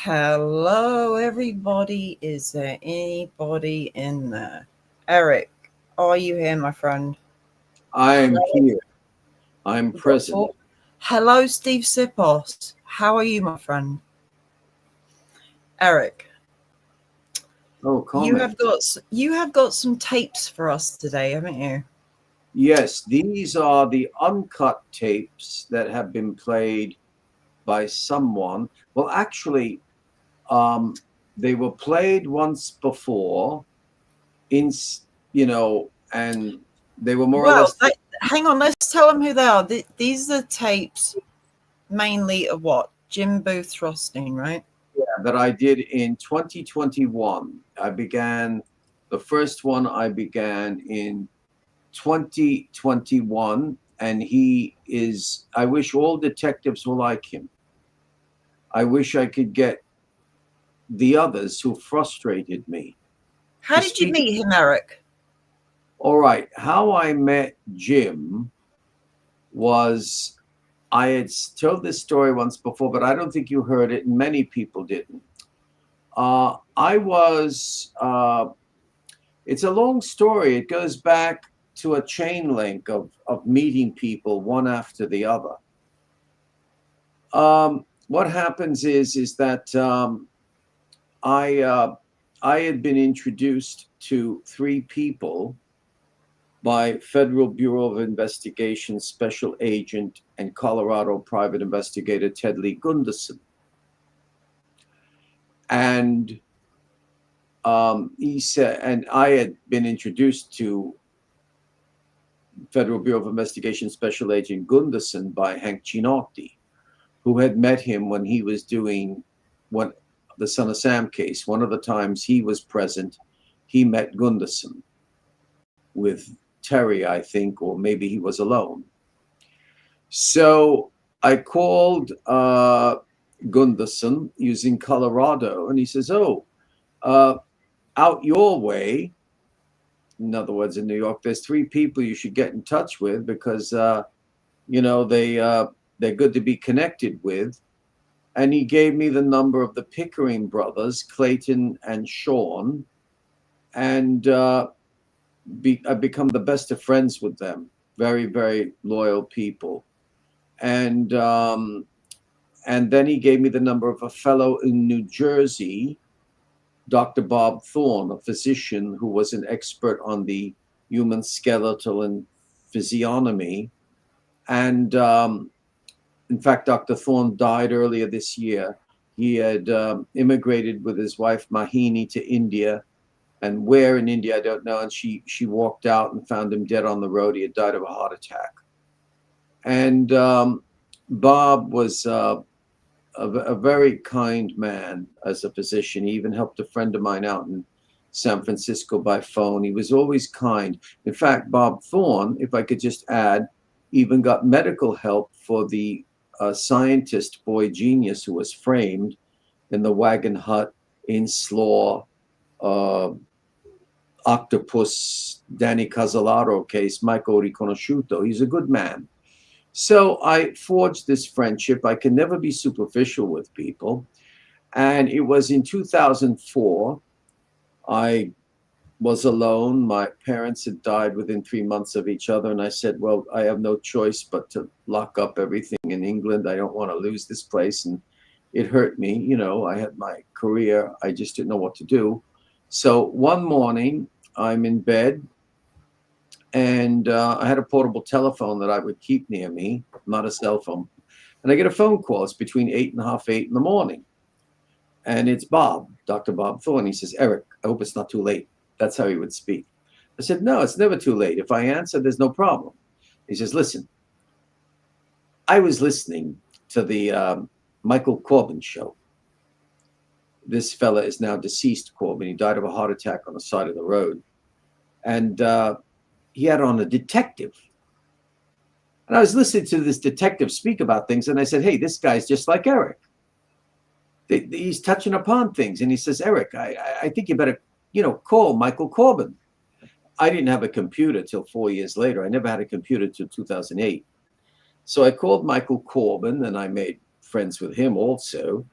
Hello, everybody. Is there anybody in there? Eric, are you here, my friend? I'm here. I'm We've got present. four. Hello, Steve Sipos. How are you, my friend? Eric, Oh, you have comment. got you have got some tapes for us today, haven't you? Yes, these are the uncut tapes that have been played by someone. Well, actually, um, they were played once before and they were more or Well, less hang on. Let's tell them who they are. These are tapes mainly of what? Jim Booth Rothstein, right? that I did in 2021. The first one I began in 2021, and I wish all detectives were like him. I wish I could get the others who frustrated me How to did you speak. meet him, Eric? All right, how I met Jim was I had told this story once before, but I don't think you heard it, and many people didn't. I was, it's a long story. It goes back to a chain link of meeting people one after the other. What happens is that I uh, I had been introduced to three people by Federal Bureau of Investigation Special Agent and Colorado private investigator Ted Lee Gunderson, and he said, and I had been introduced to Federal Bureau of Investigation Special Agent Gunderson by Hank Chinotti, who had met him when he was doing what the Son of Sam case. One of the times he was present, he met Gunderson with Terry, I think, or maybe he was alone. So I called Gunderson using Colorado, and he says, "Oh, out your way." In other words, in New York, there's three people you should get in touch with because you know they're good to be connected with. And he gave me the number of the Pickering brothers, Clayton and Sean, and I've become the best of friends with them. Very, very loyal people. And and then he gave me the number of a fellow in New Jersey, Dr. Bob Thorne, a physician who was an expert on the human skeletal and physiognomy. And in fact, Dr. Thorne died earlier this year. He had immigrated with his wife Mahini to India, and where in India I don't know. And she walked out and found him dead on the road. He had died of a heart attack. And Bob was a very kind man as a physician. He even helped a friend of mine out in San Francisco by phone. He was always kind. In fact, Bob Thorne, if I could just add, even got medical help for the scientist boy genius who was framed in the Wagon Hut, in Slaw, Octopus, Danny Casolaro case, Michael Riconosciuto. He's a good man. So I forged this friendship. I can never be superficial with people. And it was in 2004. I was alone. My parents had died within 3 months of each other. And I said, well, I have no choice but to lock up everything in England. I don't want to lose this place. And it hurt me. You know, I had my career. I just didn't know what to do. So one morning, I'm in bed, and I had a portable telephone that I would keep near me, not a cell phone. And I get a phone call. It's between 8 and 8:30 in the morning. And it's Bob, Dr. Bob Thorne. He says, Eric, I hope it's not too late. That's how he would speak. I said, no, it's never too late. If I answer, there's no problem. He says, listen, I was listening to the Michael Corbin show. This fella is now deceased, Corbin. He died of a heart attack on the side of the road. And he had on a detective. And I was listening to this detective speak about things, and I said, hey, this guy's just like Eric. He's touching upon things. And he says, Eric, I think you better, call Michael Corbin. I didn't have a computer till 4 years later. I never had a computer till 2008. So I called Michael Corbin, and I made friends with him also.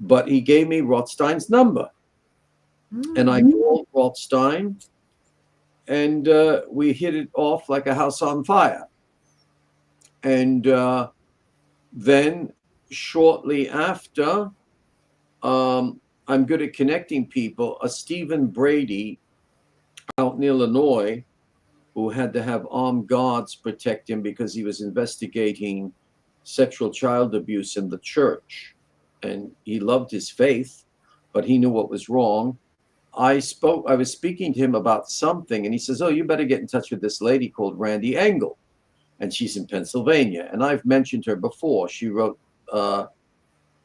but he gave me Rothstein's number. And I called Rothstein, and we hit it off like a house on fire. And then shortly after, I'm good at connecting people. A Stephen Brady out in Illinois, who had to have armed guards protect him because he was investigating sexual child abuse in the church. And he loved his faith, but he knew what was wrong. I was speaking to him about something, and he says, "Oh, you better get in touch with this lady called Randy Engel, and she's in Pennsylvania." And I've mentioned her before. She wrote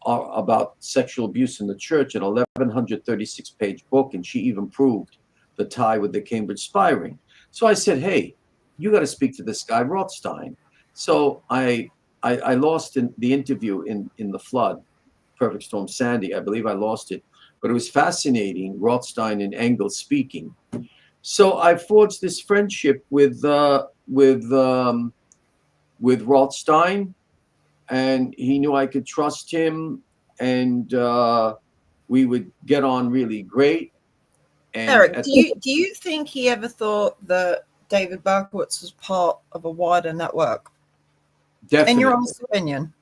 about sexual abuse in the church, an 1,136-page book, and she even proved the tie with the Cambridge spy ring. So I said, "Hey, you got to speak to this guy Rothstein." So I lost the interview in the flood, Perfect Storm Sandy. I believe I lost it, but it was fascinating. Rothstein and Engel speaking. So I forged this friendship with Rothstein, and he knew I could trust him, and we would get on really great. And Eric, do you think he ever thought that David Berkowitz was part of a wider network? Definitely. In your honest opinion?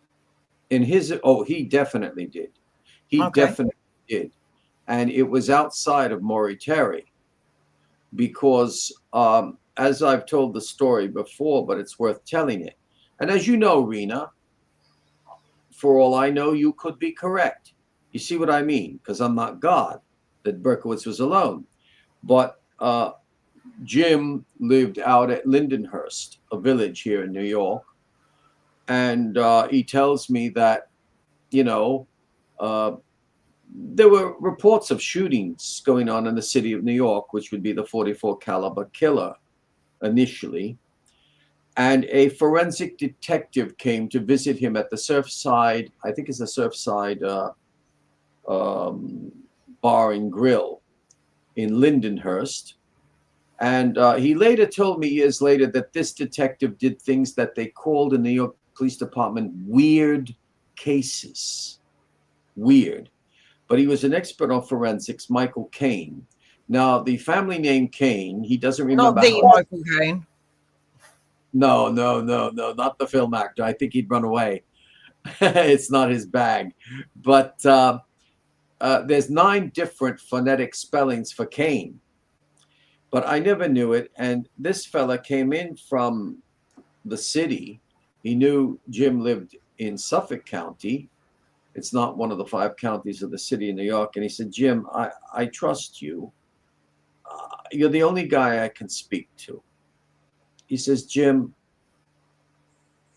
He definitely did. He definitely did. And it was outside of Maury Terry, because as I've told the story before, but it's worth telling it. And as you know, Rena, for all I know, you could be correct. You see what I mean? Because I'm not God, that Berkowitz was alone. But Jim lived out at Lindenhurst, a village here in New York. And he tells me that, there were reports of shootings going on in the city of New York, which would be the .44 caliber killer initially. And a forensic detective came to visit him at the Surfside, I think it's the Surfside Bar and Grill in Lindenhurst. And he later told me years later that this detective did things that they called in the New York Police Department weird cases. Weird. But he was an expert on forensics, Michael Caine. Now, the family name Caine, he doesn't remember. Not the Michael Caine. No, not the film actor. I think he'd run away. It's not his bag. But there's 9 different phonetic spellings for Caine. But I never knew it. And this fella came in from the city. He knew Jim lived in Suffolk County. It's not one of the 5 counties of the city of New York. And he said, "Jim, I trust you. You're the only guy I can speak to." He says, "Jim,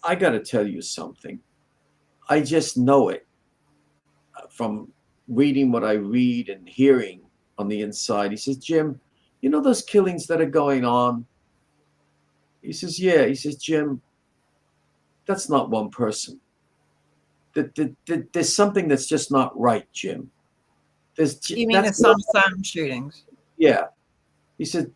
I got to tell you something. I just know it from reading what I read and hearing on the inside." He says, "Jim, you know those killings that are going on?" He says, "Yeah." He says, "Jim, that's not one person. There's something that's just not right, Jim. You mean the Sam shootings? Yeah." He said,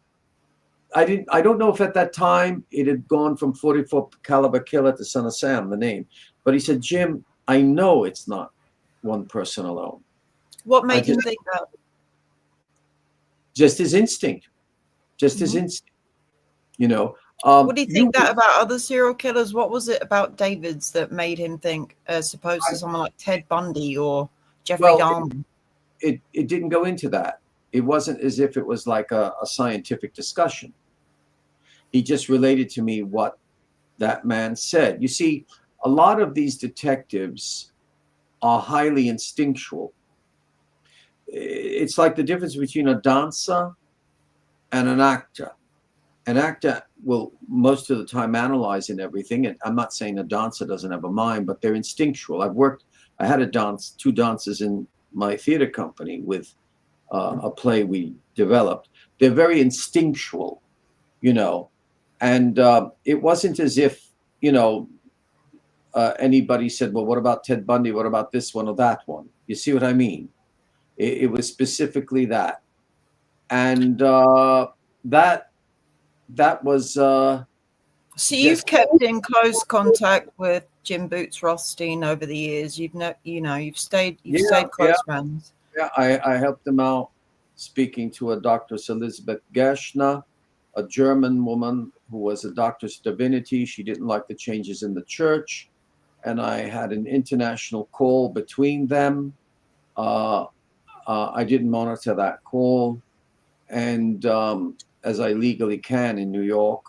I don't know if at that time it had gone from .44 caliber killer to Son of Sam, the name. But he said, "Jim, I know it's not one person alone." What made him think that? Just his instinct. Just his instinct. Would he think that about other serial killers? What was it about David's that made him think, as opposed to someone like Ted Bundy or Jeffrey Dahmer? It didn't go into that. It wasn't as if it was like a scientific discussion. He just related to me what that man said. You see, a lot of these detectives are highly instinctual. It's like the difference between a dancer and an actor. An actor will most of the time analyze and everything. And I'm not saying a dancer doesn't have a mind, but they're instinctual. I had 2 dancers in my theater company with a play we developed. They're very instinctual, and it wasn't as if, anybody said, "Well, what about Ted Bundy? What about this one or that one?" You see what I mean? It was specifically that. And that was... So you've kept in close contact with Jim Boots Rothstein over the years. You've stayed close friends. Yeah, I helped him out speaking to a Dr. Elizabeth Gershner, a German woman who was a doctor's divinity. She didn't like the changes in the church, and I had an international call between them. I didn't monitor that call, and as I legally can in New York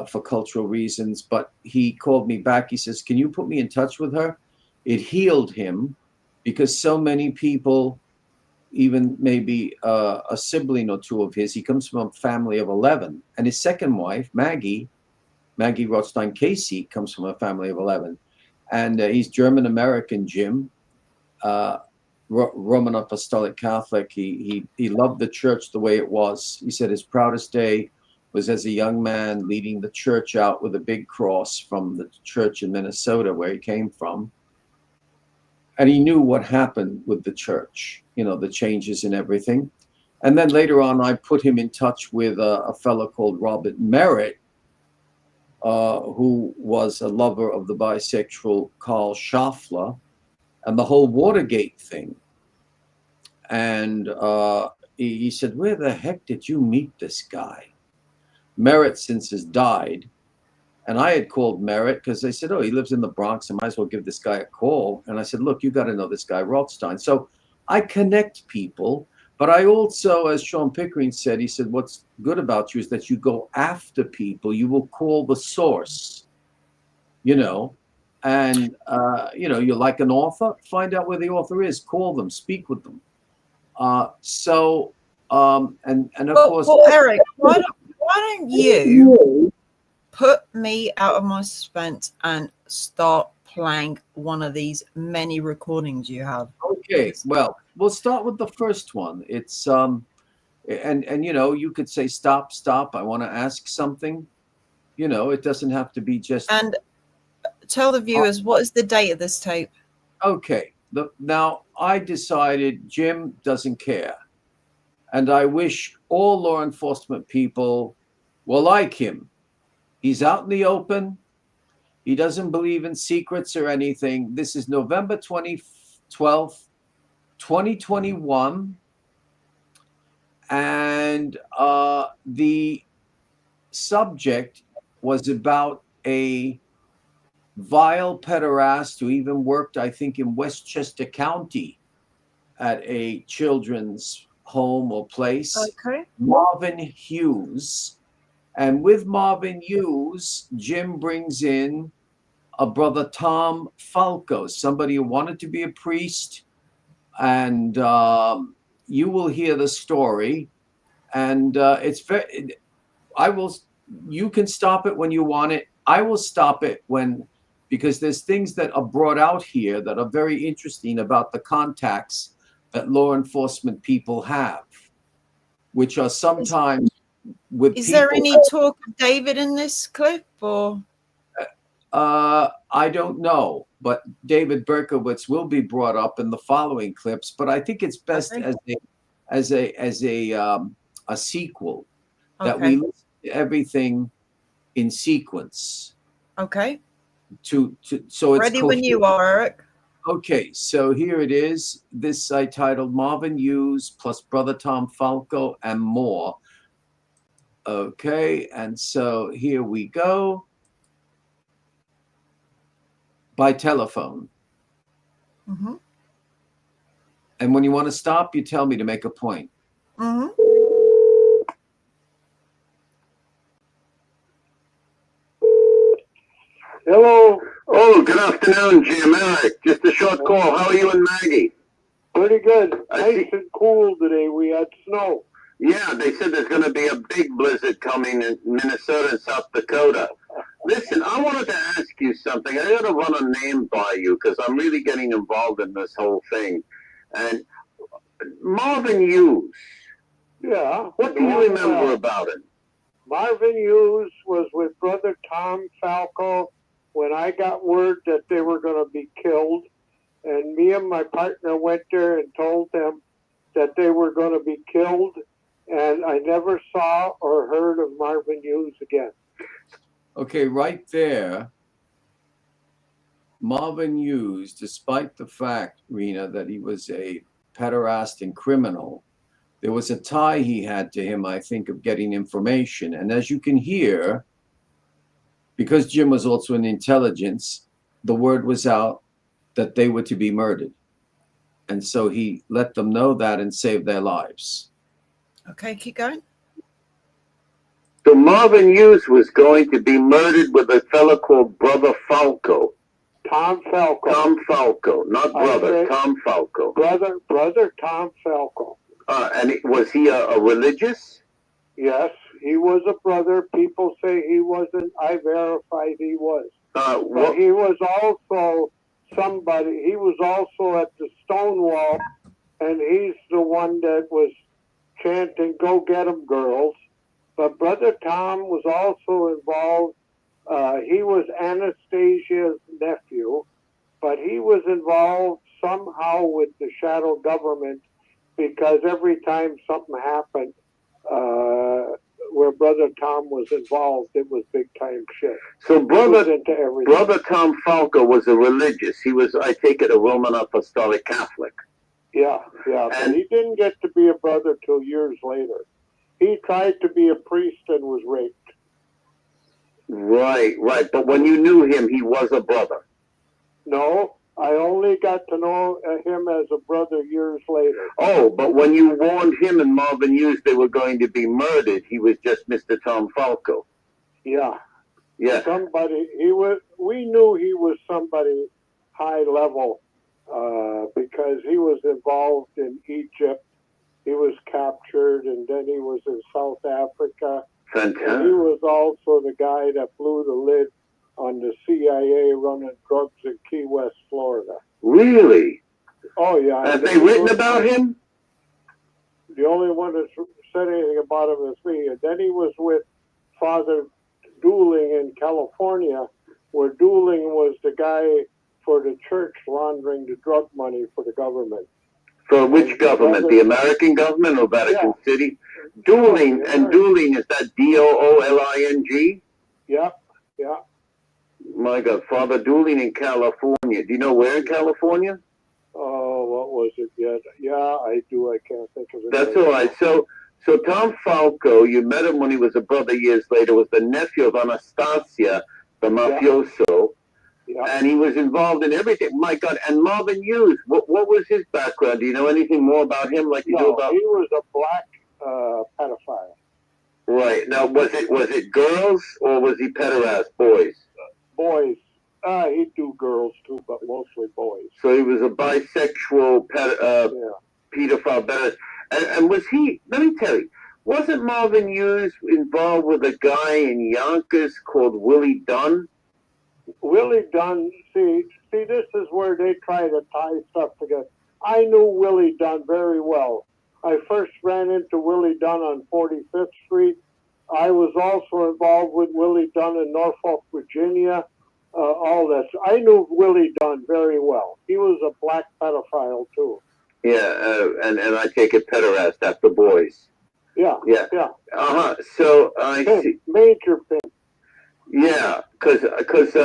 for cultural reasons. But he called me back. He says, "Can you put me in touch with her?" It healed him because so many people, even maybe a sibling or two of his, he comes from a family of 11, and his second wife, Maggie Rothstein Casey, comes from a family of 11, and he's German American, Jim. Roman Apostolic Catholic. He loved the church the way it was. He said his proudest day was as a young man leading the church out with a big cross from the church in Minnesota where he came from. And he knew what happened with the church, the changes and everything. And then later on, I put him in touch with a fellow called Robert Merritt, who was a lover of the bisexual Karl Schaffler and the whole Watergate thing. And he said, "Where the heck did you meet this guy?" Merritt since has died. And I had called Merritt because they said, "Oh, he lives in the Bronx. I might as well give this guy a call." And I said, "Look, you got to know this guy, Rothstein." So I connect people. But I also, as Sean Pickering said, he said, "What's good about you is that you go after people. You will call the source, and, you're like an author. Find out where the author is. Call them. Speak with them." And of course. Well, Eric, why don't you put me out of my suspense and start playing one of these many recordings you have? Okay, well, we'll start with the first one. It's and you could say stop, I want to ask something. It doesn't have to be just. And tell the viewers what is the date of this tape. Okay, now I decided Jim doesn't care, and I wish all law enforcement people were like him. He's out in the open. He doesn't believe in secrets or anything. This is November 12th, 2021. And the subject was about a vile pederast who even worked, I think, in Westchester County at a children's home or place. Okay. Marvin Hughes. And with Marvin Hughes, Jim brings in a brother Tom Falco, somebody who wanted to be a priest. And you will hear the story. And it's very, you can stop it when you want it. I will stop it because there's things that are brought out here that are very interesting about the contacts that law enforcement people have, which are sometimes with Is there any talk of David in this clip, or? I don't know, but David Berkowitz will be brought up in the following clips. But I think it's best as a sequel that we listen to everything in sequence. Okay. So it's ready when you are, Eric. Okay, so here it is. This I titled Marvin Hughes plus Brother Tom Falco and more. Okay, and so here we go. By telephone. Mm-hmm. And when you want to stop, you tell me to make a point. Mm-hmm. Hello. Oh, good afternoon, Jim. Eric. Just a short call. How are you and Maggie? Pretty good. Nice and cool today. We had snow. Yeah, they said there's going to be a big blizzard coming in Minnesota and South Dakota. Listen, I wanted to ask you something. I got to run a name by you because I'm really getting involved in this whole thing. And Marvin Hughes. Yeah. What do you remember about it? Marvin Hughes was with Brother Tom Falco when I got word that they were going to be killed. And me and my partner went there and told them that they were going to be killed. And I never saw or heard of Marvin Hughes again. Okay, right there, Marvin Hughes, despite the fact, Rena, that he was a pederast and criminal, there was a tie he had to him, I think, of getting information. And as you can hear, because Jim was also in intelligence, the word was out that they were to be murdered. And so he let them know that and saved their lives. Okay, keep going. So Marvin Hughes was going to be murdered with a fellow called Brother Falco. Tom Falco. Tom Falco, not brother, Tom Falco. Brother Tom Falco. And was he a religious? Yes, he was a brother. People say he wasn't. I verified he was. But he was also somebody. He was also at the Stonewall, and he's the one that was chanting, "Go get 'em, girls." But Brother Tom was also involved. He was Anastasia's nephew, but he was involved somehow with the shadow government, because every time something happened where Brother Tom was involved, it was big time shit. So Brother Tom Falco was a religious. He was, I take it, a Roman Apostolic Catholic. Yeah. But he didn't get to be a brother till years later. He tried to be a priest and was raped. Right. But when you knew him, he was a brother. No, I only got to know him as a brother years later. Oh, but when you warned him and Marvin Hughes they were going to be murdered, he was just Mr. Tom Falco. Yeah. Somebody. We knew he was somebody high level because he was involved in Egypt. He was captured, and then he was in South Africa. Fantastic. And he was also the guy that blew the lid on the CIA running drugs in Key West, Florida. Really? Oh, yeah. Have they written about him? The only one that's said anything about him is me. And then he was with Father Dooling in California, where Dooling was the guy for the church laundering the drug money for the government. For which government? The American government or Vatican City? Dooling, and Dooling, is that Dooling? Yeah. My God, Father Dooling in California. Do you know where in California? Oh, what was it yet? Yeah, I do. I can't think of it. That's all right. So Tom Falco, you met him when he was a brother years later, was the nephew of Anastasia, the mafioso. Yeah. And he was involved in everything. My God! And Marvin Hughes, what was his background? Do you know anything more about him? Like you do about? He was a black pedophile. Right. Now, was it girls or was he pederast boys? Boys. He'd do girls too, but mostly boys. So he was a bisexual pedophile pederast. And was he? Let me tell you, wasn't Marvin Hughes involved with a guy in Yonkers called Willie Dunn? Willie Dunn, see, this is where they try to tie stuff together. I knew Willie Dunn very well. I first ran into Willie Dunn on 45th Street. I was also involved with Willie Dunn in Norfolk, Virginia, all this. I knew Willie Dunn very well. He was a black pedophile, too. Yeah, and I take it pederast after boys. Yeah. So I see. Major pimp. Yeah, because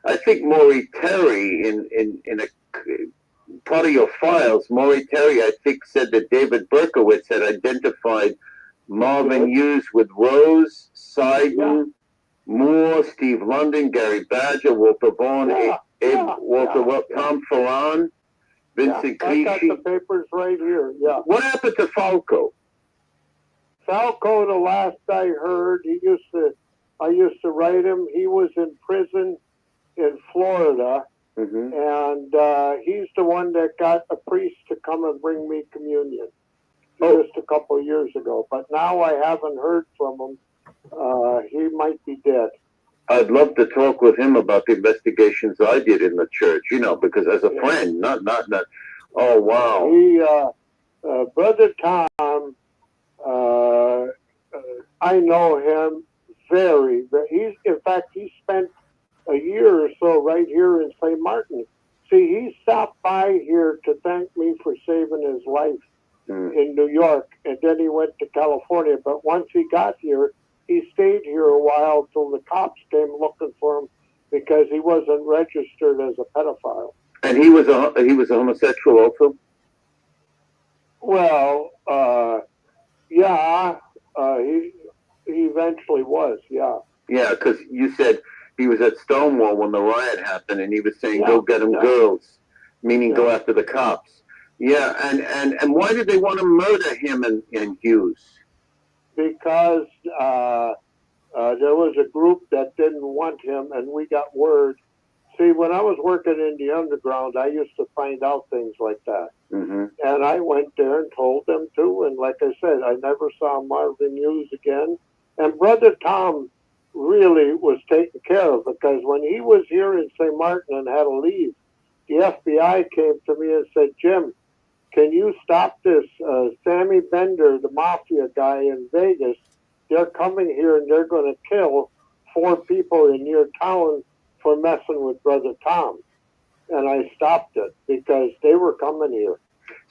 I think Maury Terry in a part of your files, Maury Terry, I think, said that David Berkowitz had identified Marvin Hughes with Rose, Seiden, Moore, Steve London, Gary Badger, Walter Vaughn, Tom Ferran, Vincent Clichy. I got the papers right here. Yeah. What happened to Falco? Falco, the last I heard, I used to write him. He was in prison in Florida, and he's the one that got a priest to come and bring me communion just a couple of years ago. But now I haven't heard from him. He might be dead. I'd love to talk with him about the investigations I did in the church, because as a friend, not. Oh, wow. He, Brother Tom, I know him very. In fact, he spent a year or so right here in St. Martin. See, he stopped by here to thank me for saving his life in New York, and then he went to California. But once he got here, he stayed here a while till the cops came looking for him because he wasn't registered as a pedophile. And he was a homosexual also? Well, yeah, he eventually was, yeah. Yeah, because you said he was at Stonewall when the riot happened, and he was saying, "Go get them girls," meaning go after the cops. Yeah, and why did they want to murder him and Hughes? Because there was a group that didn't want him, and we got word. See, when I was working in the underground, I used to find out things like that. Mm-hmm. And I went there and told them too. And like I said, I never saw Marvin Hughes again. And Brother Tom really was taken care of, because when he was here in St. Martin and had to leave, the FBI came to me and said, "Jim, can you stop this Sammy Bender, the mafia guy in Vegas? They're coming here and they're going to kill 4 people in your town for messing with Brother Tom." And I stopped it because they were coming here.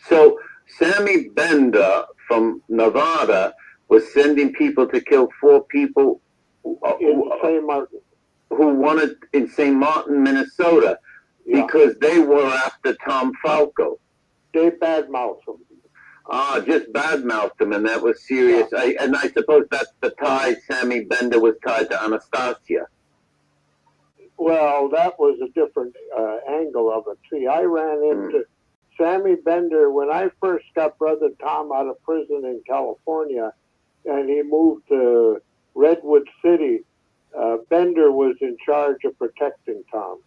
So Sammy Bender from Nevada was sending people to kill 4 people in St. Martin, who wanted in St. Martin, Minnesota, because they were after Tom Falco. They badmouthed him. Just badmouthed him, and that was serious. Yeah. I suppose that's the tie. Sammy Bender was tied to Anastasia. Well, that was a different angle of it. See, I ran into Sammy Bender when I first got Brother Tom out of prison in California, and he moved to Redwood City. Bender was in charge of protecting Tom.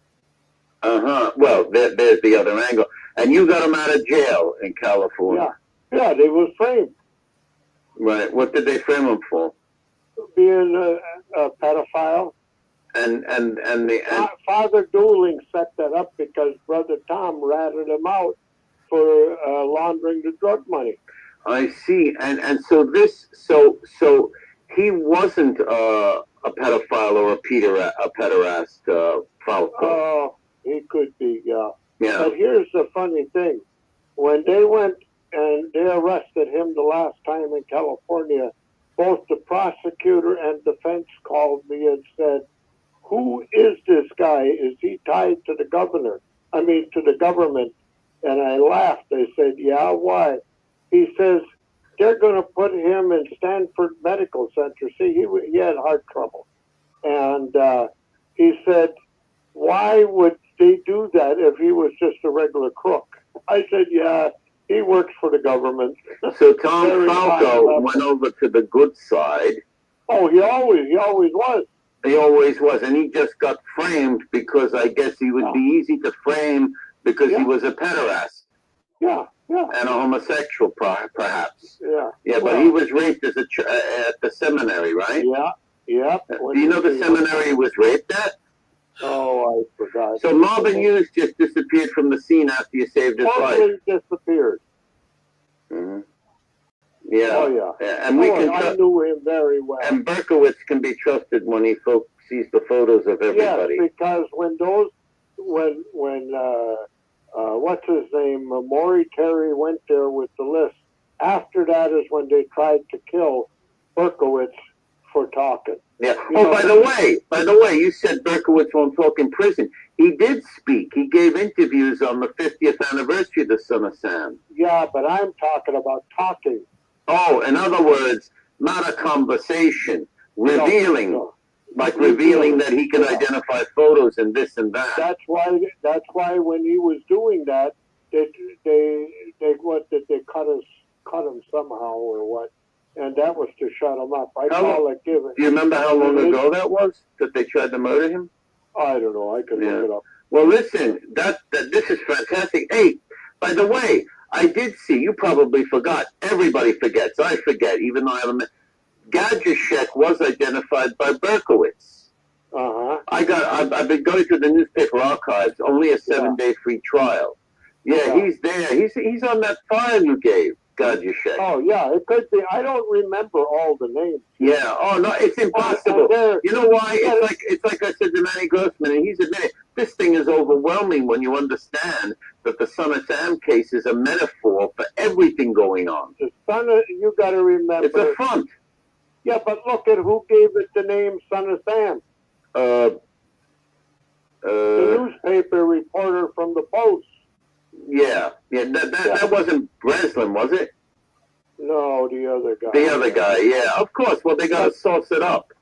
Well, there's the other angle. And you got him out of jail in California. Yeah, they was framed. Right. What did they frame him for? Being a pedophile. And Father Dooling set that up because Brother Tom ratted him out for laundering the drug money. I see. And so so he wasn't a pedophile or a pederast, Falco. He could be, yeah. Yeah. But here's the funny thing. When they went and they arrested him the last time in California, both the prosecutor and defense called me and said, "Who is this guy? Is he tied to the governor? To the government?" And I laughed. I said, "Yeah, why?" He says, "They're going to put him in Stanford Medical Center." See, he had heart trouble. And he said, "Why would they do that if he was just a regular crook?" I said, "Yeah, he works for the government." So Tom Falco went over to the good side. Oh, he always was. He always was, and he just got framed because I guess he would be easy to frame because he was a pederast. Yeah. And a homosexual, perhaps. Yeah. Yeah, but he was raped at the seminary, right? Yeah. Do you know the seminary he was raped at? Oh, I forgot. So Marvin Hughes just disappeared from the scene after you saved his life. Disappeared. Mm-hmm. Yeah. Oh, yeah. And I knew him very well. And Berkowitz can be trusted when he sees the photos of everybody. Yes, because when what's his name, Maury Terry went there with the list. After that is when they tried to kill Berkowitz for talking. Yeah. By the way, you said Berkowitz won't talk in prison. He did speak. He gave interviews on the 50th anniversary of the Son of Sam. Yeah, but I'm talking about talking. Oh, in other words, not a conversation, revealing, revealing that he can identify photos and this and that. That's why when he was doing that, they cut him somehow or what? And that was to shut him up. Do you remember how long ago that was that they tried to murder him? I don't know. I could look it up. Well, listen, this is fantastic. Hey, by the way, I did see, you probably forgot. Everybody forgets. I forget, even though I haven't. Gadjushek was identified by Berkowitz. I've been going through the newspaper archives. Only a 7-day free trial. Yeah, he's there. He's on that file you gave. Gadjushek. Oh yeah, it could be. I don't remember all the names. Yeah. Oh no, it's impossible. You know why? It's like I said to Manny Grossman, and he's admitted this thing is overwhelming when you understand that the Son of Sam case is a metaphor for everything going on. The Son of, you got to remember. It's a front. Yeah, but look at who gave it the name Son of Sam. The newspaper reporter from the Post. Yeah. That wasn't Breslin, was it? No, the other guy. The other guy, yeah, of course. Well, they got to sauce it up.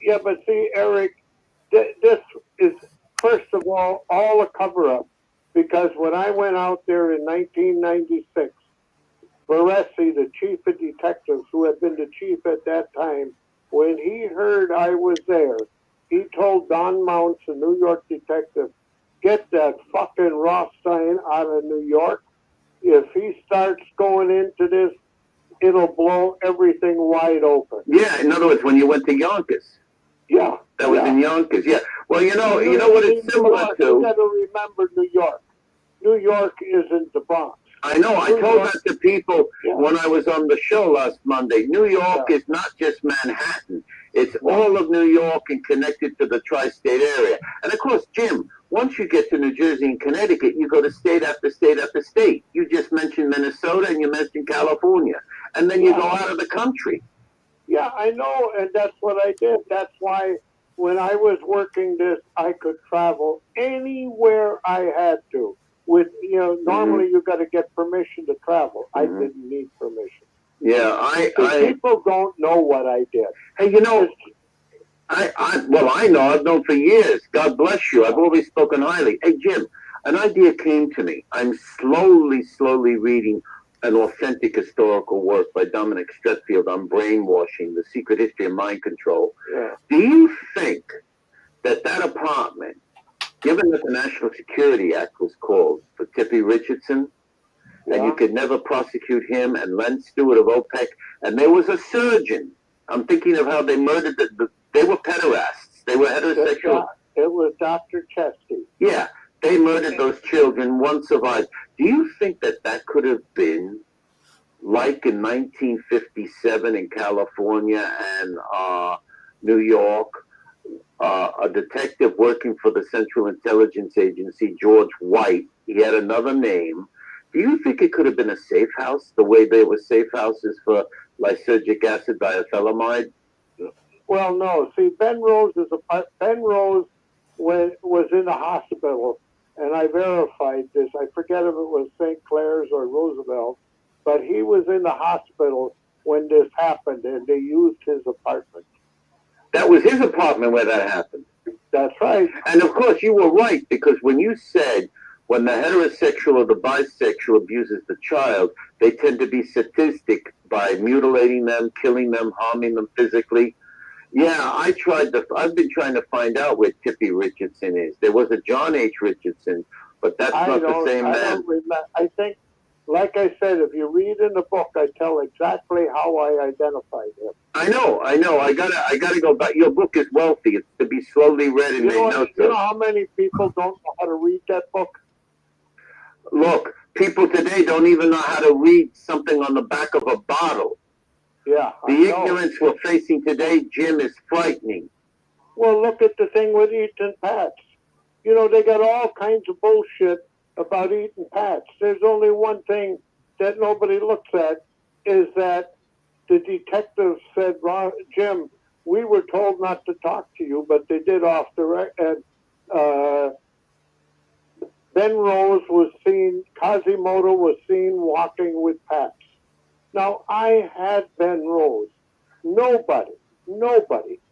Yeah, but see, Eric, this is, first of all a cover-up. Because when I went out there in 1996, Baresi, the chief of detectives, who had been the chief at that time, when he heard I was there, he told Don Mounts, a New York detective, get that fucking Rothstein out of New York. If he starts going into this, it'll blow everything wide open. Yeah, in other words, when you went to Yonkers. Yeah. That was in Yonkers, yeah. Well, you know what it's similar to? You got to remember New York. New York isn't the Bronx. I know. I told that to people when I was on the show last Monday. New York is not just Manhattan. It's all of New York and connected to the tri-state area. And, of course, Jim, once you get to New Jersey and Connecticut, you go to state after state after state. You just mentioned Minnesota and you mentioned California. And then you go out of the country. Yeah, I know, and that's what I did. That's why when I was working this, I could travel anywhere I had to. With normally you got to get permission to travel. I didn't need permission. Yeah, people don't know what I did. Hey, I know. I've known for years. God bless you. I've always spoken highly. Hey, Jim, an idea came to me. I'm slowly reading an authentic historical work by Dominic Stretfield on brainwashing, the secret history of mind control. Yeah. Do you think that apartment, given that the National Security Act was called for Tippy Richardson, and you could never prosecute him, and Len Stewart of OPEC, and there was a surgeon. I'm thinking of how they murdered they were pederasts. They were heterosexual. It was Dr. Chesty. Yeah, they murdered those children. One survived. Do you think that could have been like in 1957 in California and New York? A detective working for the Central Intelligence Agency, George White, he had another name. Do you think it could have been a safe house, the way there were safe houses for lysergic acid diethylamide? Well, no. See, Ben Rose was in the hospital, and I verified this. I forget if it was St. Clair's or Roosevelt, but he was in the hospital when this happened, and they used his apartment. That was his apartment where that happened. That's right. And of course, you were right, because when you said when the heterosexual or the bisexual abuses the child, they tend to be sadistic by mutilating them, killing them, harming them physically. Yeah, I've been trying to find out where Tippy Richardson is. There was a John H. Richardson, but that's not the same man. I don't remember. I think, like I said, if you read in the book, I tell exactly how I identified him. I know. I gotta go back. Your book is wealthy. It's to be slowly read and made notes of. You know how many people don't know how to read that book? Look, people today don't even know how to read something on the back of a bottle. Yeah. The ignorance we're facing today, Jim, is frightening. Well, look at the thing with Eaton Pats. They got all kinds of bullshit about Eaton Pats. There's only one thing that nobody looks at, is that the detective said, Jim, we were told not to talk to you, but they did off the record. And Ben Rose was seen, Quasimodo was seen walking with Pats. Now, I had Ben Rose. Nobody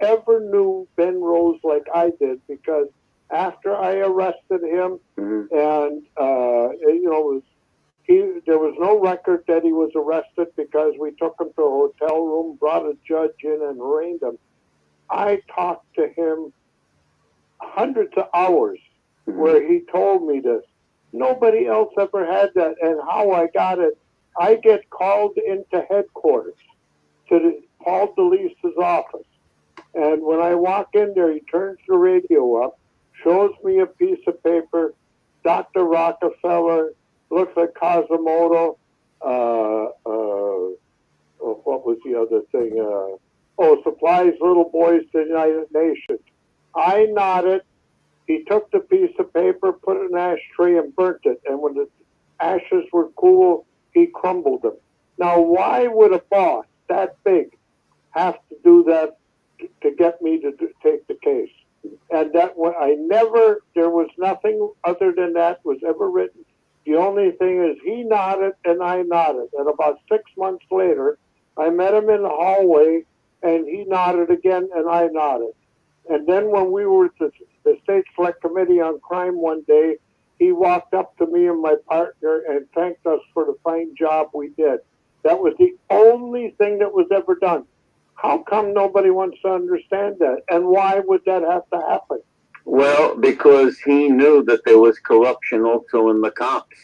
ever knew Ben Rose like I did, because after I arrested him, and there was no record that he was arrested, because we took him to a hotel room, brought a judge in, and arraigned him. I talked to him hundreds of hours where he told me this. Nobody else ever had that. And how I got it, I get called into headquarters to Paul DeLisa's office. And when I walk in there, he turns the radio up, shows me a piece of paper, Dr. Rockefeller, looks like Quasimodo, what was the other thing? Supplies little boys to the United Nations. I nodded. He took the piece of paper, put it in an ashtray, and burnt it. And when the ashes were cool, he crumbled them. Now, why would a boss that big have to do that to get me to take the case? And that there was nothing other than that was ever written. The only thing is he nodded and I nodded. And about 6 months later, I met him in the hallway and he nodded again and I nodded. And then when we were at the State Select Committee on Crime one day, he walked up to me and my partner and thanked us for the fine job we did. That was the only thing that was ever done. How come nobody wants to understand that? And why would that have to happen? Well, because he knew that there was corruption also in the cops.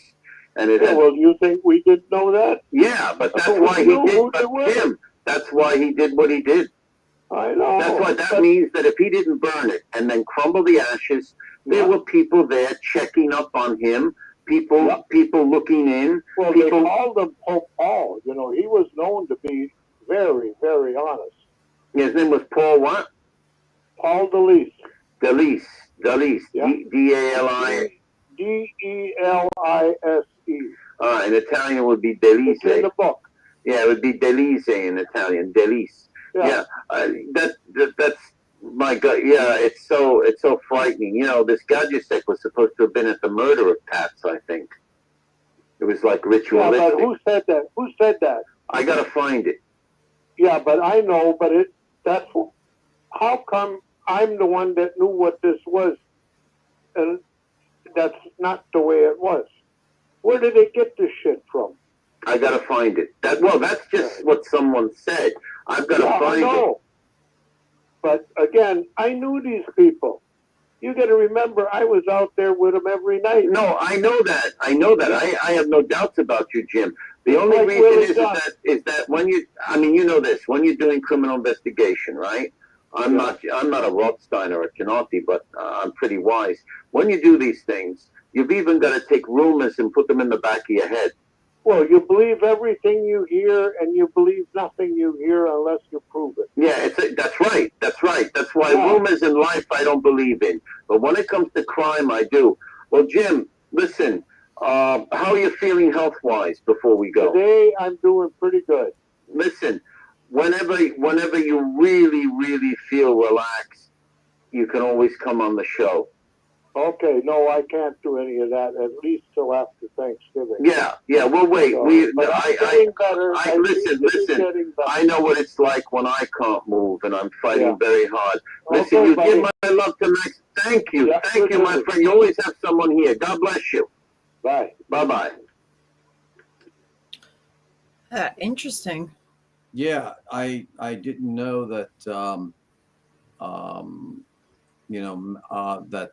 And well, you think we didn't know that? Yeah, but that's why he did. But Tim, that's why he did what he did. I know. That's what that means, that if he didn't burn it and then crumble the ashes, there were people there checking up on him, people looking in. Well, they called him Pope Paul. You know, he was known to be very, very honest. His name was Paul what? Paul Delise. Delise. Yeah. D-A-L-I. D-E-L-I-S-E. In Italian would be Delise. It's in the book. Yeah, it would be Delise in Italian. Delise. Yeah. That's my God. Yeah, it's so frightening. You know, this Gajusek was supposed to have been at the murder of Pats, I think. It was like ritualistic. Yeah, but who said that? Who said that? I gotta find it. Yeah, but I know, but how come I'm the one that knew what this was, and that's not the way it was? Where did they get this shit from? I gotta find it. That's just what someone said. I've gotta find it. But again, I knew these people. You got to remember, I was out there with them every night. No, I know that. I have no doubts about you, Jim. The only reason is that when you know this, when you're doing criminal investigation, right? I'm not a Rothstein or a Canati, but I'm pretty wise. When you do these things, you've even got to take rumors and put them in the back of your head. Well, you believe everything you hear, and you believe nothing you hear unless you prove it. Yeah, that's right. That's why rumors in life I don't believe in. But when it comes to crime, I do. Well, Jim, listen, how are you feeling health-wise before we go? Today, I'm doing pretty good. Listen, whenever you really, really feel relaxed, you can always come on the show. Okay, no, I can't do any of that, at least till after Thanksgiving. Yeah, we'll wait. So, listen, I know what it's like when I can't move, and I'm fighting very hard. Listen, okay, you buddy. give my love to Max. Thank you, my friend. You always have someone here. God bless you. Bye. Bye-bye. Interesting. Yeah, I didn't know that that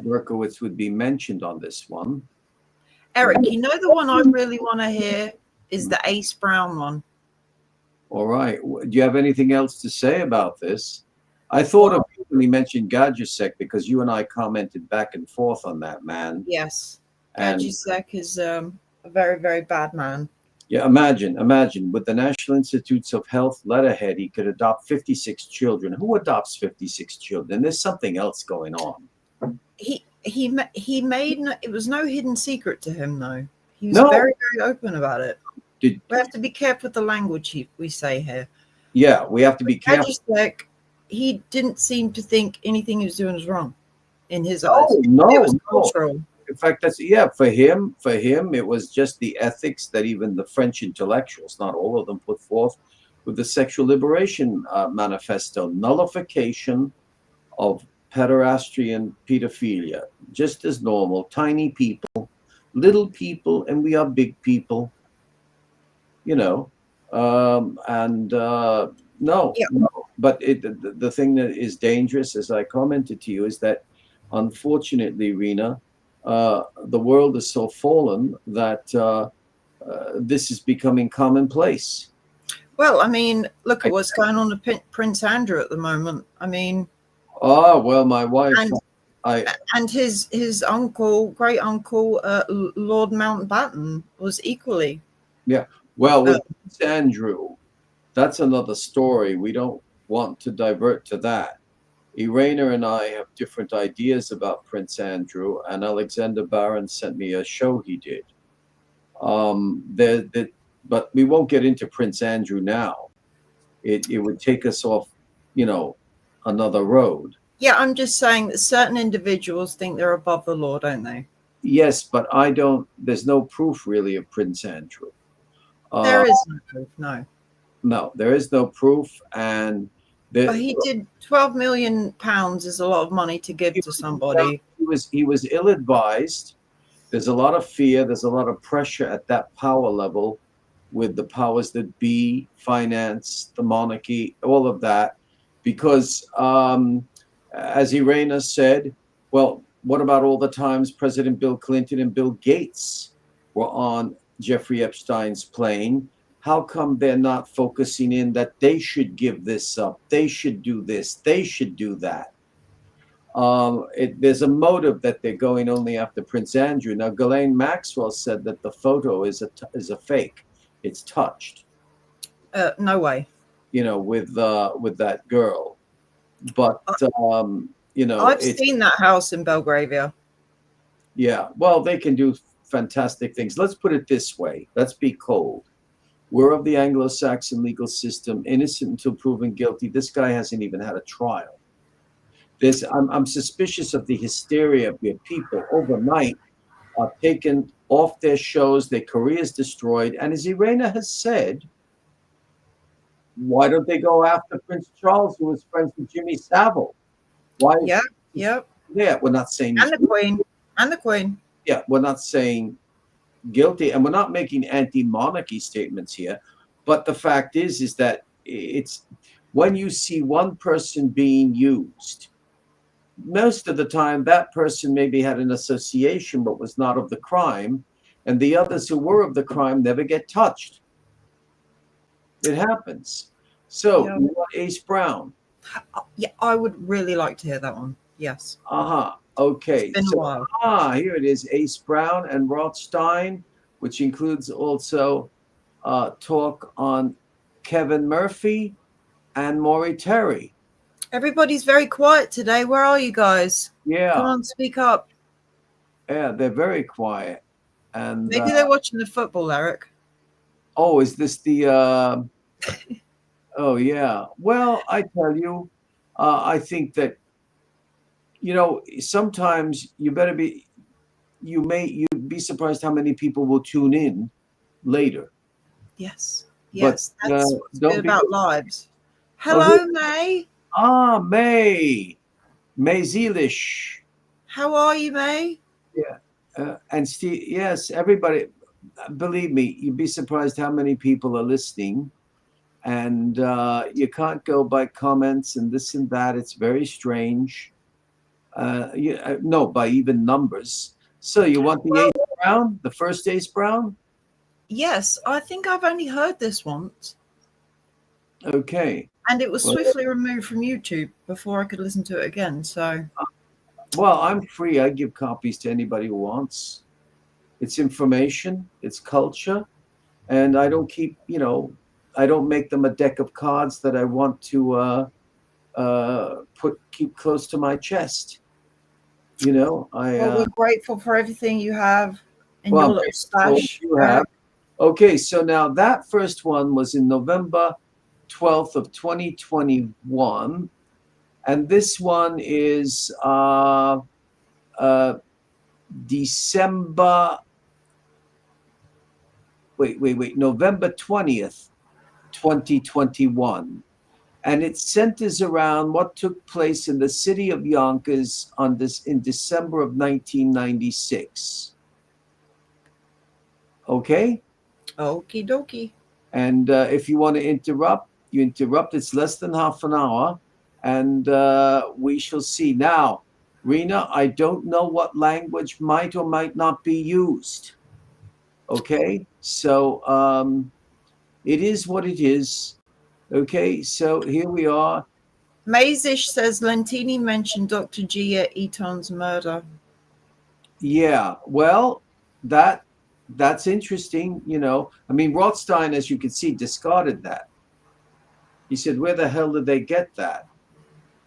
Berkowitz would be mentioned on this one. Eric, you know the one I really want to hear is the Ace Brown one. All right. Do you have anything else to say about this? I thought of you when he mentioned Gajusek because you and I commented back and forth on that man. Yes. Gajusek is a very, very bad man. Yeah, imagine with the National Institutes of Health letterhead, he could adopt 56 children. Who adopts 56 children? There's something else going on. He made it was no hidden secret to him though. He was very, very open about it. We have to be careful with the language we say here. Yeah, we have to be careful. Gajusek, he didn't seem to think anything he was doing was wrong in his eyes. No, it was cultural. In fact, for him, it was just the ethics that even the French intellectuals, not all of them, put forth with the Sexual Liberation Manifesto, nullification of pederasty and pedophilia, just as normal, tiny people, little people, and we are big people, no. But the thing that is dangerous, as I commented to you, is that unfortunately, Rena, the world is so fallen that this is becoming commonplace. Well, I mean, look at what's going on with Prince Andrew at the moment. I mean, my wife and his uncle, great uncle, Lord Mountbatten, was equally. Yeah. Well, with Prince Andrew, that's another story. We don't want to divert to that. Irena and I have different ideas about Prince Andrew, and Alexander Barron sent me a show he did. But we won't get into Prince Andrew now. It would take us off, another road. Yeah, I'm just saying that certain individuals think they're above the law, don't they? Yes, but I don't. There's no proof really of Prince Andrew. There is no proof. No. No, there is no proof, and But he did £12 million is a lot of money to give to somebody. He was ill-advised. There's a lot of fear. There's a lot of pressure at that power level, with the powers that be, finance, the monarchy, all of that, because as Irena said, well, what about all the times President Bill Clinton and Bill Gates were on Jeffrey Epstein's plane? How come they're not focusing in that they should give this up? They should do this. They should do that. There's a motive that they're going only after Prince Andrew. Now, Ghislaine Maxwell said that the photo is a fake. It's touched. No way. With that girl. But I've seen that house in Belgravia. Yeah. Well, they can do fantastic things. Let's put it this way. Let's be cold. We're of the Anglo-Saxon legal system, innocent until proven guilty. This guy hasn't even had a trial. I'm suspicious of the hysteria where people overnight are taken off their shows, their careers destroyed. And as Irena has said, why don't they go after Prince Charles, who was friends with Jimmy Savile? Why? Yeah. Yeah, we're not saying. And the Queen. Yeah, we're not saying guilty, and we're not making anti-monarchy statements here. But the fact is that it's when you see one person being used, most of the time that person maybe had an association but was not of the crime, and the others who were of the crime never get touched. It happens. So you want Ace Brown? Yeah, I would really like to hear that one. Yes. Okay. It's been a while. Here it is, Ace Brown and Rothstein, which includes also talk on Kevin Murphy and Maury Terry. Everybody's very quiet today. Where are you guys? Yeah. Come on, speak up. Yeah, they're very quiet. And maybe they're watching the football, Eric. Oh, is this the oh yeah. Well, I tell you, I think that sometimes you'd be surprised how many people will tune in later. Yes. But, that's what's good about lives. Hello, May. May Zelish. How are you, May? Yeah. And Steve, yes, everybody, believe me, you'd be surprised how many people are listening. And you can't go by comments and this and that. It's very strange. No, by even numbers. So you want the Ace Brown, the first Ace Brown? Yes, I think I've only heard this once. Okay. And it was swiftly removed from YouTube before I could listen to it again. So, well, I'm free. I give copies to anybody who wants. It's information. It's culture, and I don't keep. I don't make them a deck of cards that I want to keep close to my chest. we're grateful for everything you have in your little stash. Okay, so now that first one was in November 12th of 2021, and this one is November 20th, 2021. And it centers around what took place in the city of Yonkers in December of 1996. Okay? Okie dokie. And if you want to interrupt, you interrupt. It's less than half an hour, and we shall see. Now, Rena, I don't know what language might or might not be used. Okay? So it is what it is. Okay, so here we are. Mazish says Lentini mentioned Dr. G at Eton's murder. Yeah, well, that's interesting. I mean, Rothstein, as you can see, discarded that. He said, where the hell did they get that?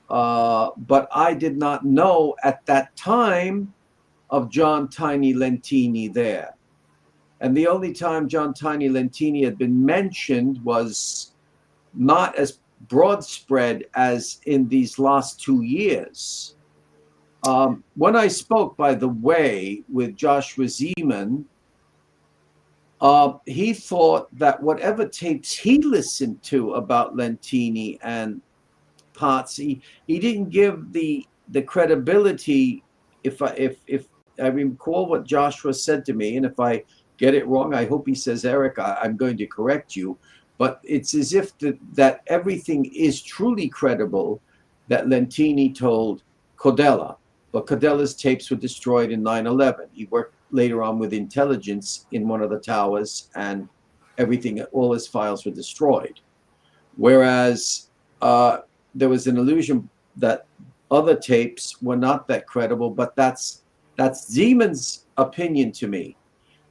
But I did not know at that time of John Tiny Lentini there. And the only time John Tiny Lentini had been mentioned was not as broad spread as in these last 2 years. When I spoke, by the way, with Joshua Zeman, he thought that whatever tapes he listened to about Lentini and Potts, he didn't give the credibility. If I recall what Joshua said to me, and if I get it wrong, I hope he says, Eric, I'm going to correct you. But it's as if that everything is truly credible that Lentini told Codella. But Codella's tapes were destroyed in 9/11. He worked later on with intelligence in one of the towers, and everything, all his files were destroyed. Whereas there was an illusion that other tapes were not that credible, but that's Zeman's opinion to me.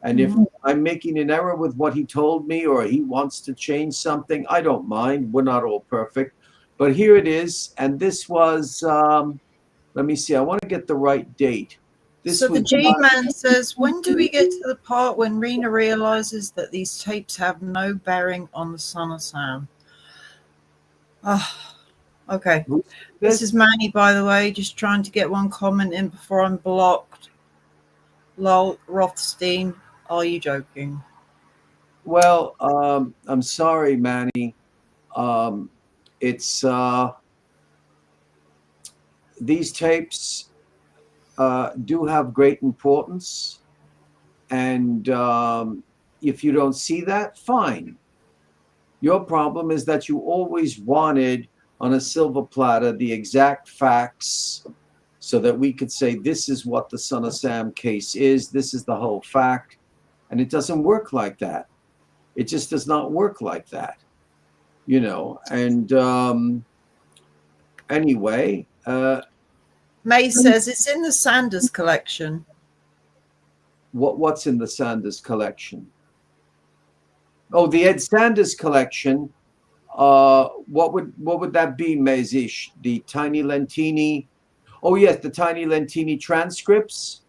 And if I'm making an error with what he told me, or he wants to change something, I don't mind. We're not all perfect. But here it is. And this was, let me see, I want to get the right date. So the G-Man says, when do we get to the part when Rena realizes that these tapes have no bearing on the Son of Sam? Okay. This is Manny, by the way, just trying to get one comment in before I'm blocked. Lol, Rothstein, are you joking? Well, I'm sorry, Manny. It's these tapes do have great importance, and if you don't see that, fine. Your problem is that you always wanted on a silver platter the exact facts so that we could say this is what the Son of Sam case is, this is the whole fact, and it doesn't work like that. It just does not work like that, you know. And anyway, May says it's in the Sanders collection. What's in the Sanders collection? Oh, the Ed Sanders collection. What would that be, Mezish? The Tiny Lentini. Oh yes, the Tiny Lentini transcripts.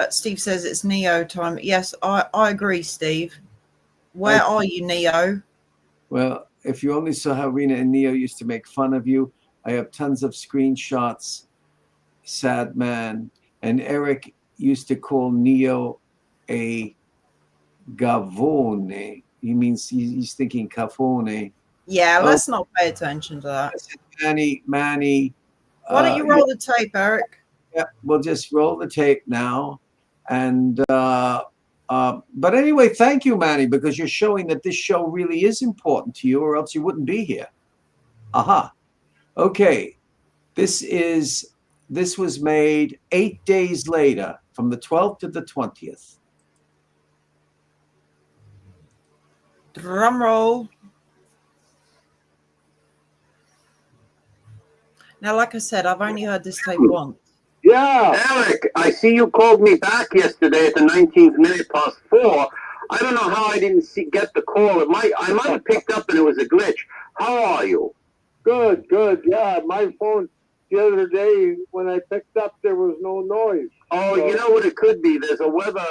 Steve says it's Neo time. Yes, I agree, Steve. Where are you, Neo? Well, if you only saw how Rena and Neo used to make fun of you, I have tons of screenshots. Sad man. And Eric used to call Neo a gavone. He means he's thinking cafone. Yeah, let's not pay attention to that. Manny. Why don't you roll the tape, Eric? Yeah, we'll just roll the tape now. And but anyway, thank you, Manny, because you're showing that this show really is important to you, or else you wouldn't be here. Aha. Okay. This was made 8 days later, from the 12th to the 20th. Drum roll. Now, like I said, I've only heard this tape once. Yeah. Eric, I see you called me back yesterday at the 19th minute past 4. I don't know how I didn't get the call. I might have picked up and it was a glitch. How are you? Good. Yeah, my phone the other day when I picked up, there was no noise. Oh, so, you know what it could be? There's a weather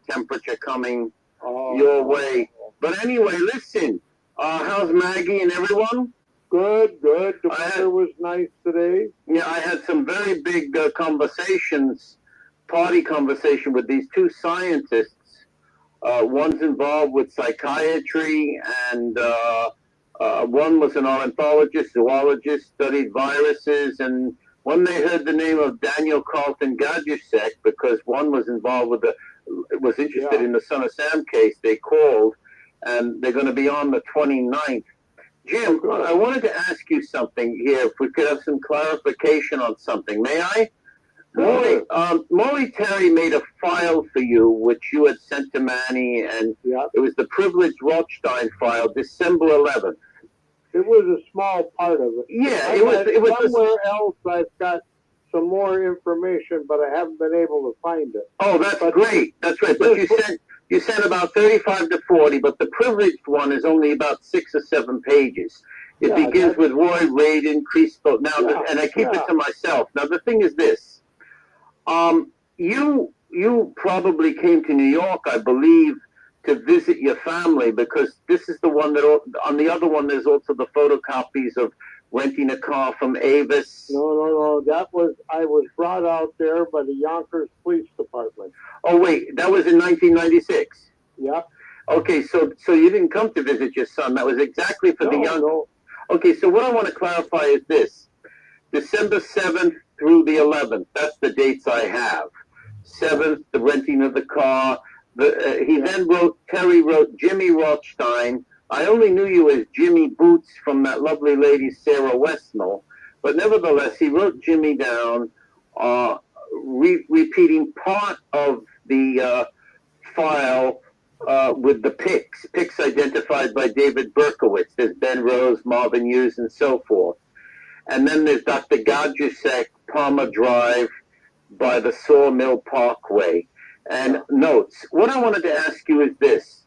temperature coming your way. But anyway, listen. How's Maggie and everyone? Good. The weather was nice today. Yeah, I had some very big party conversation with these two scientists. One's involved with psychiatry, and one was an ornithologist, zoologist, studied viruses, and when they heard the name of Daniel Carlton Gajusek, because one was involved with was interested in the Son of Sam case, they called, and they're going to be on the 29th. Jim, I wanted to ask you something here, if we could have some clarification on something. May I? Molly Terry made a file for you, which you had sent to Manny, and it was the privileged Rothstein file, December 11th. It was a small part of it. Yeah, it was somewhere else. I've got some more information, but I haven't been able to find it. Oh, that's great. That's great. But you sent about 35 to 40, but the privileged one is only about 6 or 7 pages. It begins with Roy Radin, Christo. Now, and I keep it to myself. Now, the thing is this. You you probably came to New York, I believe, to visit your family, because this is the one that on the other one there's also the photocopies of renting a car from Avis. No. I was brought out there by the Yonkers Police Department. Oh wait, that was in 1996. Yeah. Okay, so you didn't come to visit your son. That was exactly for the young. No. Okay, so what I want to clarify is this: December 7th through the 11th. That's the dates I have. 7th, the renting of the car. Terry wrote Jimmy Rothstein. I only knew you as Jimmy Boots from that lovely lady, Sarah Westnall. But nevertheless, he wrote Jimmy down, repeating part of the file with the pics identified by David Berkowitz. There's Ben Rose, Marvin Hughes, and so forth. And then there's Dr. Gadjusek, Palmer Drive, by the Sawmill Parkway, and notes. What I wanted to ask you is this.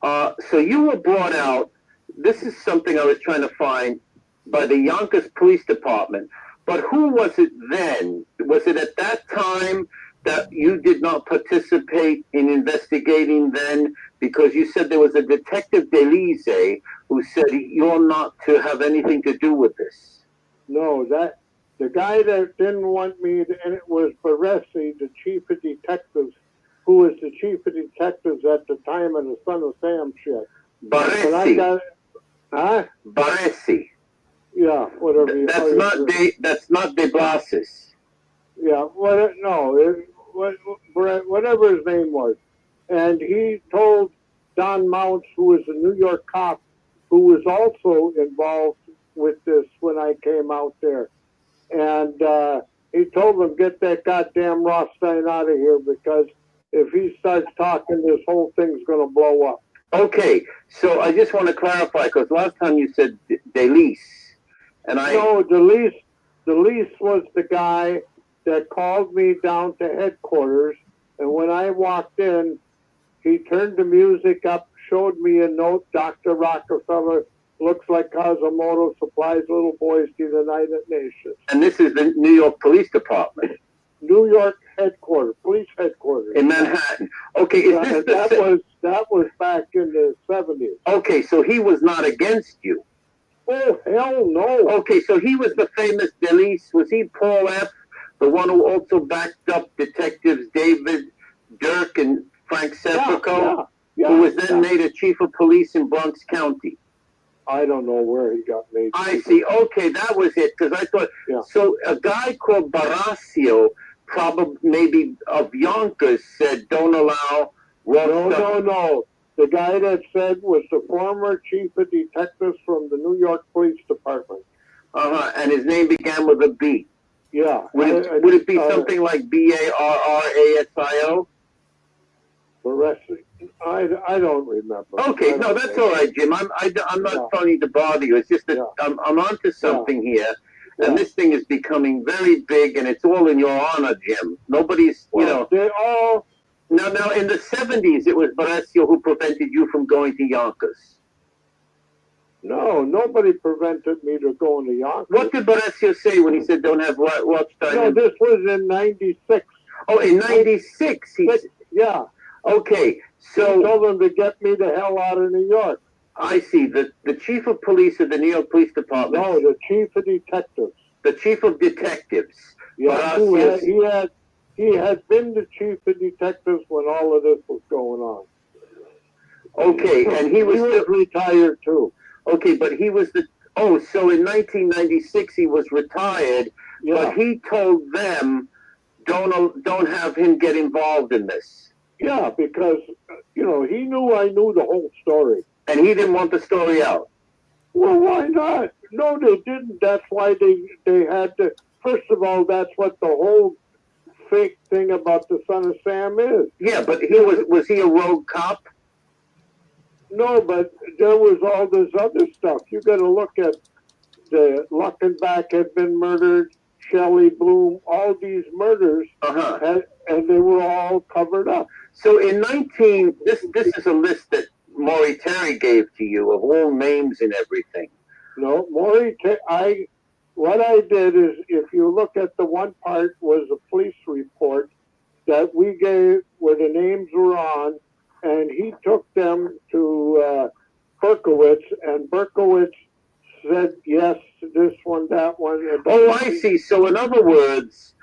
So you were brought out, this is something I was trying to find, by the Yonkers Police Department, but who was it then? Was it at that time that you did not participate in investigating then? Because you said there was a Detective Delise who said you're not to have anything to do with this. No, the guy that didn't want me, and it was Baresi, the chief of detectives, who was the chief of detectives at the time of the Son of Sam shit. Baresi. Baresi. Yeah, whatever. That's not De Blasis. Yeah, whatever his name was, and he told Don Mounts, who was a New York cop, who was also involved with this when I came out there. And he told them, get that goddamn Rothstein out of here, because if he starts talking, this whole thing's going to blow up. Okay, so I just want to clarify, because last time you said Delise, and No, Delise was the guy that called me down to headquarters, and when I walked in, he turned the music up, showed me a note, Dr. Rockefeller, looks like Cosimodo supplies little boys to the United Nations. And this is the New York Police Department. New York headquarters, police headquarters. In Manhattan. Okay, that was back in the 70s. Okay, so he was not against you. Oh, hell no. Okay, so he was the famous Delise. Was he Paul F., the one who also backed up detectives David, Dirk, and Frank Sefico, who was then made a chief of police in Bronx County? I don't know where he got made. I see. Okay, that was it. Because I thought, so a guy called Barasio, probably maybe of Yonkers, said, don't allow Rothstein. No. The guy that said was the former chief of detectives from the New York Police Department. And his name began with a B. Yeah. Would it be something like Barrasio? Baresi. I don't remember. Okay, no, that's all right, Jim. I'm not trying to bother you. It's just that I'm onto something here, and this thing is becoming very big, and it's all in your honor, Jim. Nobody's, they all. Now, in the 70s, it was Barasio who prevented you from going to Yonkers. No, nobody prevented me from going to Yonkers. What did Barasio say when he said don't have Rothstein? No, this was in 96. Oh, in 96? Yeah. Okay, so... He told them to get me the hell out of New York. I see. The chief of police of the New York Police Department... No, the chief of detectives. The chief of detectives. Yeah, he had been the chief of detectives when all of this was going on. Okay, and he was retired too. Okay, but he was the... Oh, so in 1996 he was retired, but he told them, don't have him get involved in this. Yeah, because, he knew I knew the whole story. And he didn't want the story out. Well, why not? No, they didn't. That's why they had to... First of all, that's what the whole fake thing about the Son of Sam is. Yeah, but was he a rogue cop? No, but there was all this other stuff. You got to look at the Luckenbach had been murdered, Shelley Bloom, all these murders, and they were all covered up. So in this is a list that Maury Terry gave to you of all names and everything. No, what I did is, if you look at the one part was a police report, that we gave where the names were on, and he took them to Berkowitz, and Berkowitz said yes, this one, that one. And Oh, I see. So in other words,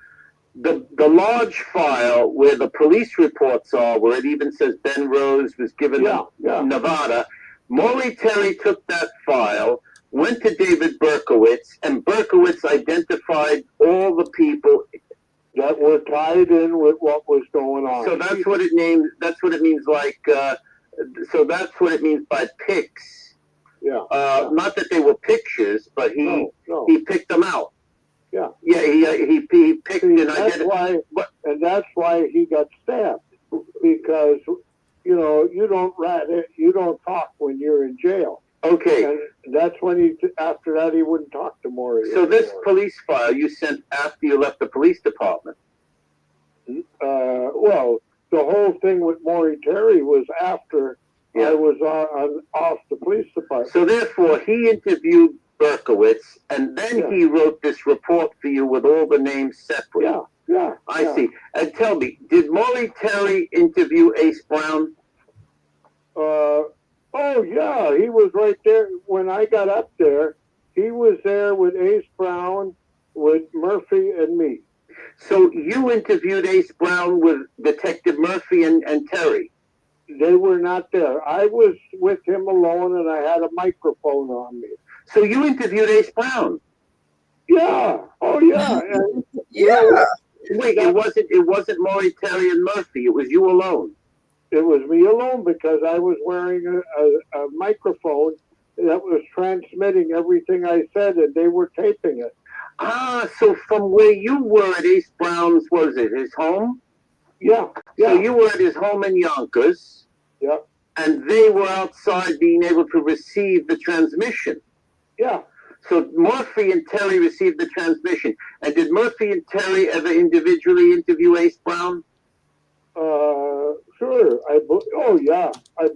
the large file where the police reports are, where it even says Ben Rose was given Nevada, Maury Terry took that file, went to David Berkowitz, and Berkowitz identified all the people that were tied in with what was going on. So that's what it means. That's what it means. Like, so that's what it means by pics. Yeah. Not that they were pictures, but he picked them out. Yeah. Yeah. He picked. See, and that's why he got stabbed, because you don't talk when you're in jail. Okay. And that's when after that he wouldn't talk to Maury. So this police file you sent after you left the police department. Well, the whole thing with Maury Terry was after I was off the police department. So therefore, he interviewed Berkowitz, and then he wrote this report for you with all the names separate. Yeah. I see. And tell me, did Maury Terry interview Ace Brown? Oh, yeah, he was right there. When I got up there, he was there with Ace Brown, with Murphy, and me. So you interviewed Ace Brown with Detective Murphy and Terry? They were not there. I was with him alone, and I had a microphone on me. So you interviewed Ace Brown? Yeah. Oh, yeah. And, Wait, it wasn't Maury Terry and Murphy. It was you alone. It was me alone because I was wearing a microphone that was transmitting everything I said, and they were taping it. Ah, so from where you were at Ace Brown's, was it his home? Yeah. So you were at his home in Yonkers. Yeah. And they were outside being able to receive the transmission. Yeah. So Murphy and Terry received the transmission. And did Murphy and Terry ever individually interview Ace Brown? Sure. Oh, yeah. I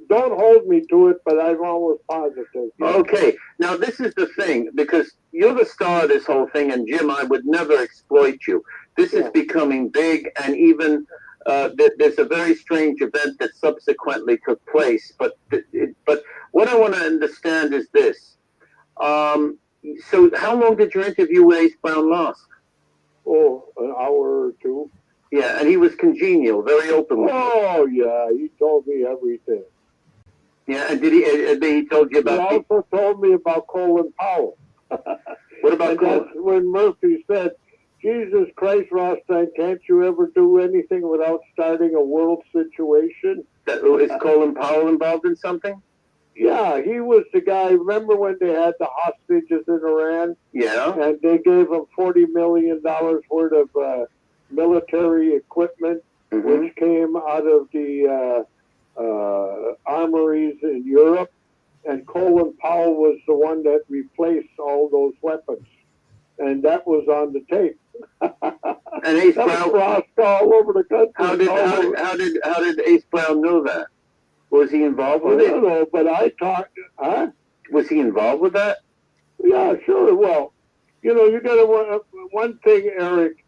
don't hold me to it, but I'm almost positive. Yeah. Okay. Now, this is the thing, because you're the star of this whole thing, and Jim, I would never exploit you. This is becoming big, and even there's a very strange event that subsequently took place. But what I want to understand is this. So how long did your interview with Ace Brown last? Oh, an hour or two. Yeah, and he was congenial, very open. Oh, yeah, he told me everything. Yeah, and he told you about... He also told me about Colin Powell. What about Colin? That's when Murphy said, Jesus Christ, Rothstein, can't you ever do anything without starting a world situation? Is Colin Powell involved in something? Yeah, he was the guy. Remember when they had the hostages in Iran? Yeah. And they gave him $40 million worth of military equipment, which came out of the armories in Europe. And Colin Powell was the one that replaced all those weapons. And that was on the tape. And Ace Brown all over the country. How did Ace Brown know that? Was he involved with it? I don't know, but I talked. Huh? Was he involved with that? Yeah, sure. Well, you got to one thing, Eric.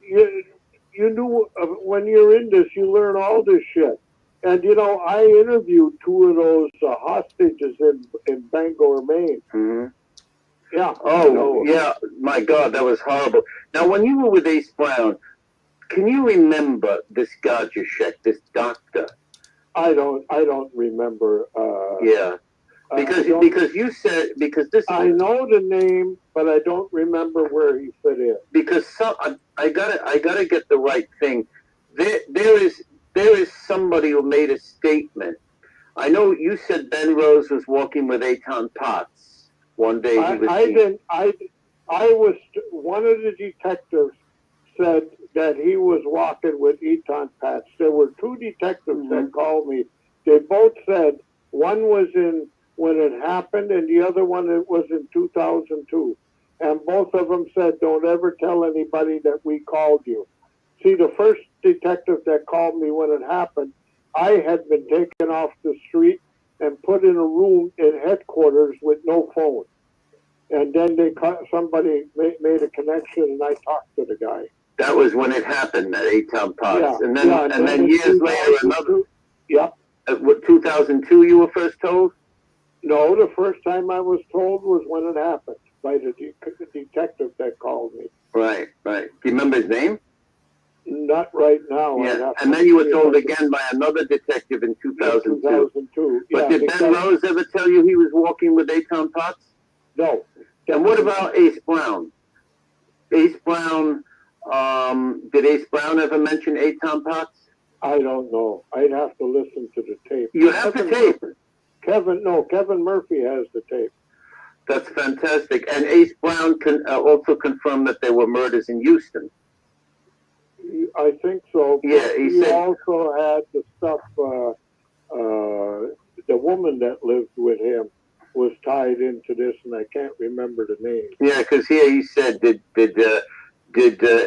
You knew when you're in this, you learn all this shit. And I interviewed two of those hostages in Bangor, Maine. Mm-hmm. Yeah. Oh, yeah. My God, that was horrible. Now, when you were with Ace Brown, can you remember this Gajashek, this doctor? I don't remember. Yeah. Because you said this. I know the name, but I don't remember where he fit in. Because I gotta get the right thing. There is somebody who made a statement. I know you said Ben Rose was walking with Eitan Potts one day. I was one of the detectives said that he was walking with Eitan Potts. There were two detectives that called me. They both said one was in when it happened, and the other one it was in 2002. And both of them said, "Don't ever tell anybody that we called you." See, the first detective that called me when it happened, I had been taken off the street and put in a room in headquarters with no phone. And then somebody made a connection, and I talked to the guy. That was when it happened, that A-Town Pots. Yeah, and then years later, another. Yeah. What, 2002 you were first told? No, the first time I was told was when it happened by the detective that called me. Right. Do you remember his name? Not right now. Yeah, and then you were told again by another detective in 2002. 2002. But did Ben Rose ever tell you he was walking with A-Town Pots? No. And what about Ace Brown? Ace Brown, did Ace Brown ever mention A-Town Pots? I don't know. I'd have to listen to the tape. You have the tape? Kevin Murphy has the tape. That's fantastic. And Ace Brown can also confirm that there were murders in Houston. I think so. Yeah, he also had the stuff, the woman that lived with him was tied into this, and I can't remember the name. Yeah, because here he said, did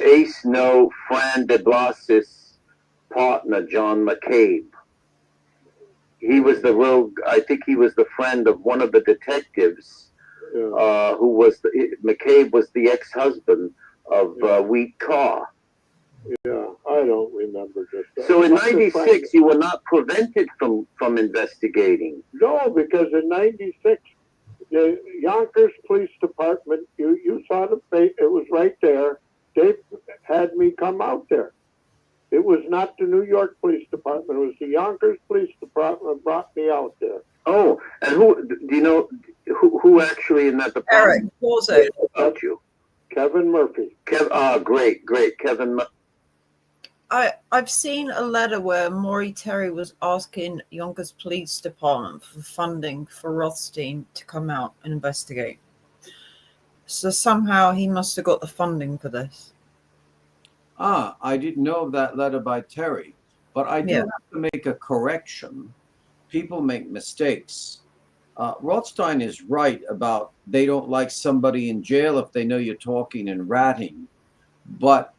Ace know Fran de Blas's partner, John McCabe? He was I think he was the friend of one of the detectives, who was, McCabe was the ex-husband of Wheat Carr. Yeah, I don't remember this. So in '96, you were not prevented from investigating. No, because in '96, the Yonkers Police Department, you saw it was right there. They had me come out there. It was not the New York Police Department. It was the Yonkers Police Department brought me out there. Oh, and who do you know? Who actually in that department? Eric, pause it. About you, Kevin Murphy. Great, Kevin. I've seen a letter where Maury Terry was asking Yonkers Police Department for funding for Rothstein to come out and investigate. So somehow he must have got the funding for this. I didn't know of that letter by Terry, but I do have to make a correction. People make mistakes. Rothstein is right about they don't like somebody in jail if they know you're talking and ratting, but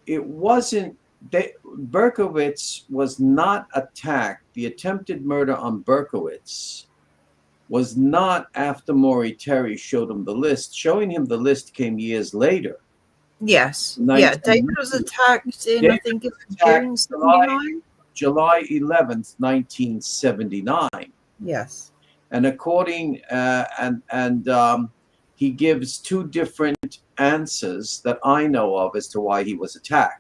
it wasn't. Berkowitz was not attacked. The attempted murder on Berkowitz was not after Maury Terry showed him the list. Showing him the list came years later. Yes. Yeah, David was attacked in, I think it's June 79? July 11th, 1979. Yes. And according, he gives two different answers that I know of as to why he was attacked.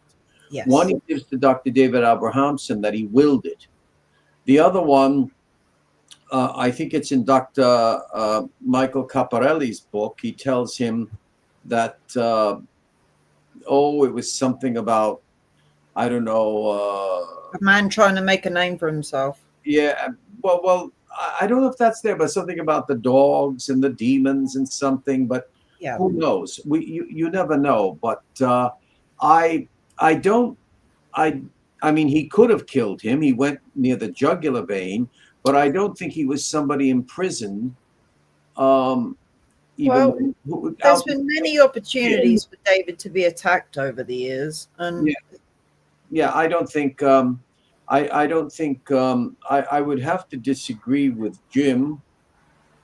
Yes. One he gives to Dr. David Abrahamson that he willed it. The other one, I think it's in Dr. Michael Caparelli's book. He tells him that, it was something about, I don't know. A man trying to make a name for himself. Yeah. Well, I don't know if that's there, but something about the dogs and the demons and something, but who knows? You never know. But I mean, he could have killed him. He went near the jugular vein, but I don't think he was somebody in prison. There's been many opportunities for David to be attacked over the years, and I don't think. I don't think. I would have to disagree with Jim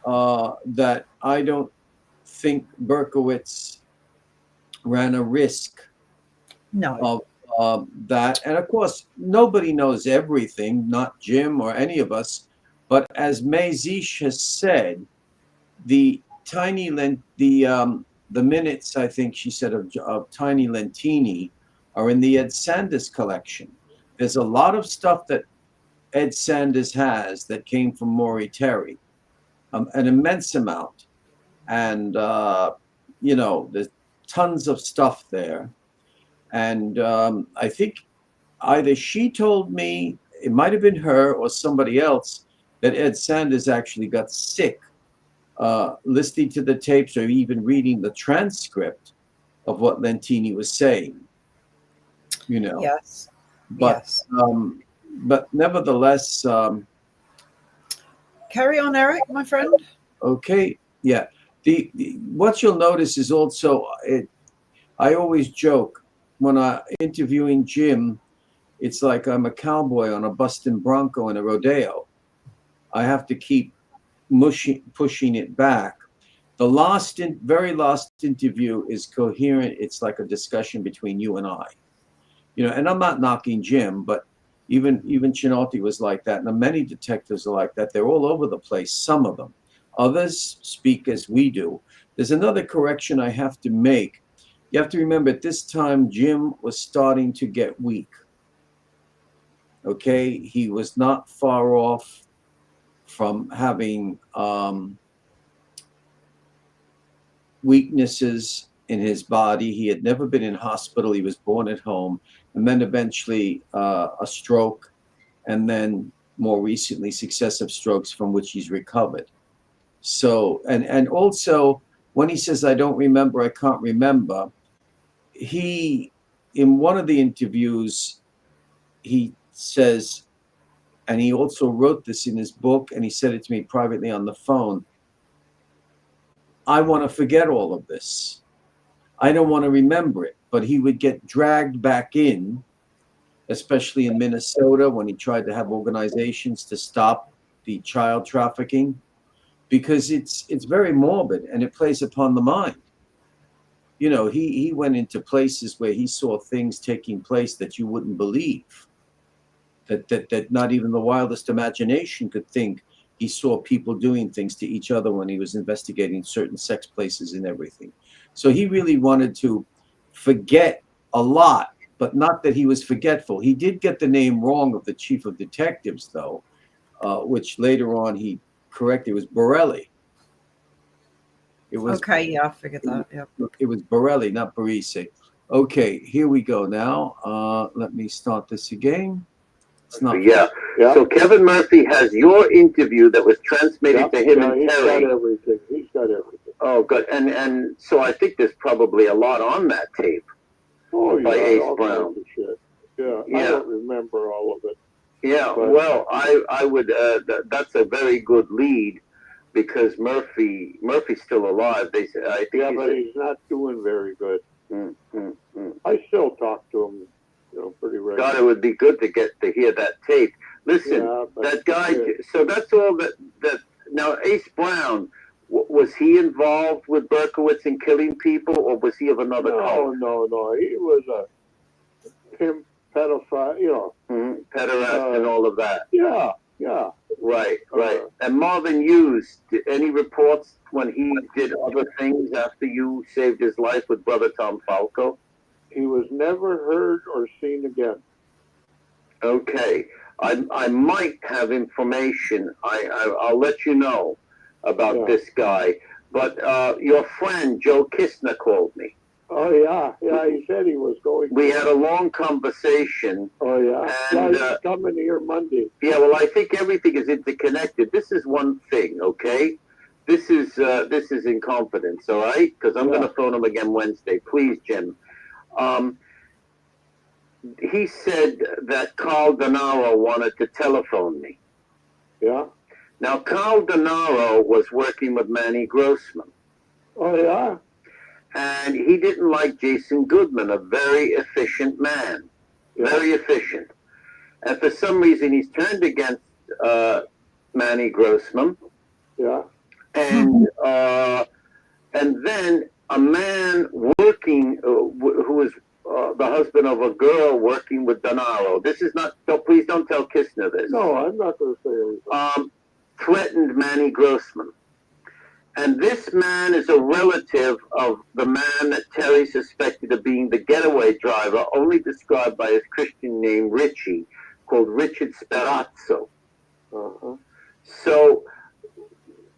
that I don't think Berkowitz ran a risk. No. Of that, and of course, nobody knows everything. Not Jim or any of us. But as May Zish has said, the minutes, I think she said, of Tiny Lentini are in the Ed Sanders collection. There's a lot of stuff that Ed Sanders has that came from Maury Terry, an immense amount. And, there's tons of stuff there. And I think either she told me, it might have been her or somebody else, that Ed Sanders actually got sick listening to the tapes or even reading the transcript of what Lentini was saying. Yes. But but nevertheless, carry on, Eric, my friend. Okay, yeah. The what you'll notice is also I always joke when I'm interviewing Jim, it's like I'm a cowboy on a Boston Bronco in a rodeo. I have to keep pushing it back. The very last interview is coherent. It's like a discussion between you and I. And I'm not knocking Jim, but even Chinotti was like that, and many detectives are like that. They're all over the place, some of them. Others speak as we do. There's another correction I have to make. You have to remember, at this time, Jim was starting to get weak. Okay? He was not far off from having weaknesses in his body. He had never been in hospital. He was born at home, and then eventually a stroke, and then more recently successive strokes from which he's recovered. So, and also when he says, I don't remember, I can't remember, he, in one of the interviews, he says, and he also wrote this in his book, and he said it to me privately on the phone, I want to forget all of this. I don't want to remember it. But he would get dragged back in, especially in Minnesota when he tried to have organizations to stop the child trafficking, because it's very morbid and it plays upon the mind. He went into places where he saw things taking place that you wouldn't believe, that not even the wildest imagination could think. He saw people doing things to each other when he was investigating certain sex places and everything. So he really wanted to forget a lot, but not that he was forgetful. He did get the name wrong of the chief of detectives, though, which later on he corrected. It was Borelli. It was Okay, yeah, I figured that. Yeah. It was Borelli, not Barisi. Okay, here we go now. Let me start this again. It's not. Yeah. So Kevin Murphy has your interview that was transmitted to him and Terry. He's got everything. He's got everything. Oh, good. And so I think there's probably a lot on that tape. Oh, by yeah, Ace all Brown. kinds of shit. Yeah, I don't remember all of it. Yeah, But- well, I would. That's a very good lead, because Murphy's still alive. They say. I think Yeah, but he's not doing very good. I still talk to him, pretty regularly. God, it would be good to get to hear that tape. Listen, Yeah, but- that guy. So that's all that. Now, Ace Brown, was he involved with Berkowitz in killing people, or was he of another cult? No. He was a pimp, pedophile, Pederast and all of that. Yeah. Right. And Marvin Hughes, any reports when he did other things after you saved his life with Brother Tom Falco? He was never heard or seen again. Okay. I might have information. I'll let you know about this guy. But your friend Joe Kistner called me. Oh, yeah. He said he was going. We had a long conversation. Oh, yeah. And, He's coming here Monday. Yeah, well, I think everything is interconnected. This is one thing, okay? This is in confidence, all right? Because I'm going to phone him again Wednesday. Please, Jim. He said that Carl Denaro wanted to telephone me. Yeah. Now, Carl Denaro was working with Manny Grossman. Oh, yeah? And he didn't like Jason Goodman, a very efficient man. Yeah. Very efficient. And for some reason, he's turned against Manny Grossman. Yeah. And then a man working, who was the husband of a girl working with Denaro. This is not, please don't tell Kistner this. No, I'm not going to say anything. Threatened Manny Grossman. And this man is a relative of the man that Terry suspected of being the getaway driver, only described by his Christian name, Richie, called Richard Sperazzo. So,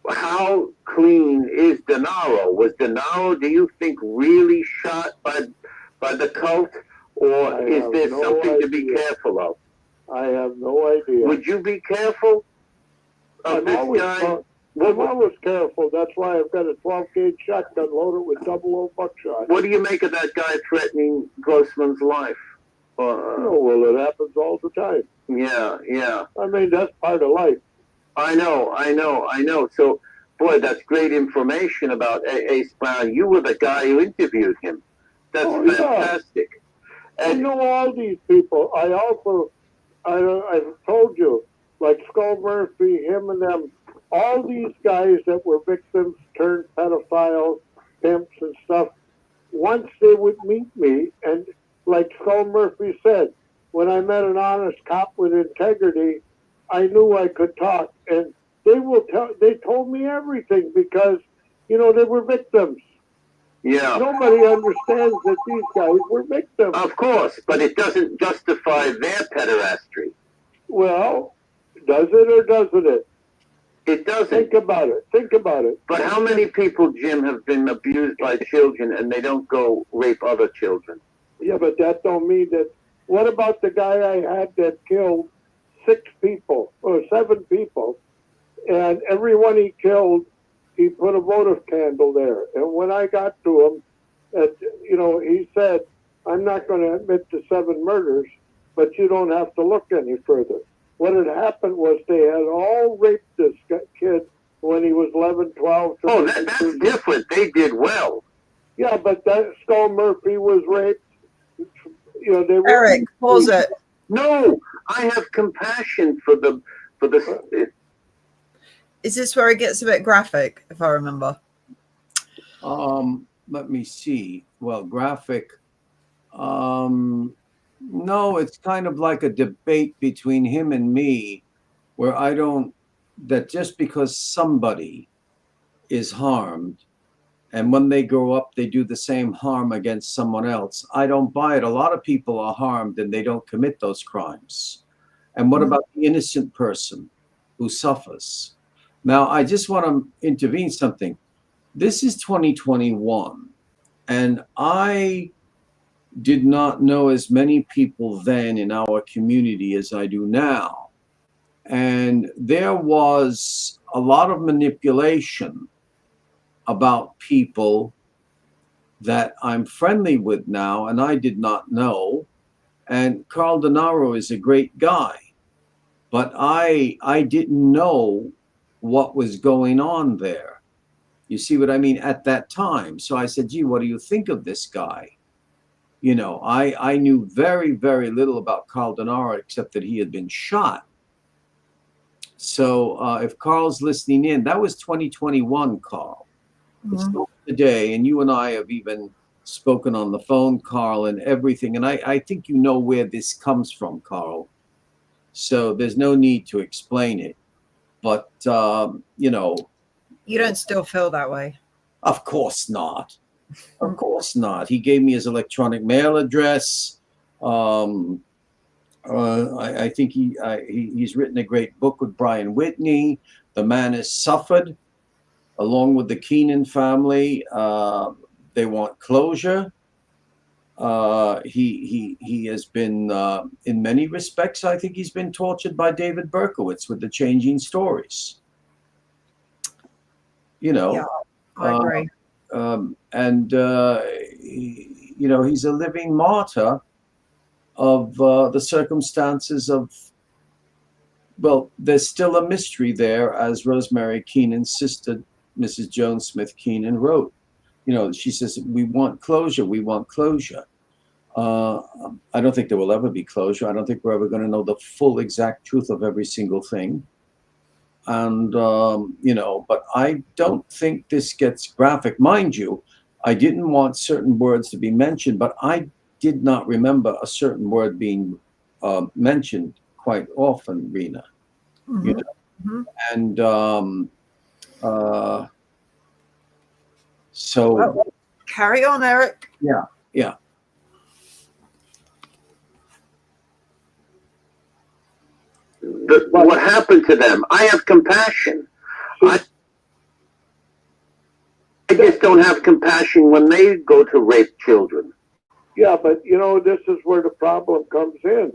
how clean is Denaro? Was Denaro, do you think, really shot by the cult? Or is there something to be careful of? I have no idea. Would you be careful of this guy? I'm always careful. That's why I've got a 12-gauge shotgun loaded with 00 buckshot. What do you make of that guy threatening Grossman's life? Well, it happens all the time. Yeah. I mean, that's part of life. I know. So, boy, that's great information about Ace Brown. You were the guy who interviewed him. That's fantastic. I And know all these people. I've told you, like Skull Murphy, him and them, all these guys that were victims turned pedophiles, pimps and stuff, once they would meet me, and like Skull Murphy said, when I met an honest cop with integrity, I knew I could talk. And they told me everything because, you know, they were victims. Yeah. Nobody understands that these guys were victims. Of course, but it doesn't justify their pederasty. Well, does it or doesn't it? It doesn't. Think about it. Think about it. But how many people, Jim, have been abused by children and they don't go rape other children? Yeah, but that don't mean that. What about the guy I had that killed 6 people or 7 people, and everyone he killed, he put a votive candle there. And when I got to him, you know, he said, "I'm not going to admit to 7 murders, but you don't have to look any further." What had happened was they had all raped this kid when he was 11, 12. Oh, that's different. They did well. Yeah, but that Skull Murphy was raped. You know, they were. Eric, pause it. No, I have compassion for the. Is this where it gets a bit graphic, if I remember? Let me see. Well, graphic. No, it's kind of like a debate between him and me, where I don't, that just because somebody is harmed, and when they grow up, they do the same harm against someone else, I don't buy it. A lot of people are harmed and they don't commit those crimes. And what about the innocent person who suffers? Now, I just want to intervene something. This is 2021, and I did not know as many people then in our community as I do now. And there was a lot of manipulation about people that I'm friendly with now, and I did not know. And Carl Denaro is a great guy, but I didn't know what was going on there. You see what I mean? At that time. So I said, gee, what do you think of this guy? You know, I knew very, very little about Carl Denaro except that he had been shot. So if Carl's listening in, that was 2021, Carl. It's not today. And you and I have even spoken on the phone, Carl, and everything. And I think you know where this comes from, Carl. So there's no need to explain it. But, you know. You don't still feel that way? Of course not. Of course not. He gave me his electronic mail address. I think he's written a great book with Brian Whitney. The man has suffered, along with the Keenan family. They want closure. He has been, in many respects, I think he's been tortured by David Berkowitz with the Changing Stories. You know. Yeah, I agree. You know, he's a living martyr of the circumstances of, well, there's still a mystery there, as Rosemary Keenan's sister, Mrs. Joan Smith Keenan, wrote. You know, she says, we want closure, we want closure. I don't think there will ever be closure. I don't think we're ever going to know the full exact truth of every single thing. And, you know, but I don't think this gets graphic. Mind you, I didn't want certain words to be mentioned, but I did not remember a certain word being mentioned quite often, Rena. You know? And so. Well, carry on, Eric. Yeah. What happened to them? I have compassion. I just don't have compassion when they go to rape children. Yeah, but you know, this is where the problem comes in.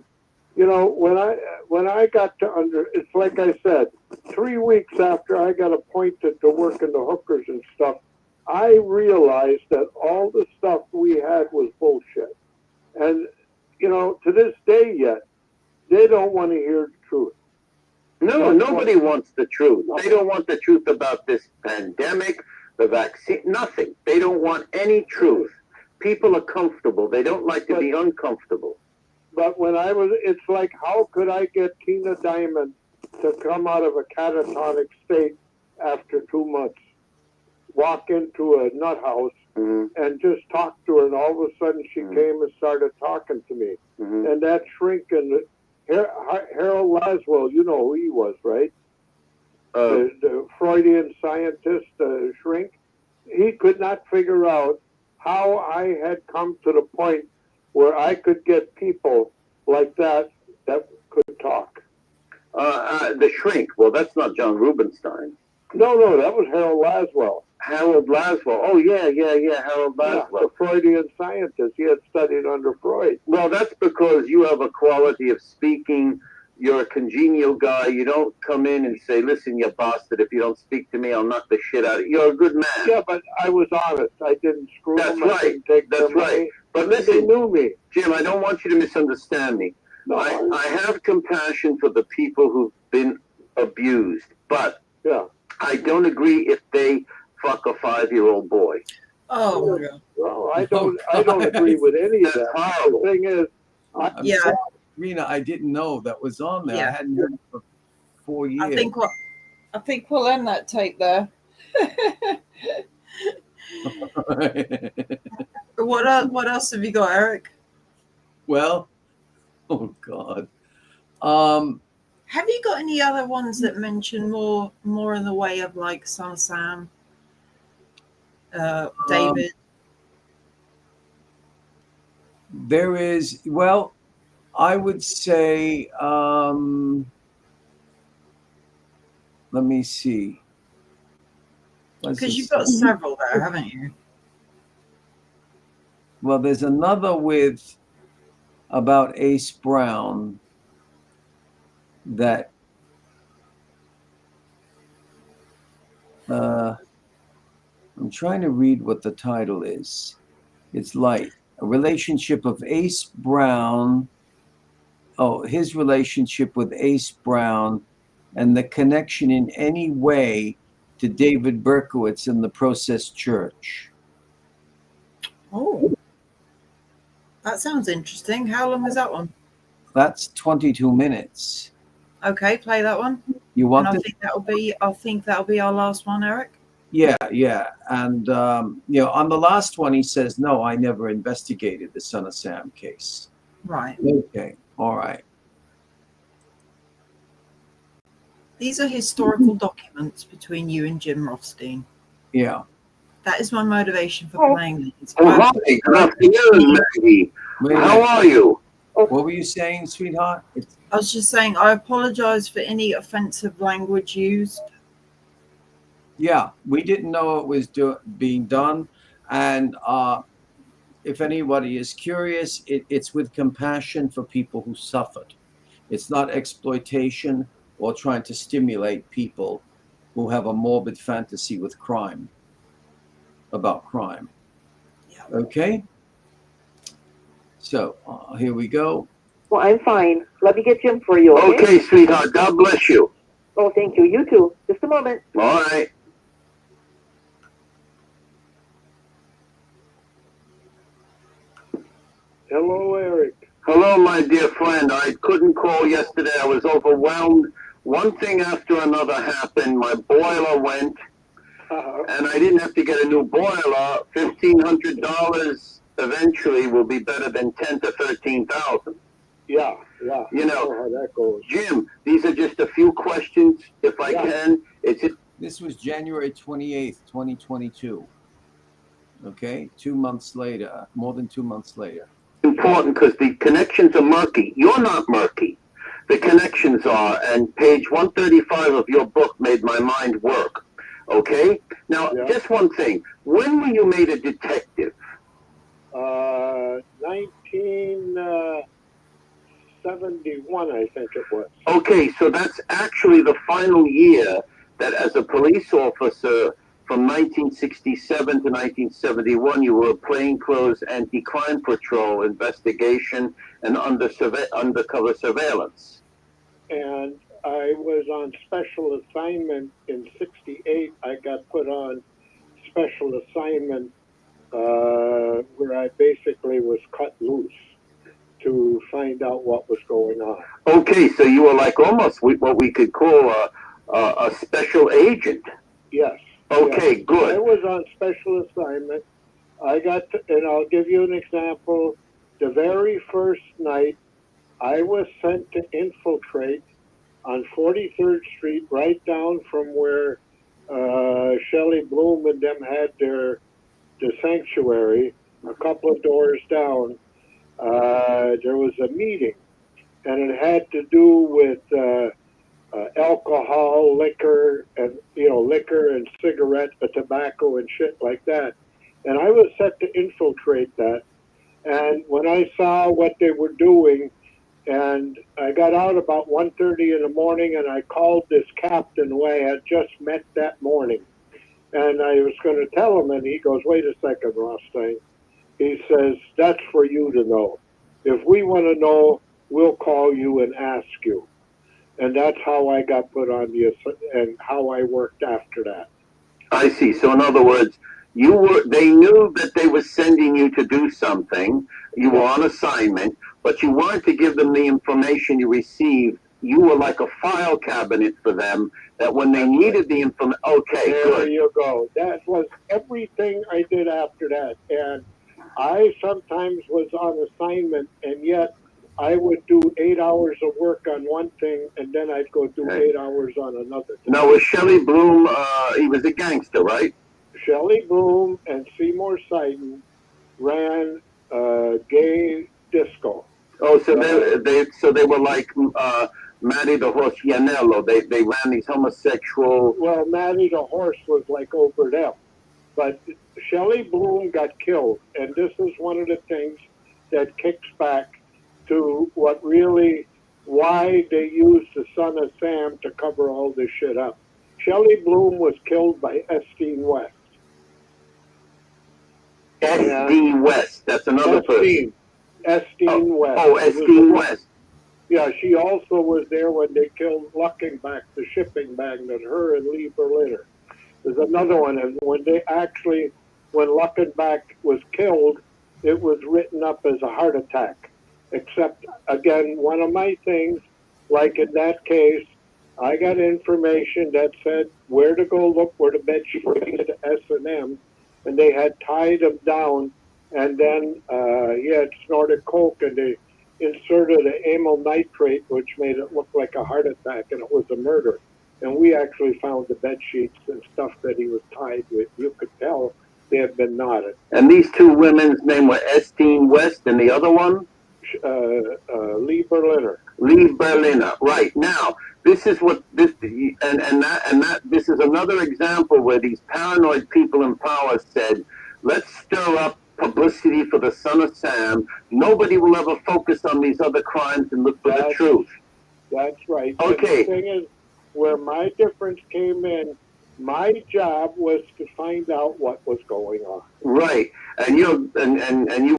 You know, when I got to it's like I said, 3 weeks after I got appointed to work in the hookers and stuff, I realized that all the stuff we had was bullshit. And, you know, to this day yet, they don't want to hear the truth. No, nobody wants the truth. They don't want the truth about this pandemic, the vaccine, nothing. They don't want any truth. People are comfortable. They don't like to be uncomfortable. But when it's like, how could I get Tina Diamond to come out of a catatonic state after 2 months, walk into a nut house Mhm. and just talk to her, and all of a sudden she came and started talking to me. Mhm. And that shrink and Harold Laswell, you know who he was, right? The Freudian scientist, shrink. He could not figure out how I had come to the point where I could get people like that could talk. The shrink. Well, that's not John Rubinstein. No, that was Harold Laswell. Harold Laswell. Oh, yeah. Harold Yeah, Laswell. the Freudian scientist. He had studied under Freud. Well, that's because you have a quality of speaking. You're a congenial guy. You don't come in and say, listen, you bastard, if you don't speak to me, I'll knock the shit out of you. You're a good man. Yeah, but I was honest. I didn't screw That's them. right. I didn't take That's their right. money. But They listen, knew me. Jim, I don't want you to misunderstand me. No, I have compassion for the people who've been abused, but yeah. I don't agree if they fuck a 5-year-old boy. Oh my God. Well, I don't agree with any of That's that. horrible. The thing is, I'm Yeah. sorry, Rena, I didn't know that was on there. Yeah. I hadn't heard it for 4 years. I think we'll end that tape there. What else have you got, Eric? Well, oh God. Have you got any other ones that mention more in the way of like Son of Sam, David? There is, well, I would say, let me see. Because you've got several there, haven't you? Well, there's another with about Ace Brown that I'm trying to read what the title is. It's like a relationship of Ace Brown. Oh, his relationship with Ace Brown and the connection in any way to David Berkowitz in the Process Church. Oh, that sounds interesting. How long is that one? That's 22 minutes. Okay, play that one. You want And this? I think that'll be our last one, Eric. Yeah. And, you know, on the last one, he says, no, I never investigated the Son of Sam case. Right. Okay. All right. These are historical documents between you and Jim Rothstein. Yeah. That is my motivation for playing these. Oh, hi. Good afternoon, Maggie. Wait a How minute. are you? What were you saying, sweetheart? I was just saying, I apologize for any offensive language used. Yeah, we didn't know it was being done. And if anybody is curious, it's with compassion for people who suffered. It's not exploitation or trying to stimulate people who have a morbid fantasy with crime, about crime. Yeah. Okay? So here we go. Well, I'm fine. Let me get Jim for you, okay? Okay, sweetheart. God bless you. Oh, thank you. You too. Just a moment. All right. hello, Eric. Hello, my dear friend. I couldn't call yesterday. I was overwhelmed. One thing after another happened. My boiler went, and I didn't have to get a new boiler. $1,500 eventually will be better than $10,000 to $13,000. Yeah. You I know, how that goes. Jim, these are just a few questions, if I can. This was January 28th, 2022. Okay, 2 months later, more than 2 months later. Important because the connections are murky. You're not murky. The connections are, and page 135 of your book made my mind work. Okay? Now, just one thing. When were you made a detective? 1971, I think it was. Okay, so that's actually the final year that as a police officer from 1967 to 1971, you were a plainclothes anti-crime patrol investigation and undercover surveillance. And I was on special assignment in '68. I got put on special assignment where I basically was cut loose to find out what was going on. Okay, so you were like almost what we could call a special agent. Yes. Okay, yes. good. I was on special assignment. And I'll give you an example. The very first night, I was sent to infiltrate on 43rd Street, right down from where Shelley Bloom and them had the sanctuary, a couple of doors down. There was a meeting, and it had to do with alcohol, liquor and cigarette, tobacco and shit like that. And I was set to infiltrate that. And when I saw what they were doing, and I got out about 1:30 in the morning, and I called this captain who I had just met that morning. And I was going to tell him, and he goes, "Wait a second, Rothstein." He says, "That's for you to know. If we want to know, we'll call you and ask you." And that's how I got put on and how I worked after that. I see. So in other words, they knew that they were sending you to do something. You were on assignment, but you wanted to give them the information you received. You were like a file cabinet for them, that when they needed the information, okay, there good. you go. That was everything I did after that. And I sometimes was on assignment, and yet I would do 8 hours of work on one thing, and then I'd go do 8 hours on another thing. Now, was Shelley Bloom, he was a gangster, right? Shelley Bloom and Seymour Sidon ran gay disco. Oh, so they were like Matty the Horse Yanello. They ran these homosexual. Well, Matty the Horse was like over them, but Shelley Bloom got killed, and this is one of the things that kicks back to why they used the Son of Sam to cover all this shit up. Shelley Bloom was killed by S0N West. S.D. West. That's another person. S0N West. Oh, S0N West. Yeah, she also was there when they killed Luckenbach, the shipping magnate, her and Lee Berliner. There's another one, and when Luckenbach was killed, it was written up as a heart attack. Except, again, one of my things, like in that case, I got information that said where to go look where the bed sheet was to S&M, and they had tied him down, and then he had snorted coke, and they inserted an amyl nitrate, which made it look like a heart attack, and it was a murder. And we actually found the bed sheets and stuff that he was tied with. You could tell they had been knotted. And these two women's name were S0N West, and the other one? Lee Berliner. Lee Berliner. Right. Now, this is what this this is another example where these paranoid people in power said, let's stir up publicity for the Son of Sam. Nobody will ever focus on these other crimes and look for the truth. That's right. Okay. And the thing is, where my difference came in, my job was to find out what was going on. Right. And you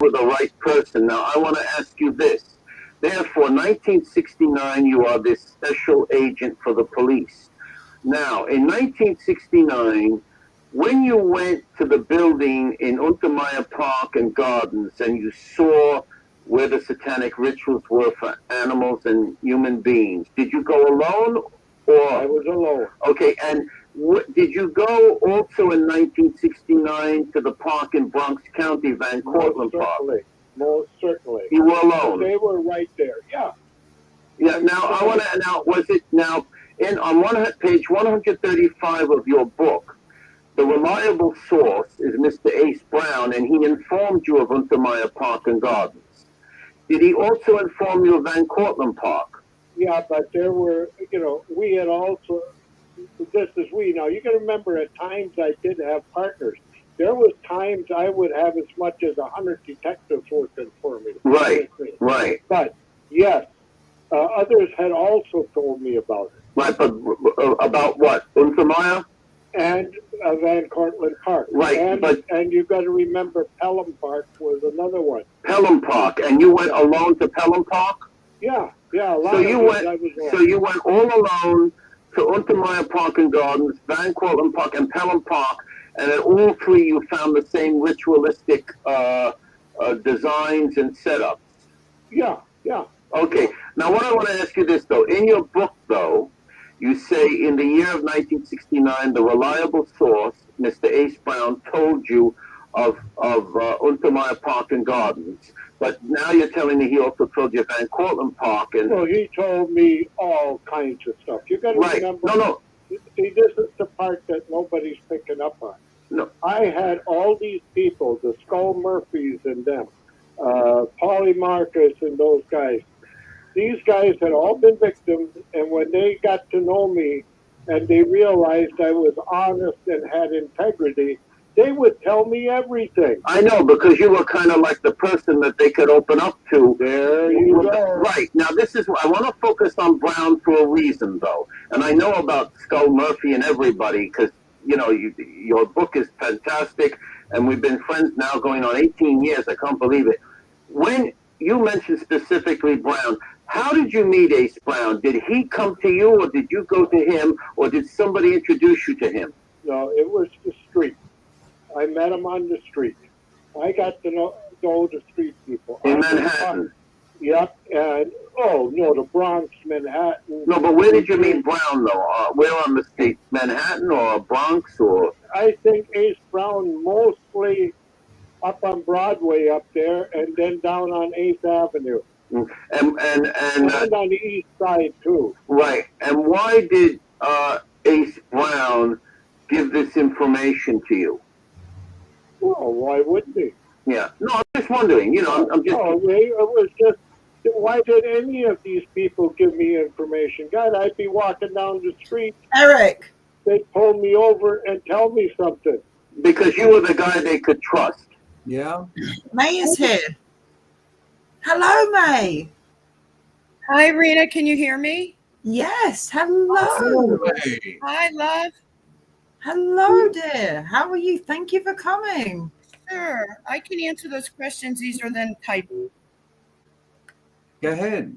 were the right person. Now, I want to ask you this. Therefore, 1969, you are this special agent for the police. Now, in 1969, when you went to the building in Untermeyer Park and Gardens and you saw where the satanic rituals were for animals and human beings, did you go alone? Or I was alone. Okay, and did you go also in 1969 to the park in Bronx County, Van Cortlandt Park? Most certainly. You were alone. But they were right there. Yeah. Yeah. Now I want to. Now was it now on page 135 of your book? The reliable source is Mr. Ace Brown, and he informed you of Untermeyer Park and Gardens. Did he also inform you of Van Cortlandt Park? Yeah, but there were, we had also, now you can remember at times I did have partners. There was times I would have as much as 100 detectives working for me. Right, right. But, yes, others had also told me about it. Right, but about what? Untermeyer? And Van Cortlandt Park. Right, and you got to remember Pelham Park was another one. Pelham Park, and you went alone to Pelham Park? Yeah. So you went all alone to Untermeyer Park and Gardens, Van Cortlandt Park, and Pelham Park, and at all three you found the same ritualistic designs and setups. Yeah. Okay. Now, what I want to ask you this though, in your book though, You say in the year of 1969, the reliable source, Mr. Ace Brown, told you of Untermeyer Park and Gardens. But now you're telling me he also told you Van Cortlandt Park and. Well, he told me all kinds of stuff. You got to Right. remember. No. See, this is the part that nobody's picking up on. No. I had all these people, the Skull Murphys and them, Polly Marcus and those guys. These guys had all been victims, and when they got to know me and they realized I was honest and had integrity, they would tell me everything. I know, because you were kind of like the person that they could open up to. There you go. Right. Now, I want to focus on Brown for a reason, though. And I know about Skull Murphy and everybody because, your book is fantastic, and we've been friends now going on 18 years. I can't believe it. When you mentioned specifically Brown, how did you meet Ace Brown? Did he come to you, or did you go to him, or did somebody introduce you to him? No, it was the street. I met him on the street. I got to know the street people. In Manhattan? Yep. And, the Bronx, Manhattan. No, but where did you meet Brown, though? Where on the street? Manhattan or Bronx? Or I think Ace Brown mostly up on Broadway up there, and then down on 8th Avenue. And on the east side, too. Right. And why did Ace Brown give this information to you? Well, why wouldn't he? Yeah. No, I'm just wondering. I'm just. Oh, it was just. Why did any of these people give me information? God, I'd be walking down the street. Eric. They'd pull me over and tell me something. Because you were the guy they could trust. Yeah. May is here. Hello, May. Hi, Rena. Can you hear me? Yes. Hello. Hey. Hi, love. Hello, dear. How are you? Thank you for coming. Sure. I can answer those questions easier than typing. Go ahead.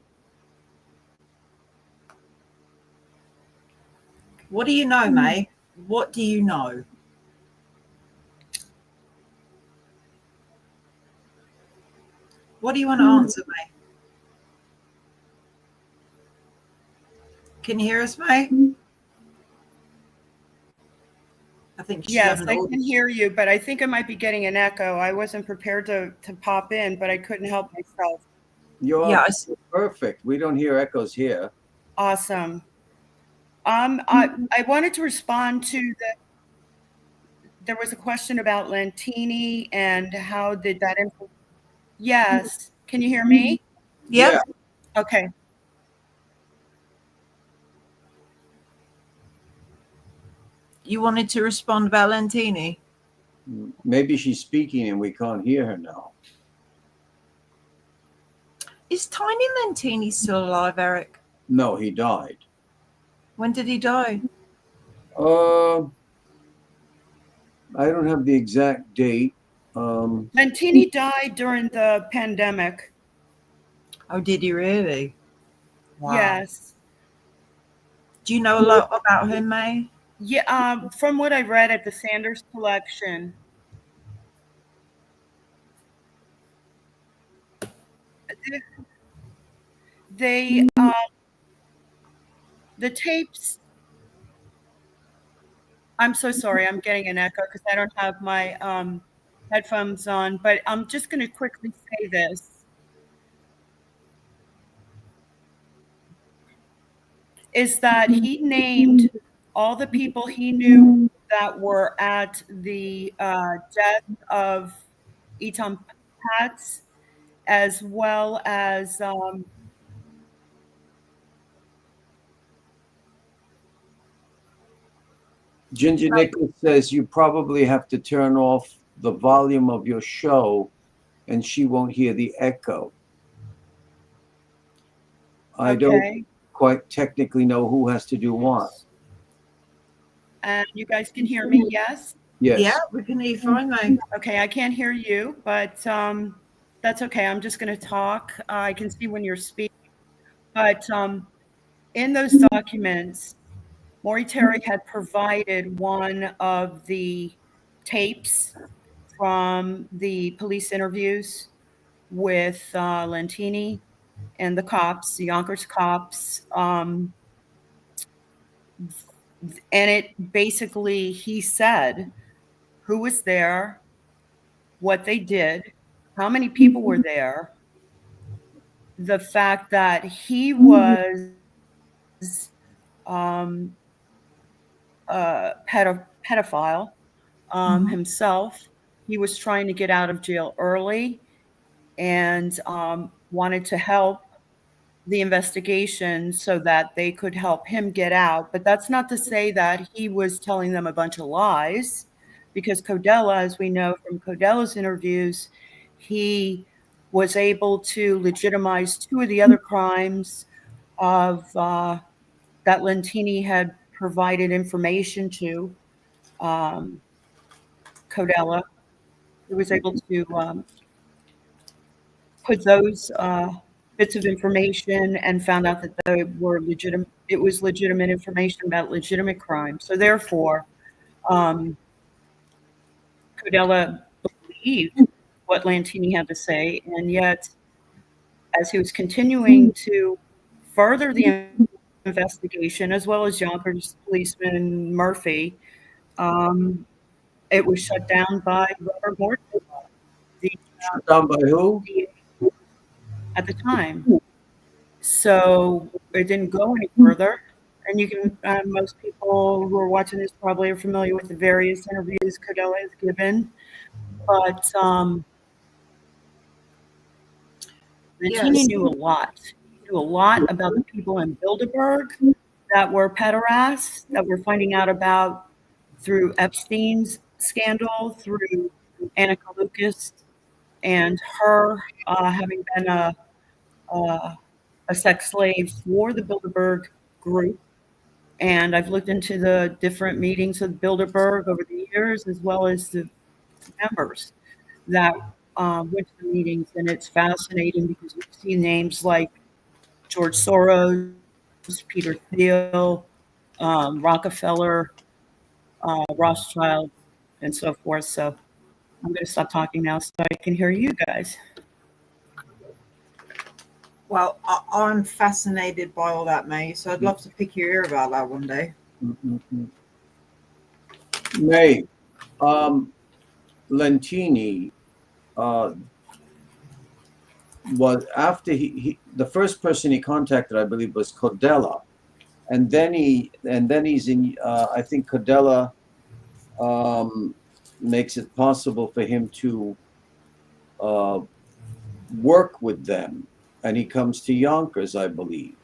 What do you know, May? What do you know? What do you want to answer, May? Can you hear us, May? I think she's Yes, having I can hear you, but I think I might be getting an echo. I wasn't prepared to pop in, but I couldn't help myself. You're perfect. We don't hear echoes here. Awesome. I wanted to respond to there was a question about Lantini and how did that influence. Yes. Can you hear me? Yep. Yeah. Okay. You wanted to respond about Lantini? Maybe she's speaking and we can't hear her now. Is Tiny Lantini still alive, Eric? No, he died. When did he die? I don't have the exact date. Lantini died during the pandemic. Oh, did he really? Wow. Yes. Do you know a lot about him, May? Yeah, from what I read at the Sanders collection, the tapes. I'm so sorry, I'm getting an echo because I don't have my headphones on, but I'm just going to quickly say this. Is that he named all the people he knew that were at the death of Eton Patz, as well as Ginger Nichols says you probably have to turn off the volume of your show and she won't hear the echo. I don't quite technically know who has to do what. And you guys can hear me, yes? Yes. Yeah, we can hear you fine, May. Okay, I can't hear you, but that's okay. I'm just going to talk. I can see when you're speaking. But in those documents, Maury Terry had provided one of the tapes from the police interviews with Lantini and the cops, the Yonkers cops. And it basically, he said who was there, what they did, how many people were there, the fact that he was um, a pedophile himself. He was trying to get out of jail early and wanted to help the investigation so that they could help him get out. But that's not to say that he was telling them a bunch of lies, because Codella, as we know from Codella's interviews, he was able to legitimize two of the other crimes of that Lentini had provided information to Codella. He was able to put those bits of information and found out that they were legitimate. It was legitimate information about legitimate crime. So therefore, Codella believed what Lantini had to say, and yet, as he was continuing to further the investigation, as well as Yonkers policeman Murphy, it was shut down by Robert Morton, Shut down by who? at the time. So it didn't go any further. And you can, most people who are watching this probably are familiar with the various interviews Codella has given. But Lantini knew a lot. He knew a lot about the people in Bilderberg that were pederasts, that we're finding out about through Epstein's scandal, through Annika Lucas and her having been a sex slave for the Bilderberg group. And I've looked into the different meetings of Bilderberg over the years, as well as the members that went to the meetings. And it's fascinating because we see names like George Soros, Peter Thiel, Rockefeller, Rothschild, and so forth. So I'm going to stop talking now so I can hear you guys. Well, I'm fascinated by all that, May. So I'd love to pick your ear about that one day. May, Lentini was after he the first person he contacted, I believe, was Codella, and then he's in. I think Codella makes it possible for him to work with them, and he comes to Yonkers, I believe.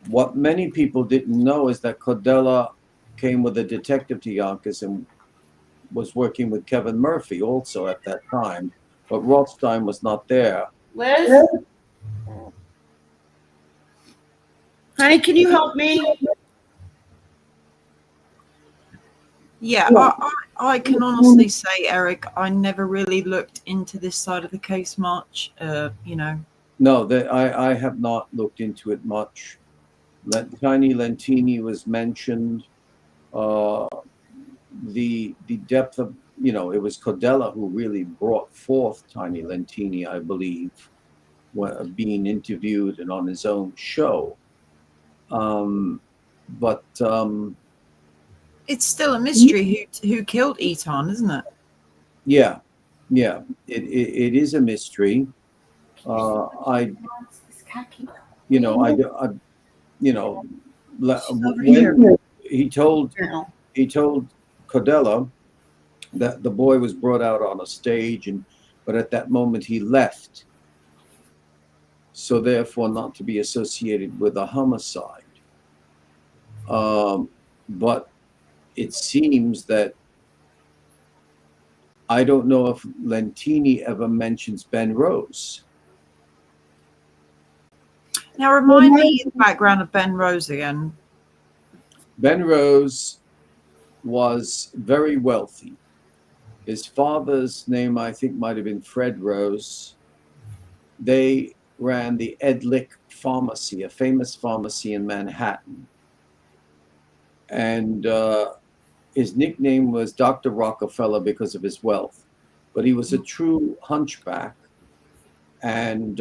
What many people didn't know is that Codella came with a detective to Yonkers and was working with Kevin Murphy also at that time, but Rothstein was not there. Liz? Honey, can you help me? Yeah, I can honestly say, Eric, I never really looked into this side of the case much. No, I have not looked into it much. Tiny Lentini was mentioned. The depth of, it was Codella who really brought forth Tiny Lentini, I believe, being interviewed and on his own show. But it's still a mystery who killed Eton, isn't it? Yeah, it is a mystery. When he told Codella that the boy was brought out on a stage, but at that moment he left, so therefore not to be associated with a homicide. But it seems that I don't know if Lentini ever mentions Ben Rose. Now remind me the background of Ben Rose again. Ben Rose was very wealthy. His father's name, I think, might have been Fred Rose. They ran the Edlick Pharmacy, a famous pharmacy in Manhattan. And his nickname was Dr. Rockefeller because of his wealth. But he was a true hunchback. And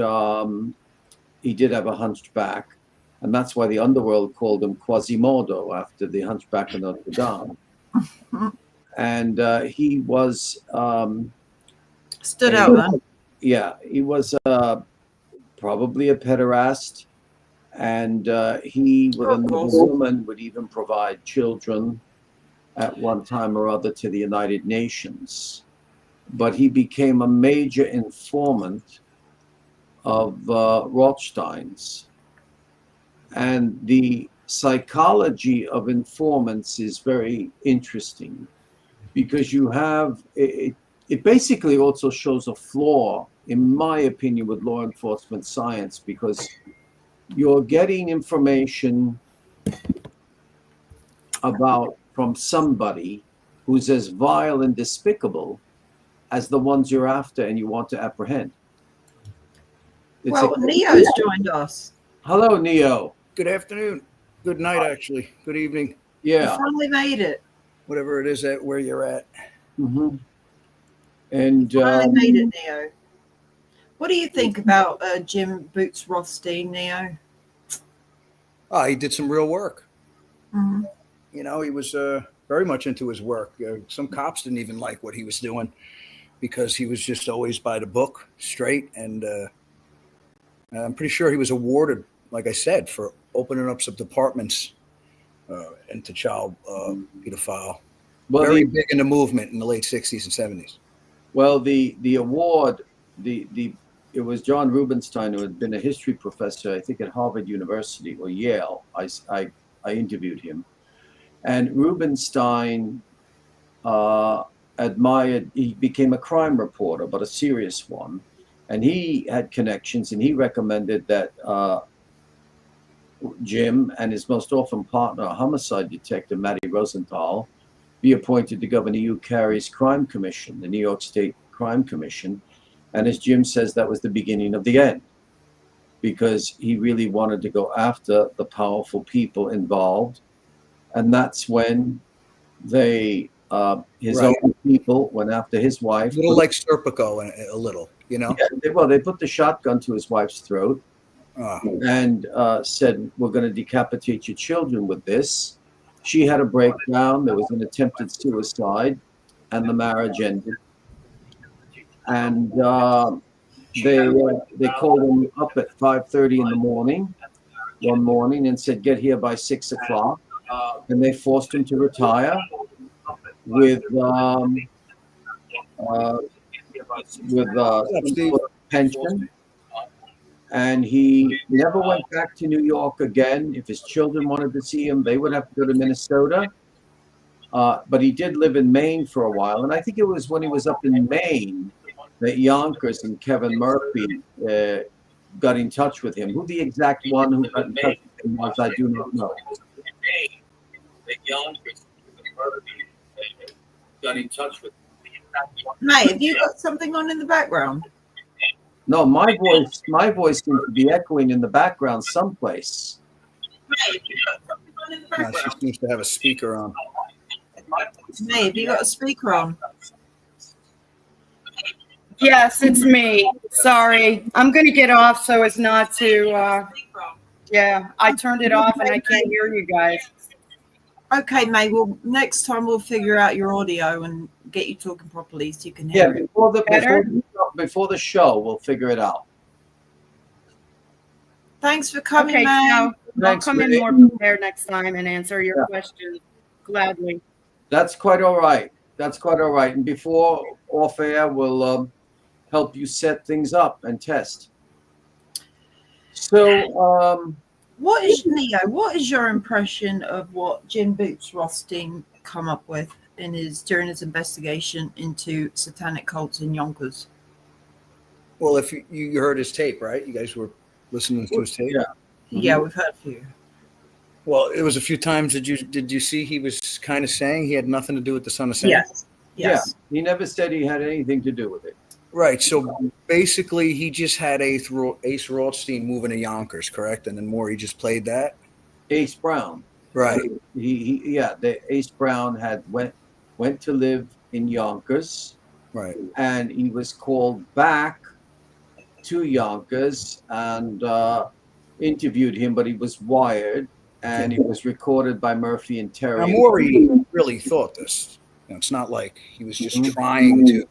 he did have a hunchback. And that's why the underworld called him Quasimodo after the Hunchback of Notre Dame. And he was Stood out then. Yeah, he was probably a pederast, and he, with Of another course. woman, would even provide children at one time or other to the United Nations. But he became a major informant of Rothstein's. And the psychology of informants is very interesting because you have it basically also shows a flaw, in my opinion, with law enforcement science, because you're getting information from somebody who's as vile and despicable as the ones you're after and you want to apprehend. Well, Neo's joined us. Hello, Neo. Good afternoon. Good night, actually. Good evening. You Yeah. finally made it. Whatever it is at where you're at. Mm-hmm. And Finally made it, Neo. What do you think about Jim Boots Rothstein, Neo? Oh, he did some real work. Mm-hmm. You know, he was very much into his work. Some cops didn't even like what he was doing because he was just always by the book, straight. And I'm pretty sure he was awarded, like I said, for opening up some departments into child pedophile. well, Very big in the movement in the late 60s and 70s. Well, the award, it was John Rubinstein, who had been a history professor, I think, at Harvard University or Yale. I interviewed him, and Rubinstein admired. He became a crime reporter, but a serious one, and he had connections, and he recommended that Jim and his most often partner, homicide detective Matty Rosenthal, be appointed to govern Hugh Carey's crime commission, the New York State Crime Commission. And as Jim says, that was the beginning of the end, because he really wanted to go after the powerful people involved. And that's when his Right. own people went after his wife. A little like Serpico, a little, you know? Yeah, they put the shotgun to his wife's throat and said, "We're going to decapitate your children with this." She had a breakdown. There was an attempted suicide, and the marriage ended. And they called him up at 5:30 in the morning one morning and said, "Get here by 6 o'clock." And they forced him to retire with pension. And he never went back to New York again. If his children wanted to see him, they would have to go to Minnesota. But he did live in Maine for a while. And I think it was when he was up in Maine that Yonkers and Kevin Murphy got in touch with him. Who the exact one who got in touch with him was, I do not know. Got in touch with him. Mate, have you got something on in the background? No, my voice seems to be echoing in the background someplace. No, she seems to have a speaker on. Mate, have you got a speaker on? Yes, it's me. Sorry. I'm going to get off so as not to, yeah, I turned it off and I can't hear you guys. Okay, mate. Well, next time we'll figure out your audio and get you talking properly so you can hear it. Before the show, we'll figure it out. Thanks for coming, Okay, man. now I'll come in more prepared next time and answer your questions gladly. That's quite all right. That's quite all right. And before off air, we'll help you set things up and test. So, What is Neo? What is your impression of what Jim Boots Rothstein come up with during his investigation into satanic cults in Yonkers? Well, if you heard his tape, right? You guys were listening to his tape. Yeah. Yeah, we've heard a few. Well, it was a few times. Did you see he was kind of saying he had nothing to do with the Son of Sam? Yes. Yeah, he never said he had anything to do with it. Right. So basically, he just had Ace Rothstein moving to Yonkers, correct? And then Maury just played that. Ace Brown. Right. Ace Brown had went to live in Yonkers. Right. And he was called back to Yonkers, and interviewed him, but he was wired, and it was recorded by Murphy and Terry. Now, Maury really thought this. It's not like he was just trying to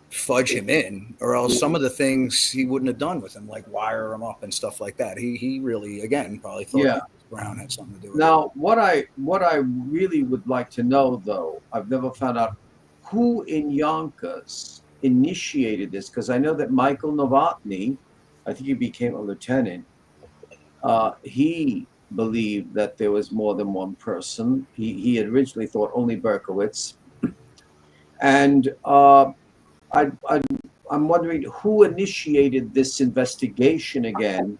fudge him in, or else some of the things he wouldn't have done with him, like wire him up and stuff like that. He really, again, probably thought Brown had something to do with it. Now, what I really would like to know, though, I've never found out who in Yonkers initiated this, because I know that Michael Novotny, I think he became a lieutenant, he believed that there was more than one person. He had originally thought only Berkowitz. And I'm wondering who initiated this investigation again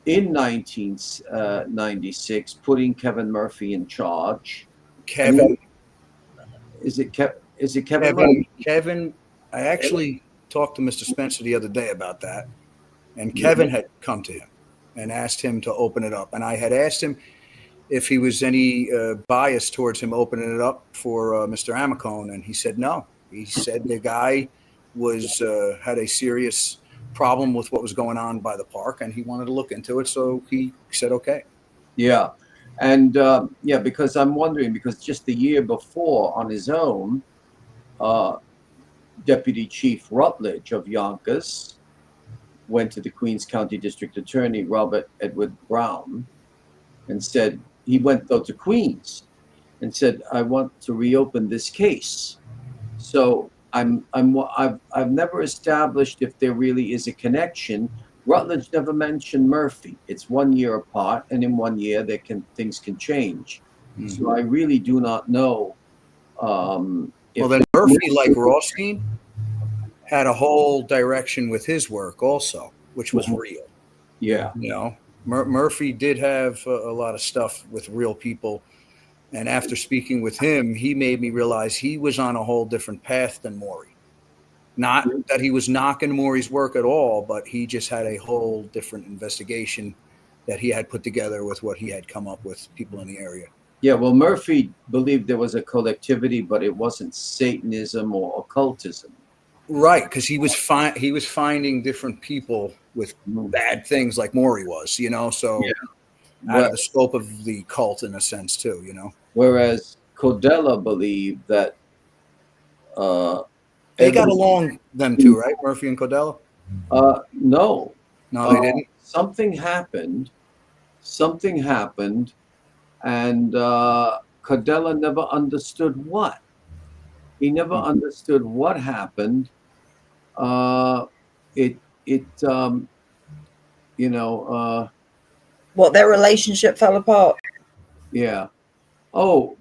in 1996, putting Kevin Murphy in charge. Kevin. Is it Kevin Murphy? Kevin, I actually talked to Mr. Spencer the other day about that, and Kevin had come to him and asked him to open it up. And I had asked him if he was any bias towards him opening it up for Mr. Amicone, and he said no. He said the guy was had a serious problem with what was going on by the park, and he wanted to look into it, so he said okay. Yeah. And because I'm wondering, because just the year before on his own, Deputy Chief Rutledge of Yonkers went to the Queens County District Attorney, Robert Edward Brown, and said, he went though to Queens and said, I want to reopen this case. So I've never established if there really is a connection. Rutledge never mentioned Murphy. It's 1 year apart, and in 1 year things can change. Mm-hmm. So I really do not know. Well, then Murphy, like Rothstein, had a whole direction with his work also, which was real. Yeah. You know, Murphy did have a lot of stuff with real people. And after speaking with him, he made me realize he was on a whole different path than Maury. Not that he was knocking Maury's work at all, but he just had a whole different investigation that he had put together with what he had come up with people in the area. Yeah, well, Murphy believed there was a collectivity, but it wasn't Satanism or occultism. Right, because he was finding different people with bad things like Maury was, you know, so out of the scope of the cult in a sense too, you know. Whereas Codella believed that they got along, them two, right? Murphy and Codella? No, they didn't. Something happened, and Codella never understood what. He never understood what happened. What, their relationship fell apart? Yeah. Oh,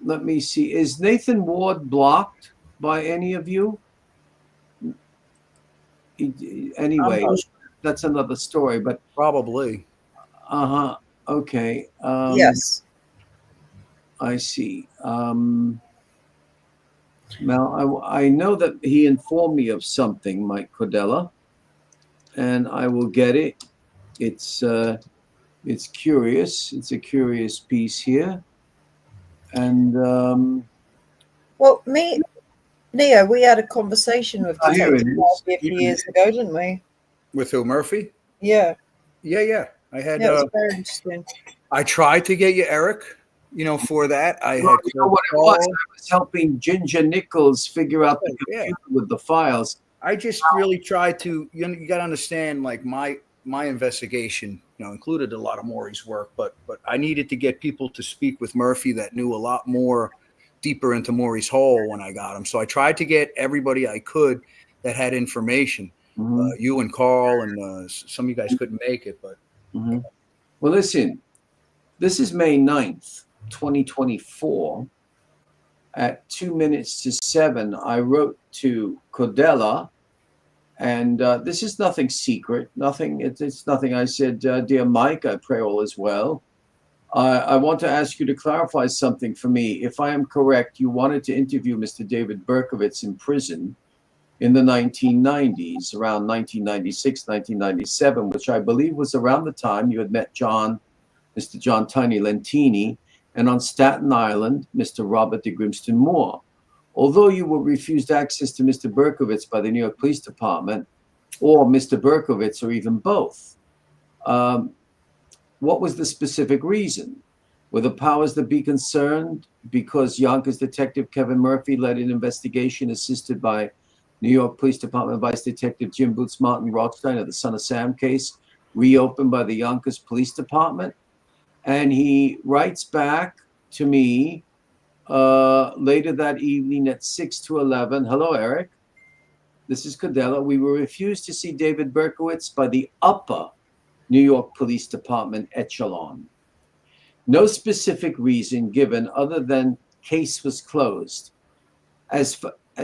let me see. Is Nathan Ward blocked by any of you? Anyway, that's another story, but probably. Okay. Yes. I see. Now, I know that he informed me of something, Mike Codella, and I will get it. It's curious. It's a curious piece here. And well, Neo, we had a conversation with Detective Murphy a few years ago, didn't we? With who, Murphy? Yeah. Yeah. I had. Yeah, it was very interesting. I tried to get you Eric, you know, for that. I had. You know what it was? I was helping Ginger Nichols figure out the computer with the files. I just really tried to. You got to understand, like my investigation, you know, included a lot of Maury's work, but I needed to get people to speak with Murphy that knew a lot more deeper into Maury's hole when I got him. So I tried to get everybody I could that had information. You and Carl and some of you guys couldn't make it, but. Well, listen, this is May 9th, 2024. At 7:02, I wrote to Codella, and this is nothing secret, nothing. It's nothing. I said, dear Mike, I pray all is well. I want to ask you to clarify something for me. If I am correct, you wanted to interview Mr. David Berkowitz in prison in the 1990s, around 1996, 1997, which I believe was around the time you had met Mr. John Tiny Lentini, and on Staten Island, Mr. Robert de Grimston Moore. Although you were refused access to Mr. Berkowitz by the New York Police Department, or Mr. Berkowitz, or even both, What was the specific reason? Were the powers that be concerned because Yonkers detective Kevin Murphy led an investigation assisted by New York Police Department Vice Detective Jim Boots Martin Rothstein of the Son of Sam case, reopened by the Yonkers Police Department? And he writes back to me later that evening at 6 to 11. Hello, Eric. This is Cordella. We were refused to see David Berkowitz by the upper New York Police Department echelon. No specific reason given other than case was closed.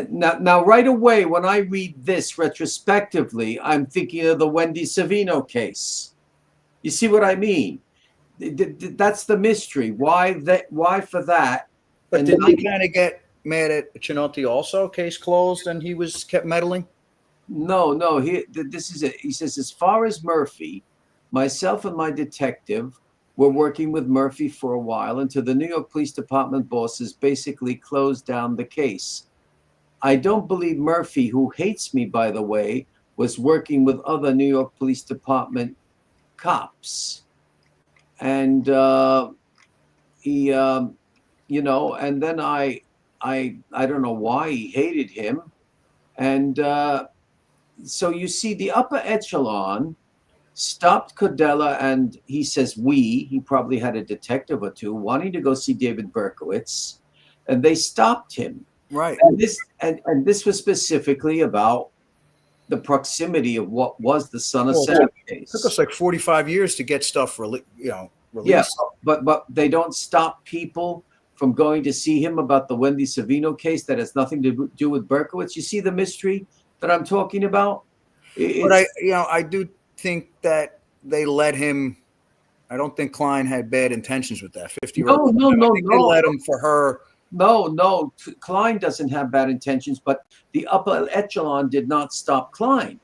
Now, right away, when I read this retrospectively, I'm thinking of the Wendy Savino case. You see what I mean? That's the mystery. Why for that? But And didn't he kind of get mad at Chinotti also? Case closed, and he was kept meddling. No. This is it. He says, as far as Murphy, myself and my detective were working with Murphy for a while until the New York Police Department bosses basically closed down the case. I don't believe Murphy, who hates me, by the way, was working with other New York Police Department cops. And he, and then I don't know why he hated him. And so you see the upper echelon stopped Cordella, and he says he probably had a detective or two wanting to go see David Berkowitz, and they stopped him. Right. And this was specifically about the proximity of what was the Son of Sam case. It took us like 45 years to get stuff released. Yeah, but they don't stop people from going to see him about the Wendy Savino case that has nothing to do with Berkowitz. You see the mystery that I'm talking about? But I do think that they let him. I don't think Klein had bad intentions with that 50-year-old. No. They let him for her. No. Klein doesn't have bad intentions, but the upper echelon did not stop Klein.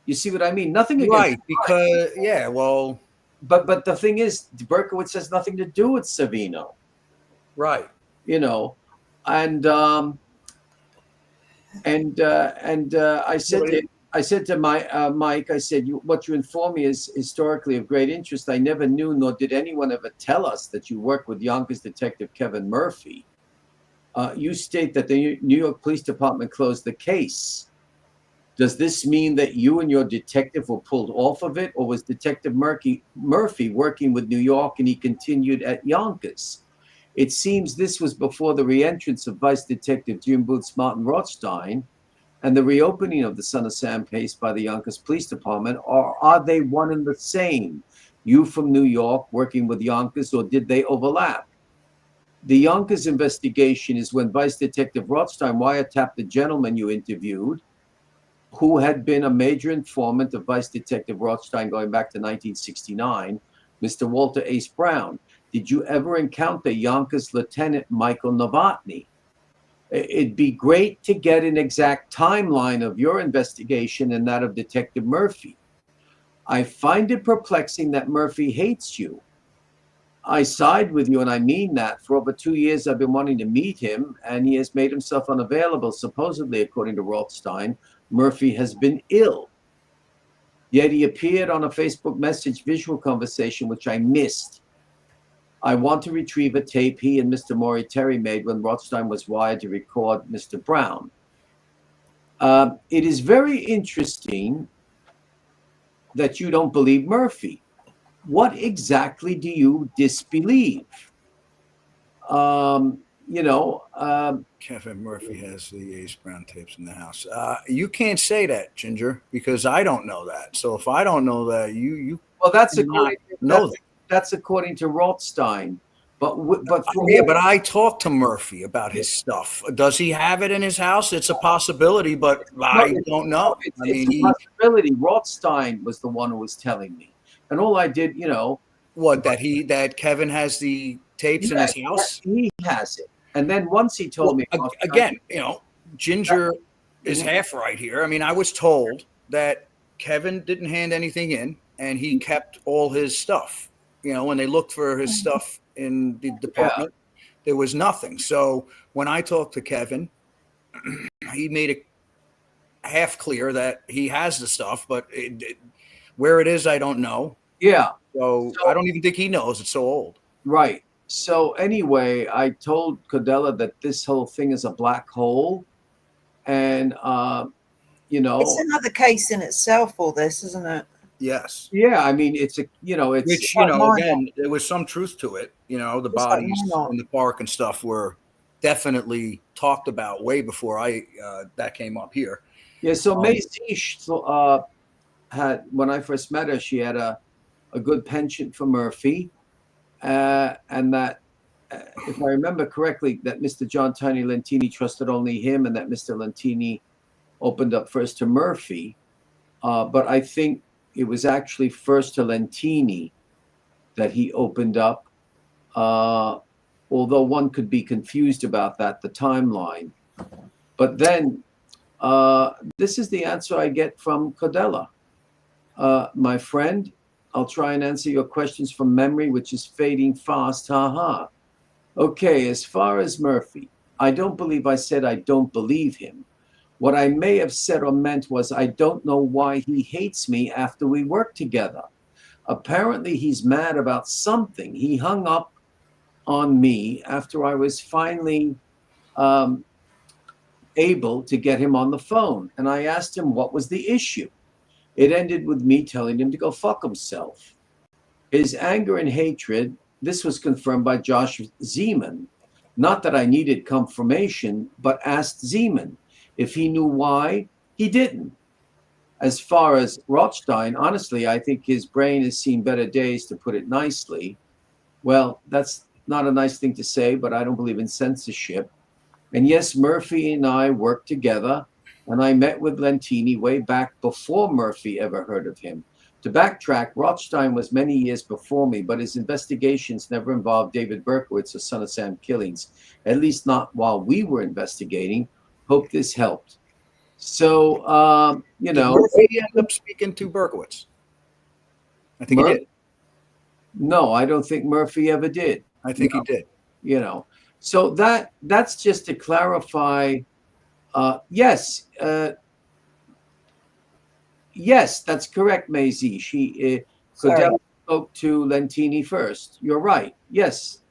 You see what I mean? Nothing against Right, because well. But the thing is, Berkowitz has nothing to do with Savino. Right. I said to Mike, I said, what you inform me is historically of great interest. I never knew, nor did anyone ever tell us that you work with Yonkers detective Kevin Murphy. You state that the New York Police Department closed the case. Does this mean that you and your detective were pulled off of it, or was Detective Murphy working with New York and he continued at Yonkers? It seems this was before the reentrance of Vice Detective Jim Boots Martin Rothstein and the reopening of the Son of Sam case by the Yonkers Police Department, or are they one and the same? You from New York working with Yonkers, or did they overlap? The Yonkers investigation is when Vice Detective Rothstein wiretapped the gentleman you interviewed, who had been a major informant of Vice Detective Rothstein going back to 1969, Mr. Walter Ace Brown. Did you ever encounter Yonkers Lieutenant Michael Novotny? It'd be great to get an exact timeline of your investigation and that of Detective Murphy. I find it perplexing that Murphy hates you. I side with you, and I mean that. For over 2 years, I've been wanting to meet him, and he has made himself unavailable. Supposedly, according to Rothstein, Murphy has been ill. Yet he appeared on a Facebook message visual conversation, which I missed. I want to retrieve a tape he and Mr. Maury Terry made when Rothstein was wired to record Mr. Brown. It is very interesting that you don't believe Murphy. What exactly do you disbelieve? Kevin Murphy has the Ace Brown tapes in the house. You can't say that, Ginger, because I don't know that. So if I don't know that, you well, that's according to Rothstein. But I talked to Murphy about his stuff. Does he have it in his house? It's a possibility, but I don't know. It's a possibility. Rothstein was the one who was telling me, and all I did, that Kevin has the tapes in his house. He has it, and then once he told me again, Ginger is half right here. I mean, I was told that Kevin didn't hand anything in, and he kept all his stuff. When they looked for his stuff in the department, there was nothing. So when I talked to Kevin, he made it half clear that he has the stuff, but where it is, I don't know. Yeah. So I don't even think he knows it's so old. Right. So anyway, I told Codella that this whole thing is a black hole, and It's another case in itself, all this, isn't it? Yes. yeah, I mean, it's it's Which, like Narnia. again, there was some truth to it. The It's like bodies Narnia. in the park and stuff were definitely talked about way before that came up here. yeah. So Maisie had, when I first met her, she had a good penchant for Murphy, and that, if I remember correctly, that Mr. John Tiny Lentini trusted only him, and that Mr. Lentini opened up first to Murphy. But I think it was actually first to Lentini that he opened up, although one could be confused about that, the timeline. But then this is the answer I get from Codella. My friend, I'll try and answer your questions from memory, which is fading fast. Ha. Okay, as far as Murphy, I don't believe I said I don't believe him. What I may have said or meant was I don't know why he hates me after we worked together. Apparently, he's mad about something. He hung up on me after I was finally able to get him on the phone. And I asked him what was the issue. It ended with me telling him to go fuck himself. His anger and hatred, this was confirmed by Josh Zeman. Not that I needed confirmation, but asked Zeman. If he knew why, he didn't. As far as Rothstein, honestly, I think his brain has seen better days, to put it nicely. Well, that's not a nice thing to say, but I don't believe in censorship. And yes, Murphy and I worked together, and I met with Lentini way back before Murphy ever heard of him. To backtrack, Rothstein was many years before me, but his investigations never involved David Berkowitz or Son of Sam killings, at least not while we were investigating. Hope this helped. So, Did Murphy end up speaking to Berkowitz? I think he did. No, I don't think Murphy ever did. I think he did. So that's just to clarify. Yes, that's correct, Maisie. Codella spoke to Lentini first. You're right. Yes,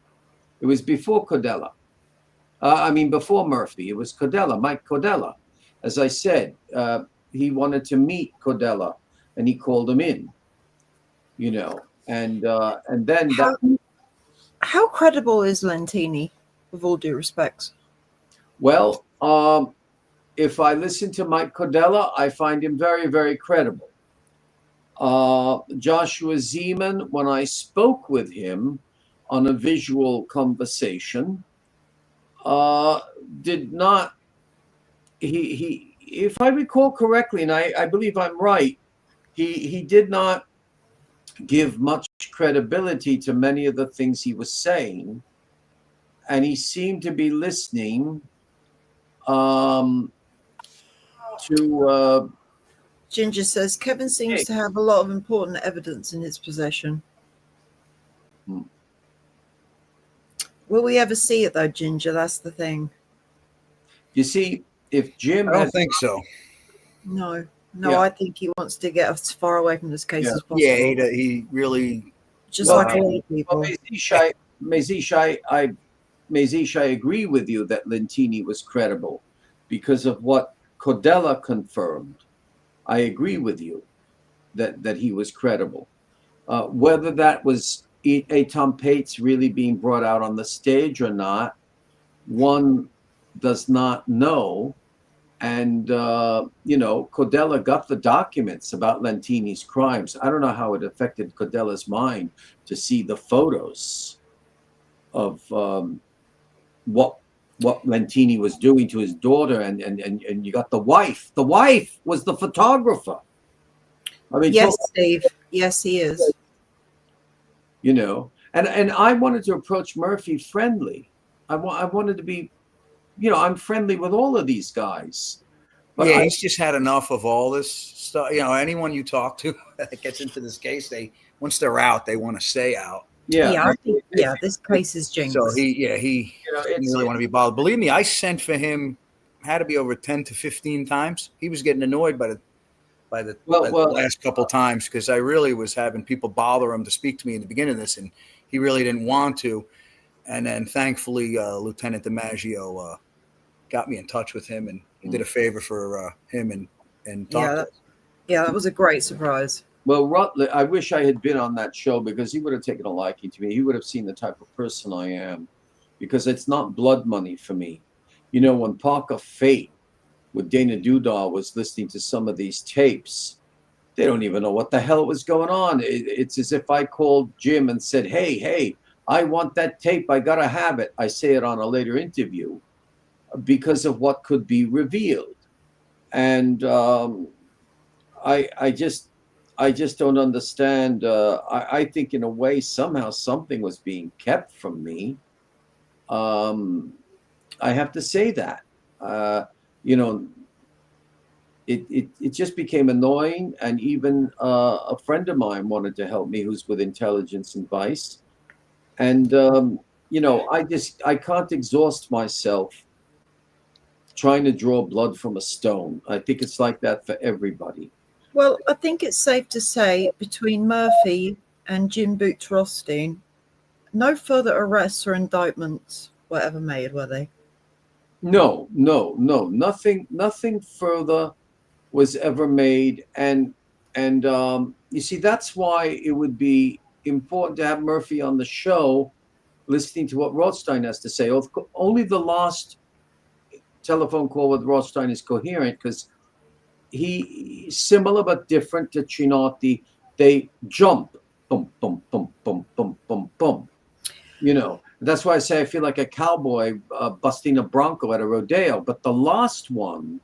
it was before Codella. Before Murphy. It was Codella, Mike Codella. As I said, he wanted to meet Codella, and he called him in. And then how credible is Lentini, with all due respects? Well, if I listen to Mike Codella, I find him very, very credible. Joshua Zeman, when I spoke with him on a visual conversation, did not. He, if I recall correctly, and I believe I'm right, he did not give much credibility to many of the things he was saying, and he seemed to be listening to Ginger says Kevin seems to have a lot of important evidence in his possession. Will we ever see it though, Ginger? That's the thing. You see, if Jim I don't think so. No, I think he wants to get as far away from this case as possible. Yeah, he really. Just like a lot of people. Well, Mazish, I agree with you that Lentini was credible because of what Codella confirmed. I agree with you that he was credible. Whether that was A. Tom Pates really being brought out on the stage or not, one does not know. And, Codella got the documents about Lentini's crimes. I don't know how it affected Codella's mind to see the photos of what Lentini was doing to his daughter. And you got the wife. The wife was the photographer. Yes, Steve. Yes, he is. And I wanted to approach Murphy friendly. I wanted to be, I'm friendly with all of these guys. But he's just had enough of all this stuff. Anyone you talk to that gets into this case, once they're out, they want to stay out. I think this case is jinx. So he didn't really want to be bothered. Believe me, I sent for him, had to be over 10 to 15 times. He was getting annoyed by by the Well, last couple times, because I really was having people bother him to speak to me in the beginning of this, and he really didn't want to. And then thankfully, Lieutenant DiMaggio got me in touch with him, and he did a favor for him and talked to us. That was a great surprise. Well, Rutledge, I wish I had been on that show, because he would have taken a liking to me. He would have seen the type of person I am, because it's not blood money for me. You know, when Parker Fate with Dana Dudar was listening to some of these tapes, they don't even know what the hell was going on. It's as if I called Jim and said, hey, I want that tape. I got to have it. I say it on a later interview because of what could be revealed. And I just don't understand. I think in a way, somehow something was being kept from me. I have to say that. You know, it just became annoying. And even a friend of mine wanted to help me, who's with Intelligence and Vice. And, you know, I can't exhaust myself trying to draw blood from a stone. I think it's like that for everybody. Well, I think it's safe to say between Murphy and Jim Boots Rothstein, no further arrests or indictments were ever made, were they? No. Nothing further was ever made. And you see, that's why it would be important to have Murphy on the show, listening to what Rothstein has to say. Only the last telephone call with Rothstein is coherent, because he's similar but different to Chinotti. They jump, boom, boom, boom, boom, boom, boom, boom. You know, that's why I say I feel like a cowboy busting a bronco at a rodeo. But the last one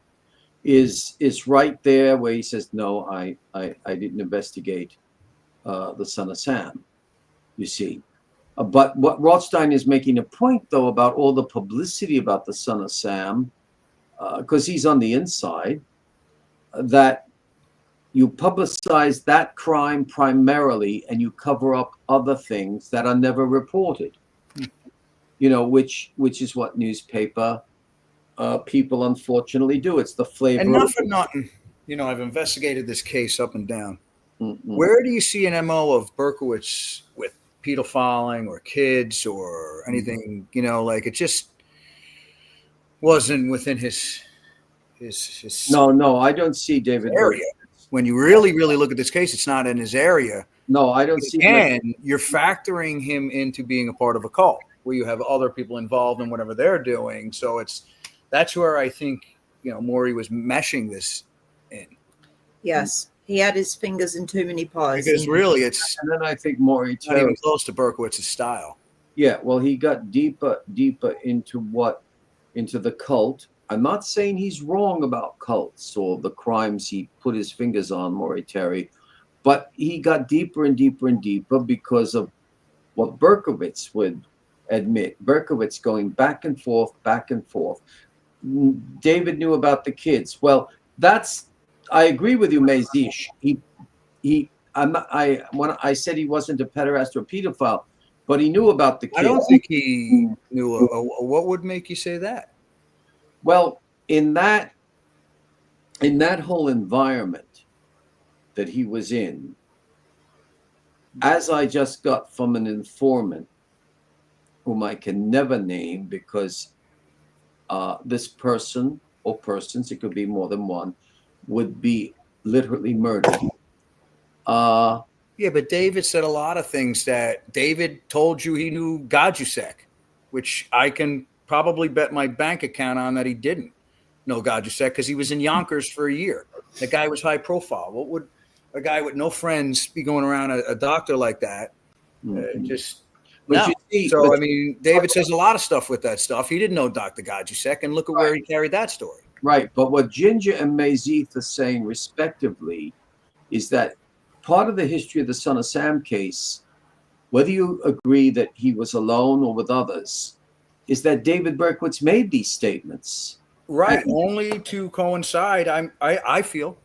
is right there where he says, no, I didn't investigate the Son of Sam, you see. But what Rothstein is making a point, though, about all the publicity about the Son of Sam, because he's on the inside, that you publicize that crime primarily and you cover up other things that are never reported. You know, which is what newspaper people unfortunately do. It's the flavor. And not for nothing, you know, I've investigated this case up and down. Mm-mm. Where do you see an MO of Berkowitz with pedophiling or kids or anything? You know, like it just wasn't within his No, I don't see David area. When you really look at this case, it's not in his area. No, I don't see. And you're factoring him into being a part of a cult where you have other people involved in whatever they're doing. So that's where I think, you know, Maury was meshing this in. Yes, he had his fingers in too many pies. Because really, it's And then I think Maury not even close to Berkowitz's style. Yeah, well, he got deeper into the cult. I'm not saying he's wrong about cults or the crimes he put his fingers on, Maury Terry, but he got deeper and deeper and deeper because of what Berkowitz would admit. Berkowitz going back and forth. David knew about the kids. Well, I agree with you, Mazish. When I said he wasn't a pederast or a pedophile, but he knew about the kids. I don't think he knew. What would make you say that? Well, in that whole environment that he was in, as I just got from an informant whom I can never name because this person or persons, it could be more than one, would be literally murdered. Yeah, but David said a lot of things that David told you he knew Gajusek, which I can probably bet my bank account on that he didn't know Gajusek because he was in Yonkers for a year. The guy was high profile. What would a guy with no friends be going around a doctor like that? I mean, David says a lot of stuff with that stuff. He didn't know Dr. Gajusek, and look at where he carried that story. Right, but what Ginger and Mazith are saying respectively is that part of the history of the Son of Sam case, whether you agree that he was alone or with others, is that David Berkowitz made these statements. Right, only to coincide, I feel,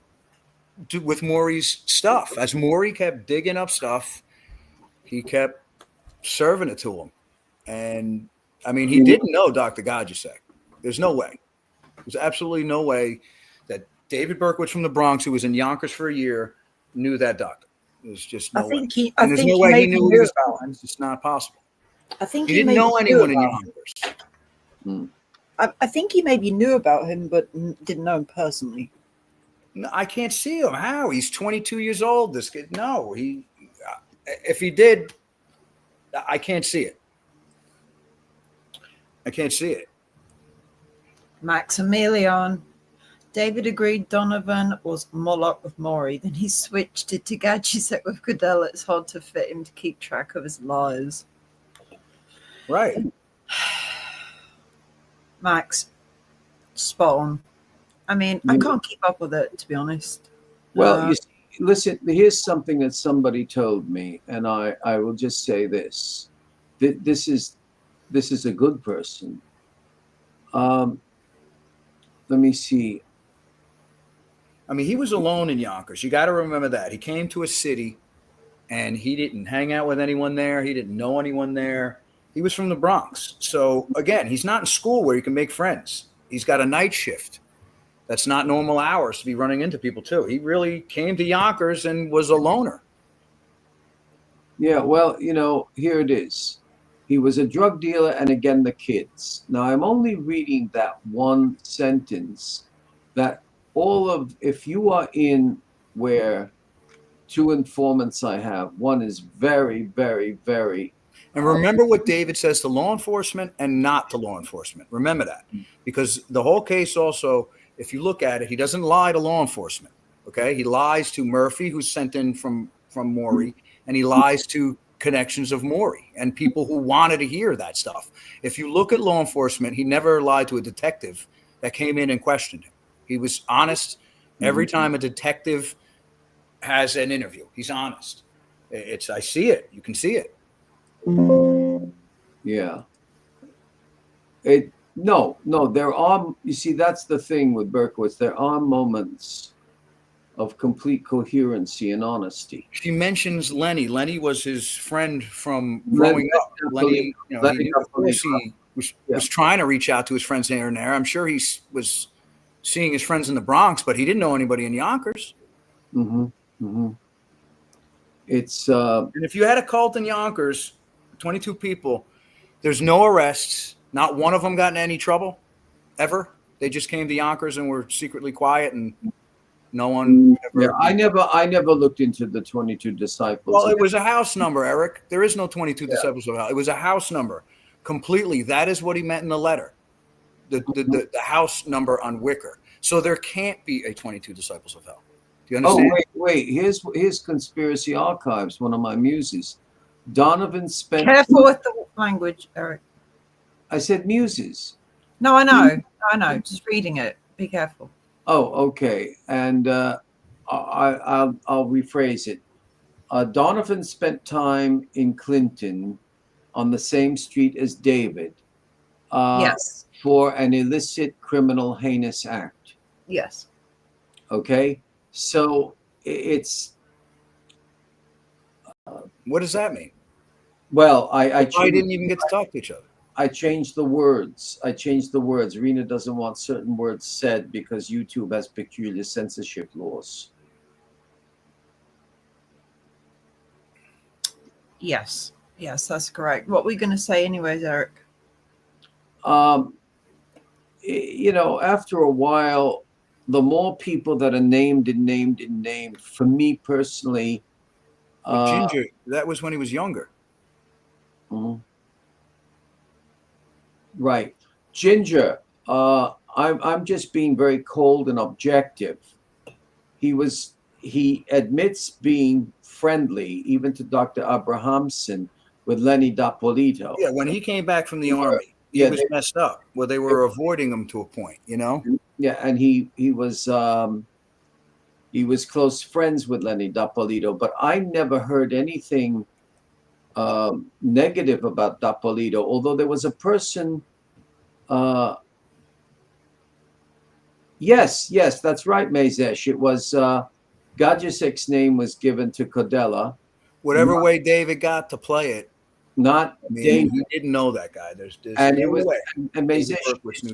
with Maury's stuff. As Maury kept digging up stuff, he kept serving it to him. And, I mean, he didn't know Dr. Gajusek. There's no way. There's absolutely no way that David Berkowitz from the Bronx, who was in Yonkers for a year, knew that doctor. There's just no way. I There's think no he way he maybe knew what he knew was about doing. him. It's just not possible. I think He he didn't maybe know knew anyone in about him. Yonkers. I think he maybe knew about him, but didn't know him personally. No, I can't see him. How? He's 22 years old. This kid. No, he. If he did, I can't see it. I can't see it. Maximilian. David agreed Donovan was Moloch with Maury. Then he switched it to Gadget with Cadella. It's hard to fit him to keep track of his lies. Right. Max, spot on. I mean, I can't keep up with it, to be honest. Well, you see, listen, here's something that somebody told me, and I will just say this. This is a good person. Let me see. I mean, he was alone in Yonkers. You got to remember that. He came to a city, and he didn't hang out with anyone there. He didn't know anyone there. He was from the Bronx. So, again, he's not in school where he can make friends. He's got a night shift. That's not normal hours to be running into people, too. He really came to Yonkers and was a loner. Yeah, well, here it is. He was a drug dealer, and again, the kids. Now, I'm only reading that one sentence, that if you are in where two informants I have, one is very, very, very. And remember what David says to law enforcement and not to law enforcement. Remember that. Because the whole case also, if you look at it, he doesn't lie to law enforcement. Okay. He lies to Murphy, who's sent in from Maury, and he lies to connections of Maury and people who wanted to hear that stuff. If you look at law enforcement, he never lied to a detective that came in and questioned him. He was honest every time a detective has an interview. He's honest. I see it. You can see it. Yeah. No, there are, you see, that's the thing with Berkowitz. There are moments of complete coherency and honesty. She mentions Lenny. Lenny was his friend from growing up. Lenny, he was trying to reach out to his friends here and there. I'm sure he was seeing his friends in the Bronx, but he didn't know anybody in Yonkers. It's and if you had a cult in Yonkers, 22 people, there's no arrests. Not one of them got in any trouble ever. They just came to Yonkers and were secretly quiet, and no one ever. Yeah, I never looked into the 22 disciples. Well, it was a house number, Eric. There is no 22 disciples of hell. It was a house number completely. That is what he meant in the letter. The house number on Wicker. So there can't be a 22 disciples of hell. Do you understand? Oh, wait. Here's Conspiracy Archives, one of my muses. Donovan spent. Careful with the language, Eric. I said muses. No, I know. Just reading it. Be careful. Oh, okay. And I'll rephrase it. Donovan spent time in Clinton on the same street as David. Yes. For an illicit criminal heinous act. Yes. Okay. So it's. What does that mean? Well, I didn't even get to talk to each other. I changed the words. Rena doesn't want certain words said because YouTube has peculiar censorship laws. Yes, that's correct. What were we going to say anyways, Eric? After a while, the more people that are named, for me personally. Ginger, that was when he was younger. Right. Ginger, I'm just being very cold and objective. He admits being friendly, even to Dr. Abrahamson, with Lenny Dapolito. Yeah, when he came back from the army, he was messed up. Well, they were avoiding him to a point, Yeah, and he was close friends with Lenny Dapolito, but I never heard anything negative about Dapolito, although there was a person. Yes, that's right, Mazesh. It was Gadjisek's name was given to Codella. Whatever way David got to play it. David. He didn't know that guy. There's and no it was way. And Mazesh,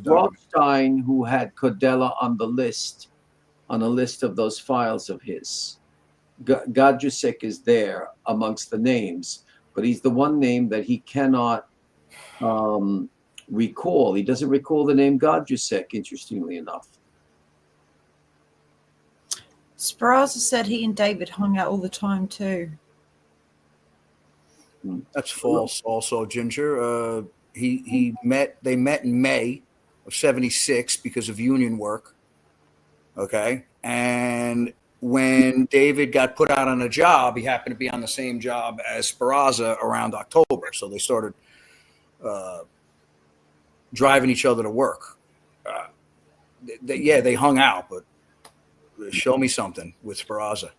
Rothstein, who had Codella on the list on a list of those files of his. Gadjusek is there amongst the names, but he's the one name that he cannot recall. He doesn't recall the name Gadjusek, interestingly enough. Speraza said he and David hung out all the time too. That's false. Also, Ginger. They met in May of '76 because of union work. Okay, and when David got put out on a job, he happened to be on the same job as Speraza around October, so they started driving each other to work. They hung out, but show me something with Speraza.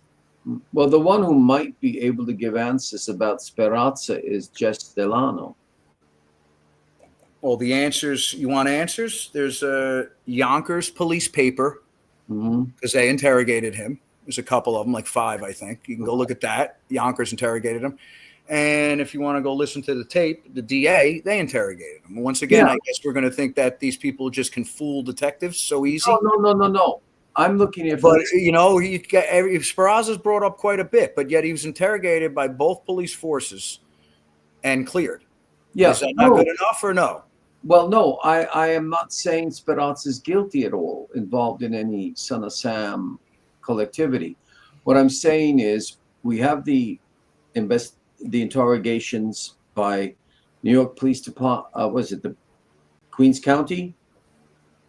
Well, the one who might be able to give answers about Speraza is Jess Delano. Well, the answers, you want answers? There's a Yonkers police paper because they interrogated him. There's a couple of them, like 5, I think. You can go look at that. Yonkers interrogated him. And if you want to go listen to the tape, the DA, they interrogated him. Once again, I guess we're going to think that these people just can fool detectives so easy. No. I'm looking at, but Speraza's brought up quite a bit, but yet he was interrogated by both police forces and cleared. Yeah, is that not good enough or no? Well, no, I am not saying Speraza is guilty at all, involved in any Son of Sam collectivity. What I'm saying is we have the interrogations by New York Police Department. Was it the Queens County?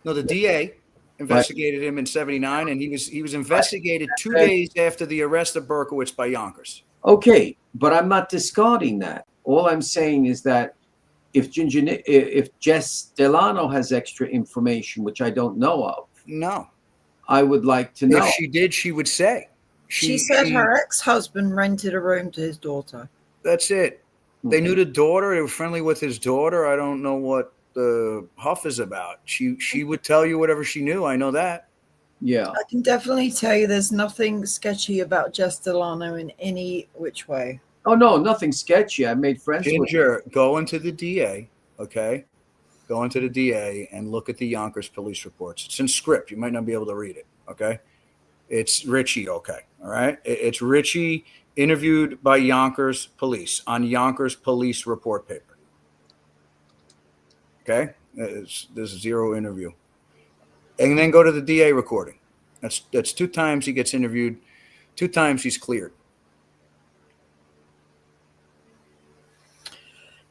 No, the DA investigated him in '79, and he was investigated 2 days after the arrest of Berkowitz by Yonkers. Okay, but I'm not discarding that. All I'm saying is that if Jess Delano has extra information, which I don't know of, no, I would like to know. If she did, she would say. She said her ex-husband rented a room to his daughter. That's it. They knew the daughter. They were friendly with his daughter. I don't know what the huff is about. She would tell you whatever she knew. I know that. Yeah. I can definitely tell you there's nothing sketchy about Jess Delano in any which way. Oh, no, nothing sketchy. I made friends with her. Go into the DA, okay? Go into the DA and look at the Yonkers police reports. It's in script. You might not be able to read it, okay? It's Richie, okay, all right? It's Richie interviewed by Yonkers police on Yonkers police report paper. Okay? There's 0 interview. And then go to the DA recording. That's 2 times he gets interviewed, 2 times he's cleared.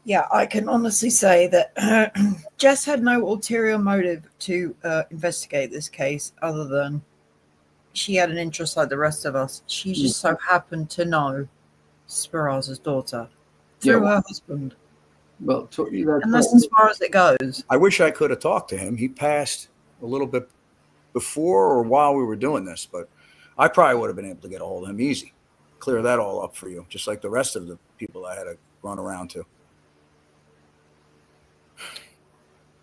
Yeah, I can honestly say that Jess had no ulterior motive to investigate this case other than she had an interest like the rest of us. She just so happened to know Speraza's daughter through her husband. Well, and that's as far as it goes. I wish I could have talked to him. He passed a little bit before or while we were doing this, but I probably would have been able to get a hold of him easy. Clear that all up for you, just like the rest of the people I had to run around to.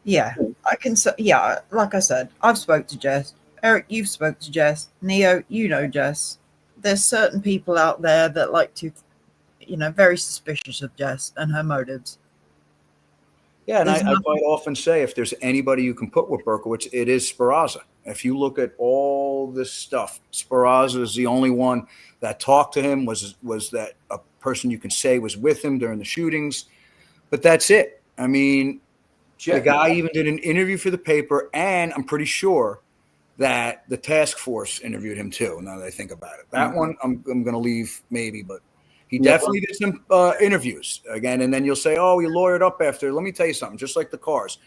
Yeah, I can. Yeah, like I said, I've spoke to Jess. Eric, you've spoke to Jess. Neo, you know Jess. There's certain people out there that like to, very suspicious of Jess and her motives. Yeah, and I quite often say if there's anybody you can put with Berkowitz, it is Speraza. If you look at all this stuff, Speraza is the only one that talked to him, was that a person you can say was with him during the shootings. But that's it. I mean, the guy even did an interview for the paper, and I'm pretty sure that the task force interviewed him too, now that I think about it. That one I'm going to leave maybe, but he definitely did some interviews again. And then you'll say, oh, he lawyered up after. Let me tell you something, just like the cars.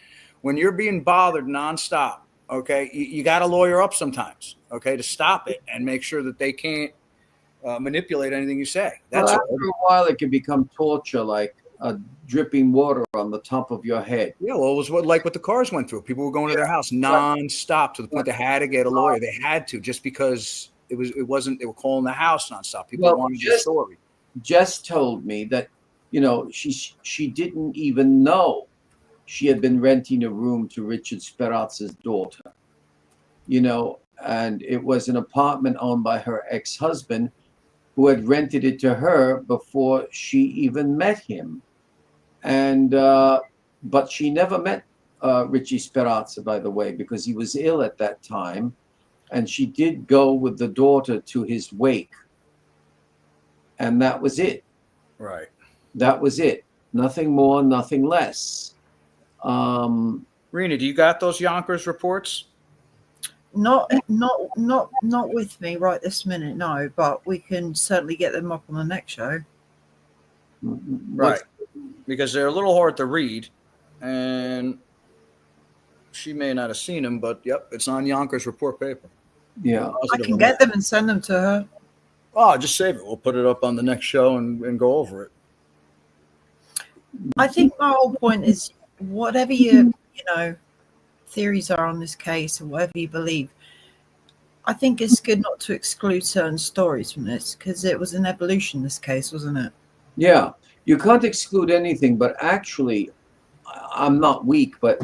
When you're being bothered nonstop, okay, you got to lawyer up sometimes, okay, to stop it and make sure that they can't manipulate anything you say. That's after a while, it can become torture, like dripping water on the top of your head. Yeah, well, it was what the cars went through. People were going to their house nonstop to the point they had to get a lawyer. They had to, just because it wasn't. They were calling the house nonstop. People wanted the story. Jess told me that she didn't even know she had been renting a room to Richard Speraza's daughter. And it was an apartment owned by her ex-husband, who had rented it to her before she even met him. And but she never met Richie Speraza, by the way, because he was ill at that time. and she did go with the daughter to his wake. And that was it. Right. That was it. Nothing more, nothing less. Rena, do you got those Yonkers reports? Not with me right this minute, no. But we can certainly get them up on the next show. Right, because they're a little hard to read, and she may not have seen them, but yep, it's on Yonkers report paper. Yeah, I can get them and send them to her. Oh, just save it. We'll put it up on the next show and go over it. I think my whole point is whatever your theories are on this case or whatever you believe, I think it's good not to exclude certain stories from this because it was an evolution, this case, wasn't it? Yeah, you can't exclude anything, but actually, I'm not weak, but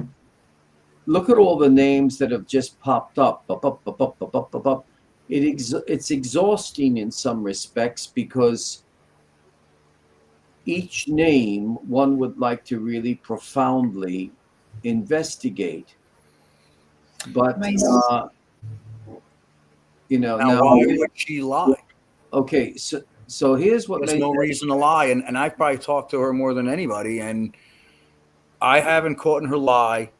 look at all the names that have just popped up. It's exhausting in some respects because each name one would like to really profoundly investigate. But, now now why would she lie? Okay, so here's what There's no reason to lie, and I've probably talked to her more than anybody, and I haven't caught in her lie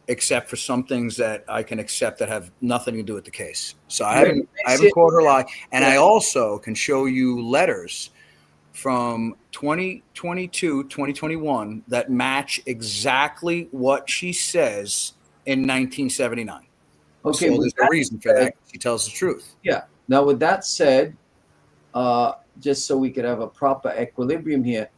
except for some things that I can accept that have nothing to do with the case. So I haven't caught her lie, and I also can show you letters from 2022, 2021 that match exactly what she says in 1979. Okay, so there's a reason for that. She tells the truth. Yeah. Now, with that said, just so we could have a proper equilibrium here,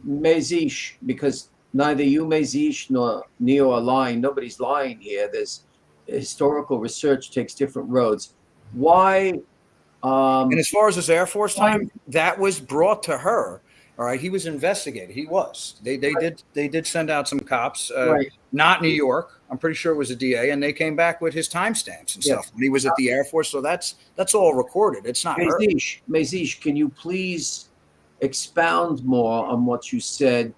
Mezish, because neither you, Mezish, nor Neo are lying. Nobody's lying here. There's historical research takes different roads. Why? And as far as his Air Force time, that was brought to her. All right, he was investigated. He was. They did send out some cops, not New York. I'm pretty sure it was a DA, and they came back with his timestamps and stuff when he was at the Air Force. So that's all recorded. It's not her. Mezish, can you please expound more on what you said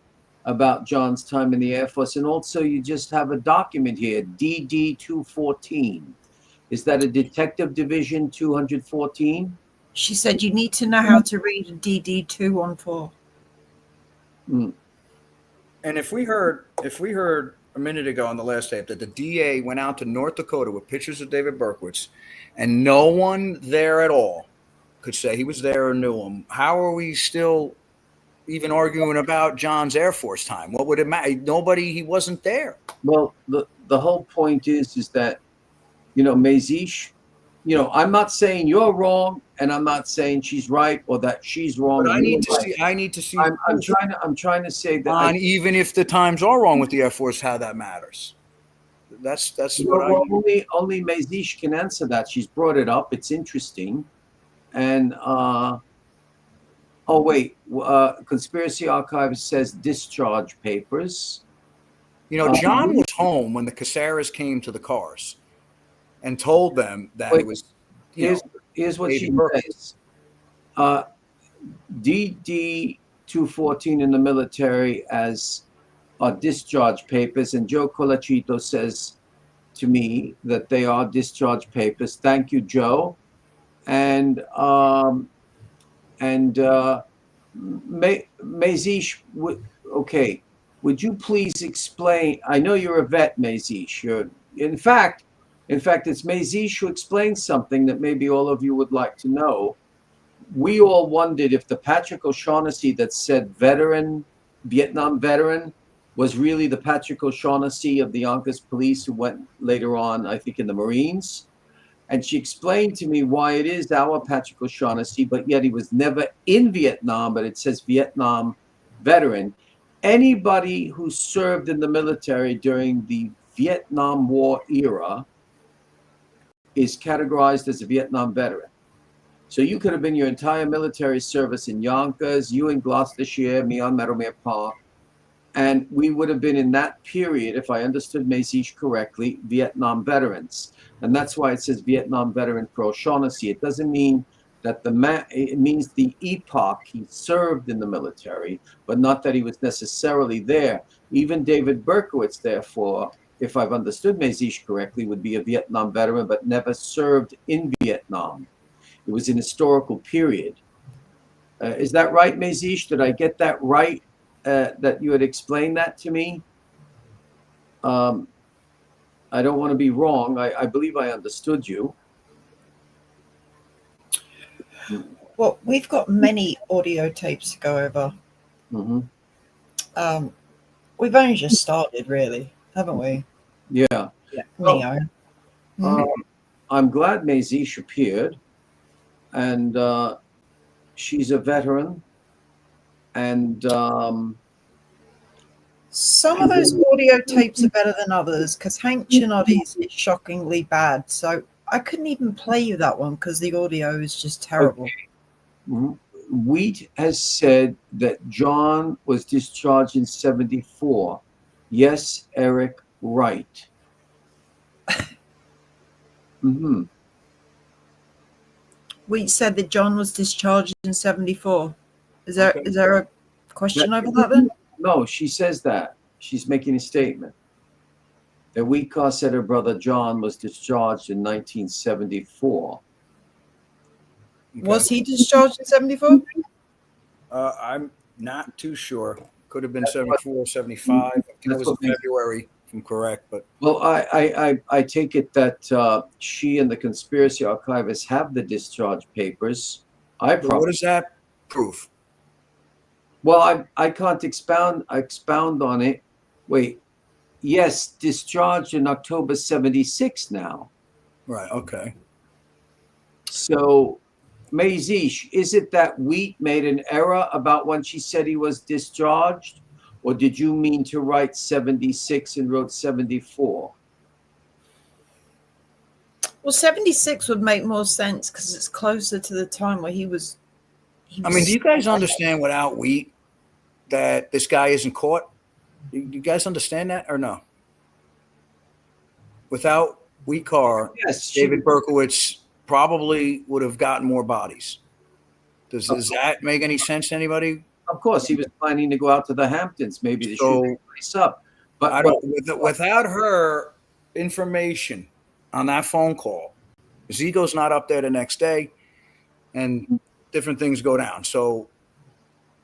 about John's time in the Air Force? And also, you just have a document here, DD-214. Is that a Detective Division 214? She said you need to know how to read a DD-214. And if we heard a minute ago on the last tape that the DA went out to North Dakota with pictures of David Berkowitz, and no one there at all could say he was there or knew him, how are we still even arguing about John's Air Force time? What would it matter? He wasn't there. Well, the whole point is that, Mezish, I'm not saying you're wrong, and I'm not saying she's right or that she's wrong. But I need to see. I'm trying to say that. Even if the times are wrong with the Air Force, how that matters. That's what only Mezish can answer that. She's brought it up. It's interesting, and Conspiracy Archives says discharge papers. John was home when the Caceres came to the cars and told them that it was. Here's what she says. DD-214 in the military as discharge papers, and Joe Colachito says to me that they are discharge papers. Thank you, Joe. And Mezish, would you please explain? I know you're a vet, Mezish. In fact, it's Mezish who explains something that maybe all of you would like to know. We all wondered if the Patrick O'Shaughnessy that said Vietnam veteran, was really the Patrick O'Shaughnessy of the Yonkers police who went later on, I think, in the Marines. And she explained to me why it is our Patrick O'Shaughnessy, but yet he was never in Vietnam, but it says Vietnam veteran. Anybody who served in the military during the Vietnam War era is categorized as a Vietnam veteran. So you could have been your entire military service in Yonkers, you in Gloucestershire, me on Meadowmere Park, and we would have been in that period, if I understood Mezish correctly, Vietnam veterans. And that's why it says Vietnam veteran for O'Shaughnessy. It doesn't mean that it means the epoch he served in the military, but not that he was necessarily there. Even David Berkowitz, therefore, if I've understood Mazish correctly, would be a Vietnam veteran, but never served in Vietnam. It was an historical period. Is that right, Mazish? Did I get that right? That you had explained that to me? I don't want to be wrong. I believe I understood you. Well, we've got many audio tapes to go over. Mm-hmm. We've only just started, really, haven't we? Yeah. Neo. I'm glad Mazish appeared, and she's a veteran, and some of those audio tapes are better than others because Hank Chinoddi's is shockingly bad. So I couldn't even play you that one because the audio is just terrible. Okay. Wheat has said that John was discharged in 74. Yes, Eric, right. Mm-hmm. We said that John was discharged in 74. Is there a question over that then? No, she says that. She's making a statement. That Wheatcar said her brother John was discharged in 1974. Okay. Was he discharged in 74? I'm not too sure. Could have been 74 or 75. I think it was in February, if I'm correct. But well, I take it that she and the conspiracy archivists have the discharge papers. what does that prove? Well, I can't expound on it. Wait, yes, discharged in October 76 now. Right. Okay. So, Mazish, is it that Wheat made an error about when she said he was discharged? Or did you mean to write 76 and wrote 74? Well, 76 would make more sense because it's closer to the time where he was. I mean, do you guys understand without Wheat that this guy isn't caught? Do you guys understand that or no? Without Wheatcar, yes, David Berkowitz probably would have gotten more bodies. Does that make any sense to anybody? Of course, he was planning to go out to the Hamptons, maybe to shoot the place up. But I don't. Without her information on that phone call, Zigo's not up there the next day, and different things go down. So,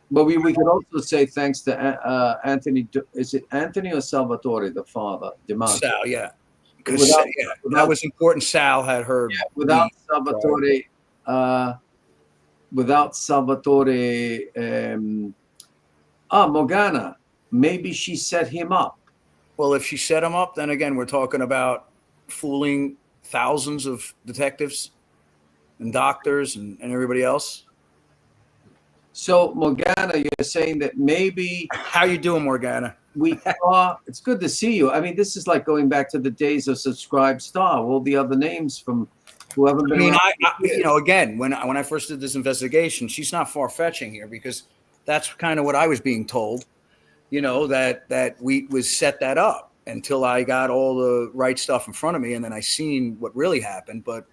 but we could also say thanks to Anthony. Is it Anthony or Salvatore, the father? Sal, yeah. Because that was important. Sal had heard. Yeah, without Salvatore, Morgana, maybe she set him up. Well, if she set him up, then again, we're talking about fooling thousands of detectives and doctors and everybody else. So, Morgana, you're saying that maybe... How you doing, Morgana? It's good to see you. I mean, this is like going back to the days of Subscribe Star, all the other names from who haven't been around. Again, when I first did this investigation, she's not far-fetching here because that's kind of what I was being told, that Wheat was set that up until I got all the right stuff in front of me, and then I seen what really happened. But,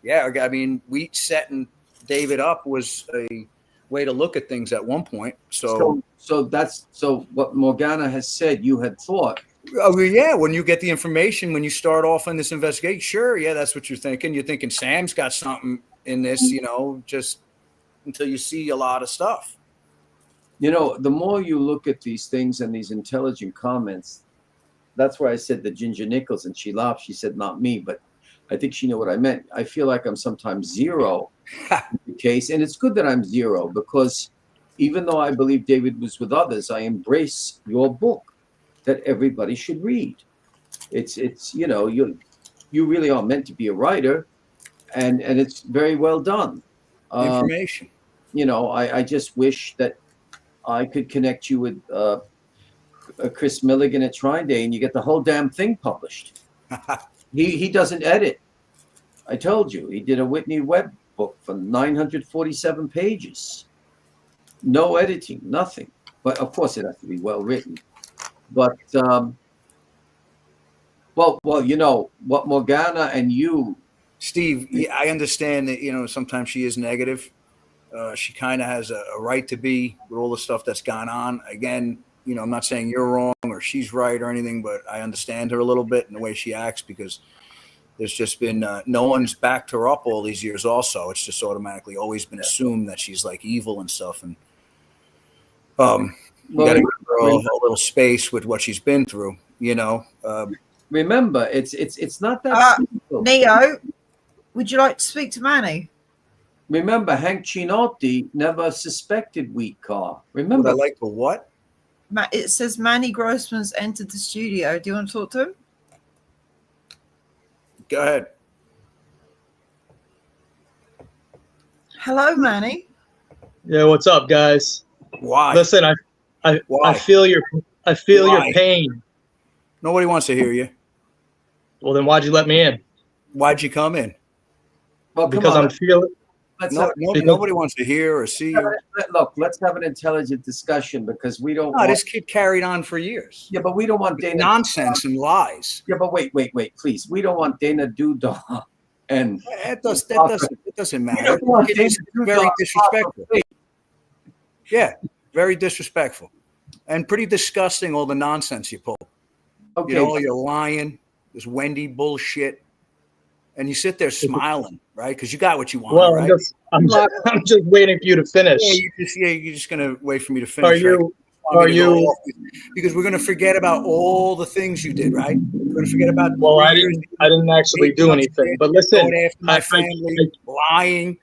yeah, I mean, Wheat setting David up was a way to look at things at one point. So that's what Morgana has said you had thought. Oh, yeah, when you get the information, when you start off on this investigation, sure, yeah, that's what you're thinking. You're thinking Sam's got something in this, just until you see a lot of stuff. The more you look at these things and these intelligent comments, that's where I said the Ginger Nichols, and she laughed. She said, not me, but I think she knew what I meant. I feel like I'm sometimes zero in the case, and it's good that I'm zero because even though I believe David was with others, I embrace your book that everybody should read. It's you really are meant to be a writer, and it's very well done. Information. I just wish that I could connect you with Chris Milligan at Trine Day, and you get the whole damn thing published. He doesn't edit. I told you he did a Whitney Webb book for 947 pages. No editing, nothing. But of course, it has to be well written. But what Morgana and you, Steve, I understand that sometimes she is negative. She kind of has a right to be with all the stuff that's gone on. Again, I'm not saying you're wrong or she's right or anything, but I understand her a little bit in the way she acts because there's just been no one's backed her up all these years. Also, it's just automatically always been assumed that she's like evil and stuff. And you got to give her a little space with what she's been through. You know. Remember, it's not that simple. Neo, would you like to speak to Manny? Remember, Hank Chinotti never suspected Wheat Car. Remember, Would I like the what? It says Manny Grossman's entered the studio. Do you want to talk to him? Go ahead. Hello, Manny. Yeah, what's up, guys? Why? Listen, I feel your pain. Nobody wants to hear you. Well, then why'd you let me in? Why'd you come in? well, Because I'm feeling. Nobody wants to hear or see you. Look, let's have an intelligent discussion because we don't. No, this kid carried on for years. Yeah, but we don't want Dana. Nonsense and lies. Yeah, but wait, please. We don't want Dana Dudar and. It doesn't matter. It's very disrespectful. Yeah, very disrespectful, and pretty disgusting. All the nonsense you pull. Okay. You know, you're lying. This Wendy bullshit, and you sit there smiling, right? Because you got what you want. Well, right? I'm just waiting for you to finish. Yeah, you're just gonna wait for me to finish. Are you? Because we're gonna forget about all the things you did, right? We're gonna forget about. Well, I didn't actually do anything. But listen, going after my family, lying,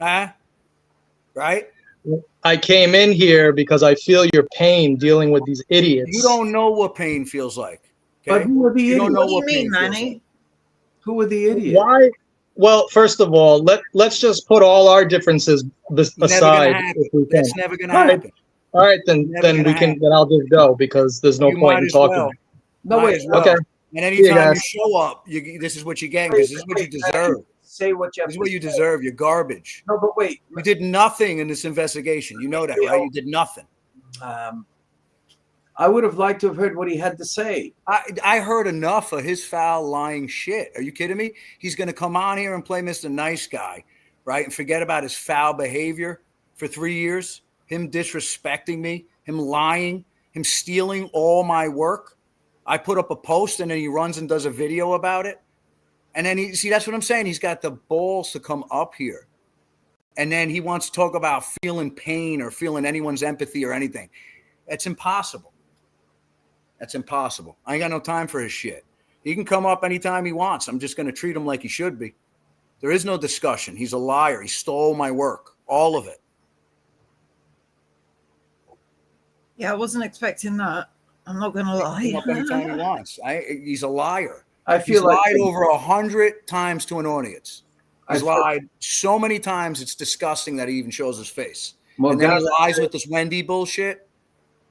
huh? Right? I came in here because I feel your pain dealing with these idiots. You don't know what pain feels like. Okay? But who are the idiots? What do you mean, Manny? Who are the idiots? Why? Well, first of all, let's just put all our differences aside. If we can. That's never gonna happen. All right, then I'll just go because there's no point in talking. Well. No, wait. Okay. And anytime you show up, this is what you get because this is what you deserve. Say what you have. This is what you deserve. You're garbage. No, but wait. You did nothing in this investigation. You know that, right? You did nothing. I would have liked to have heard what he had to say. I heard enough of his foul lying shit. Are you kidding me? He's going to come on here and play Mr. Nice Guy, right? And forget about his foul behavior for 3 years, him disrespecting me, him lying, him stealing all my work. I put up a post and then he runs and does a video about it. And then that's what I'm saying. He's got the balls to come up here. And then he wants to talk about feeling pain or feeling anyone's empathy or anything. It's impossible. That's impossible. I ain't got no time for his shit. He can come up anytime he wants. I'm just going to treat him like he should be. There is no discussion. He's a liar. He stole my work. All of it. Yeah, I wasn't expecting that. I'm not going to lie. Come up anytime he wants. He's a liar. I feel like lied over 100 times to an audience. He's lied so many times it's disgusting that he even shows his face. Well, and then he lies with this Wendy bullshit.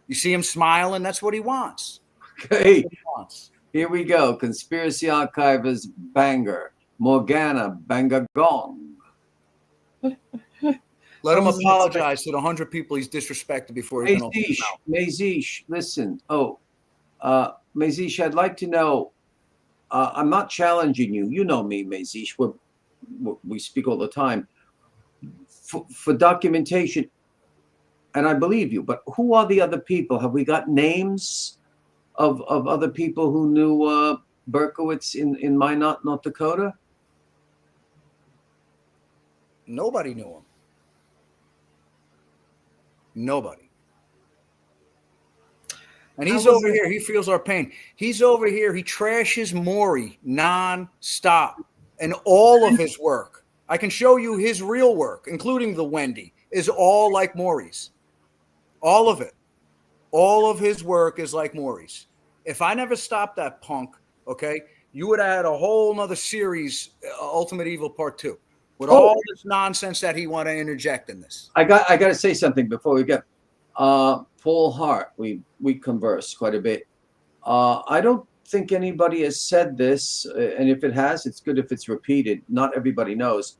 You see him smiling. That's what he wants. Okay. Here we go. Conspiracy Archivist banger. Morgana Bangagong. Let him apologize to the 100 people he's disrespected before he can open his mouth. Mazish, listen. Mazish, I'd like to know. I'm not challenging you. You know me, Mazish. We speak all the time. For documentation, and I believe you, but who are the other people? Have we got names of other people who knew Berkowitz in Minot, North Dakota? Nobody knew him. Nobody. And he's over here. He feels our pain. He's over here. He trashes Maury non-stop. And all of his work, I can show you his real work, including the Wendy, is all like Maury's. All of it. All of his work is like Maury's. If I never stopped that punk, okay, you would have had a whole nother series, Ultimate Evil Part 2, with all this nonsense that he want to interject in this. I got to say something before we get Paul Hart. We converse quite a bit. I don't think anybody has said this, and if it has, it's good if it's repeated. Not everybody knows.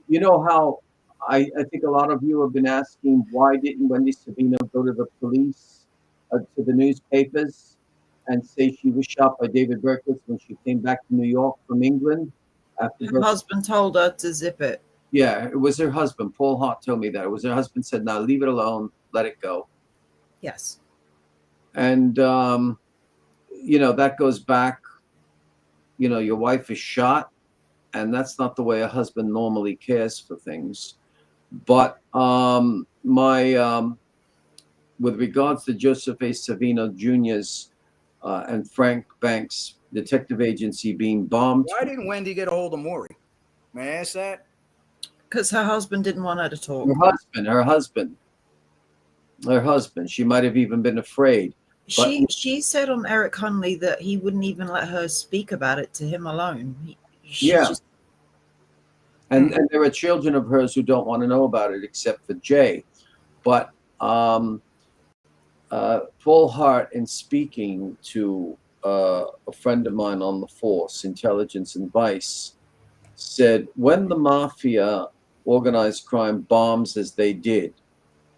You know how I think a lot of you have been asking, why didn't Wendy Savino go to the police, to the newspapers, and say she was shot by David Berkowitz when she came back to New York from England? Her husband told her to zip it. Yeah, it was her husband. Paul Hart told me that. It was her husband said, "Now leave it alone, let it go." Yes. And that goes back. Your wife is shot, and that's not the way a husband normally cares for things. But with regards to Joseph A. Savino Jr.'s and Frank Banks' detective agency being bombed. Why didn't Wendy get a hold of Maury? May I ask that? Because her husband didn't want her to talk. Her husband. She might have even been afraid. She said on Eric Hunley that he wouldn't even let her speak about it to him alone. And there are children of hers who don't want to know about it except for Jay. But full heart in speaking to a friend of mine on the force, Intelligence and Vice, said when the mafia organized crime bombs as they did,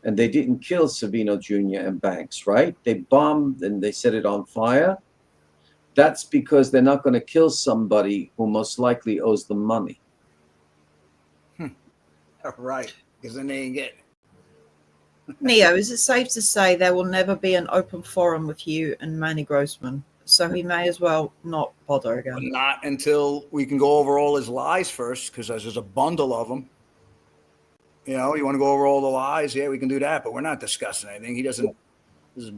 and they didn't kill Savino Jr. and Banks, right? They bombed and they set it on fire. That's because they're not going to kill somebody who most likely owes them money. Right, because then they ain't get. Neo, is it safe to say there will never be an open forum with you and Manny Grossman? So he may as well not bother again. Not until we can go over all his lies first, because there's a bundle of them. You want to go over all the lies? Yeah, we can do that, but we're not discussing anything. He doesn't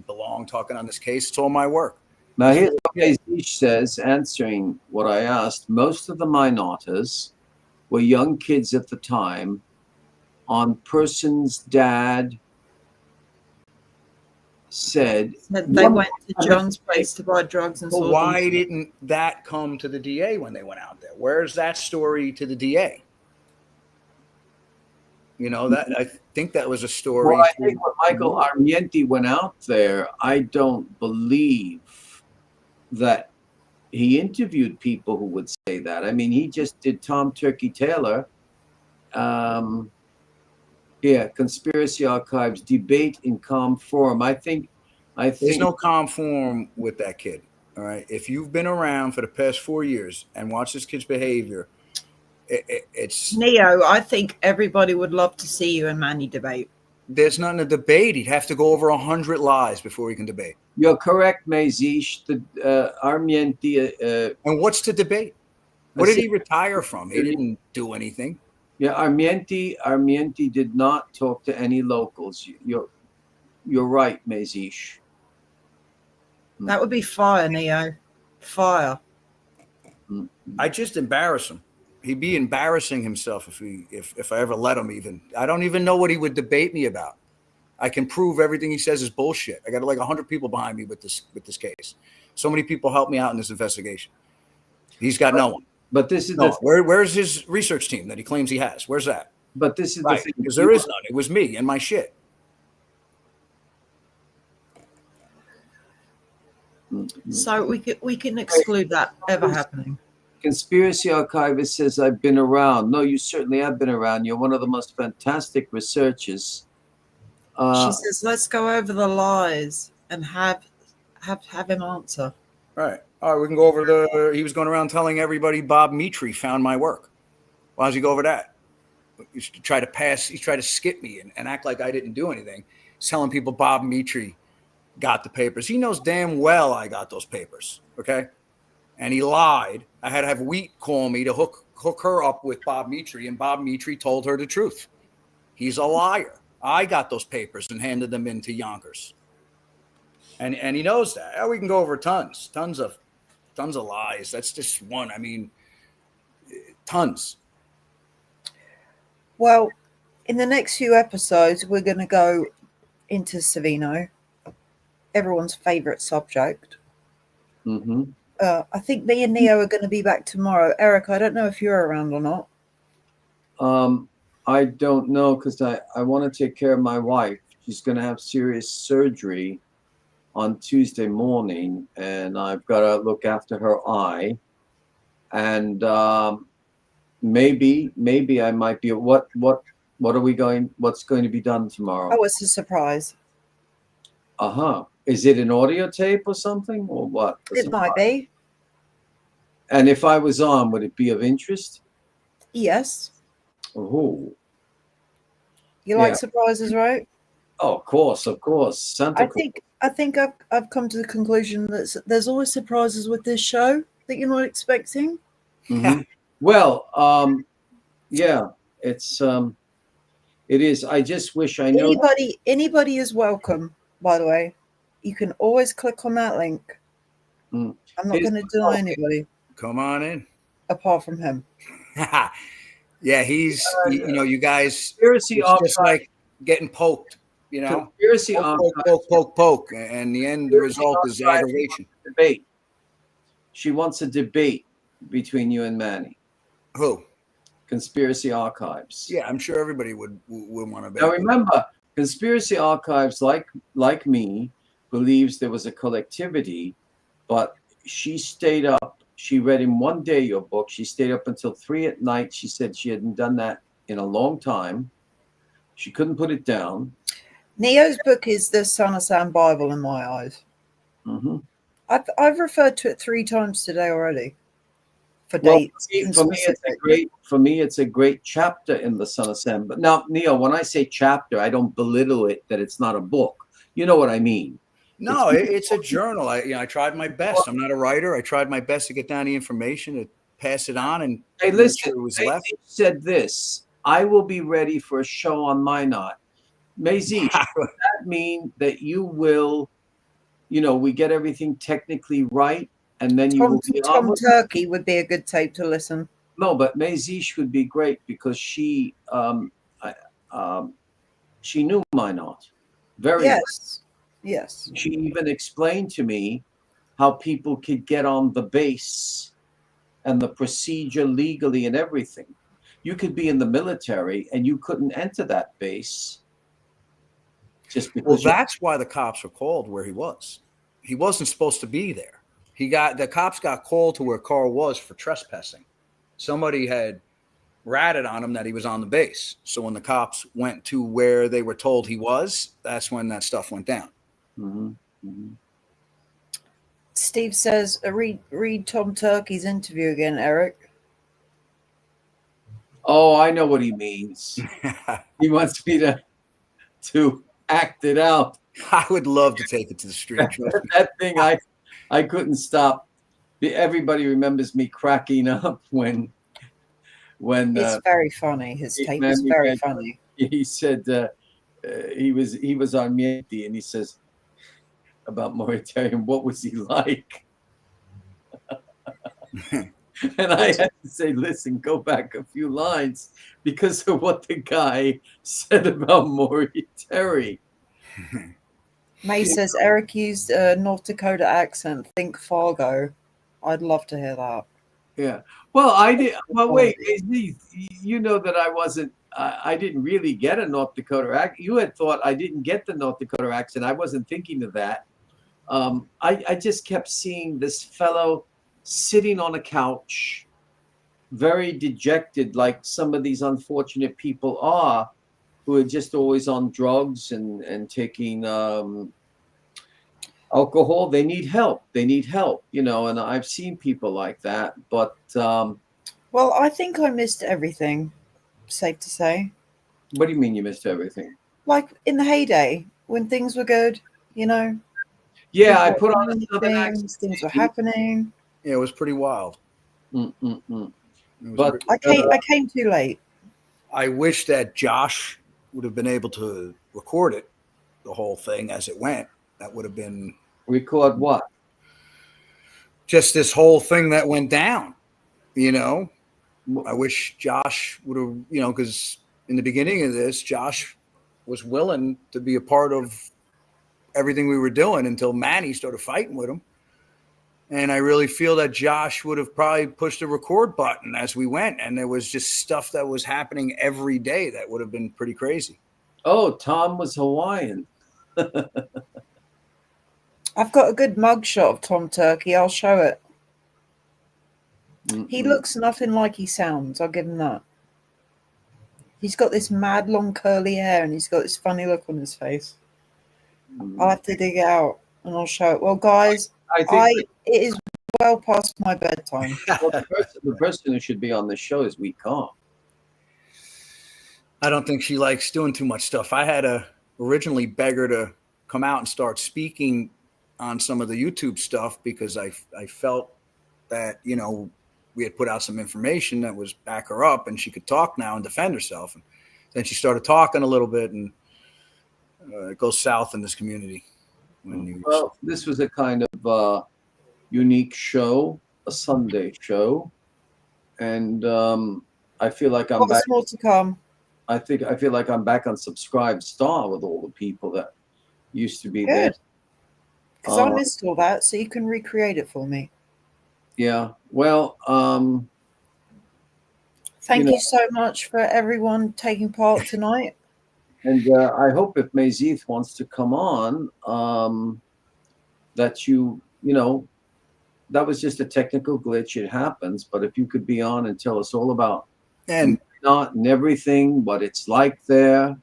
belong talking on this case. It's all my work. Now, here's what Azish says, answering what I asked. Most of the Minotas were young kids at the time. On person's dad said they went to John's place to buy drugs and so why didn't that come to the DA when they went out there? Where's that story to the DA? That I think that was a story. Well, I think when Michael Armienti went out there, I don't believe that he interviewed people who would say that. I mean, he just did Tom Turkey Taylor. Conspiracy Archives debate in calm forum. I think there's no calm forum with that kid. All right. If you've been around for the past 4 years and watched this kid's behavior, it's Neo. I think everybody would love to see you and Manny debate. There's nothing to debate. He'd have to go over 100 lies before he can debate. You're correct, Mazish. The Armienti. And what's to debate? What did he retire from? He didn't do anything. Yeah, Armienti did not talk to any locals. You're right, Mazish. That would be fire, Neo. Fire. I just embarrass him. He'd be embarrassing himself if I ever let him even. I don't even know what he would debate me about. I can prove everything he says is bullshit. I got like 100 people behind me with this case. So many people helped me out in this investigation. He's got no one. But this is where's his research team that he claims he has? Where's that? But this is right, the thing. Because there is none. It was me and my shit. So we can exclude that ever happening. Conspiracy Archivist says, I've been around. No, you certainly have been around. You're one of the most fantastic researchers. She says, let's go over the lies and have him answer. Right. All right, we can go over he was going around telling everybody Bob Mitri found my work. Why does he go over that? He's trying to skip me and act like I didn't do anything. He's telling people Bob Mitri got the papers. He knows damn well I got those papers, okay? And he lied. I had to have Wheat call me to hook her up with Bob Mitri, and Bob Mitri told her the truth. He's a liar. I got those papers and handed them in to Yonkers. And he knows that. We can go over tons of lies. That's just one. I mean, tons. Well, in the next few episodes, we're going to go into Savino, everyone's favorite subject. Mm-hmm. I think me and Neo are going to be back tomorrow. Eric, I don't know if you're around or not. I don't know because I want to take care of my wife. She's going to have serious surgery on Tuesday morning, and I've got to look after her eye. And maybe I might be. What are we going? What's going to be done tomorrow? Oh, it's a surprise. Is it an audio tape or something, or what? It might be. And if I was on, would it be of interest? Yes. Oh. You like surprises, right? Oh, of course. Santa Claus. I think I've come to the conclusion that there's always surprises with this show that you're not expecting. Mhm. Well, yeah, it is. I just wish I know. Anybody is welcome, by the way. You can always click on that link. Mm. I'm not going to deny anybody Come on in. apart from him. Yeah, he's, you guys, Conspiracy it's just like getting poked, Conspiracy poke. And the end result is aggravation. Debate. She wants a debate between you and Manny. Who? Conspiracy Archives. Yeah, I'm sure everybody would want to. Now remember, Conspiracy Archives, like me, believes there was a collectivity, but she stayed up. She read in one day your book. She stayed up until 3 p.m. She said she hadn't done that in a long time. She couldn't put it down. Neo's book is the S0N Bible in my eyes. Mm-hmm. I've referred to it 3 times today already. For me, it's a great chapter in the S0N. But now, Neo, when I say chapter, I don't belittle it that it's not a book. You know what I mean? No, it's a journal. I tried my best. I'm not a writer. I tried my best to get down the information, to pass it on, and hey, listen, sure it was left. Said this: I will be ready for a show on my knot. Maisie, does that mean that you will? We get everything technically right, and then you will be Tom Turkey would be a good tape to listen. No, but Maizish would be great because she knew my knot very well. Yes. She even explained to me how people could get on the base and the procedure legally and everything. You could be in the military and you couldn't enter that base just because. Well, that's why the cops were called where he was. He wasn't supposed to be there. The cops got called to where Carl was for trespassing. Somebody had ratted on him that he was on the base. So when the cops went to where they were told he was, that's when that stuff went down. Mm-hmm. Mm-hmm. Steve says, read Tom Turkey's interview again, Eric. Oh, I know what he means. He wants me to act it out. I would love to take it to the street. That thing, I couldn't stop. Everybody remembers me cracking up when it's very funny. His tape is very funny. He said he was on Mieti and he says about Mauritanian, what was he like? And I had to say, listen, go back a few lines because of what the guy said about Mauritania. May says Eric used a North Dakota accent. Think Fargo. I'd love to hear that. Yeah. Well, I did. Well, wait. You know that I wasn't. I didn't really get a North Dakota accent. You had thought I didn't get the North Dakota accent. I wasn't thinking of that. I just kept seeing this fellow sitting on a couch, very dejected, like some of these unfortunate people are, who are just always on drugs and taking alcohol. They need help, and I've seen people like that. But well, I think I missed everything, safe to say. What do you mean you missed everything? Like in the heyday, when things were good, Yeah, I put on a Southern accent. Things were happening. Yeah, it was pretty wild. But I came too late. I wish that Josh would have been able to record it, the whole thing as it went. That would have been. Record what? Just this whole thing that went down, I wish Josh would have, because in the beginning of this, Josh was willing to be a part of everything we were doing until Manny started fighting with him. And I really feel that Josh would have probably pushed the record button as we went. And there was just stuff that was happening every day that would have been pretty crazy. Oh, Tom was Hawaiian. I've got a good mugshot of Tom Turkey. I'll show it. He looks nothing like he sounds. I'll give him that. He's got this mad long curly hair and he's got this funny look on his face. I'll have to dig it out and I'll show it. Well, guys, it is well past my bedtime. Well, the person who should be on the show is Week Kong. I don't think she likes doing too much stuff. I had a originally beg her to come out and start speaking on some of the YouTube stuff because I felt that, you know, we had put out some information that was back her up and she could talk now and defend herself. And then she started talking a little bit, and it goes south in this community. Well, this was a kind of unique show, a Sunday show. And I feel like I'm back. More to come. I feel like I'm back on Subscribe Star with all the people that used to be there. Because I missed all that, so you can recreate it for me. Yeah. Well, thank you so much for everyone taking part tonight. And I hope if Mazith wants to come on, that you know, that was just a technical glitch. It happens. But if you could be on and tell us all about and not and everything, what it's like there,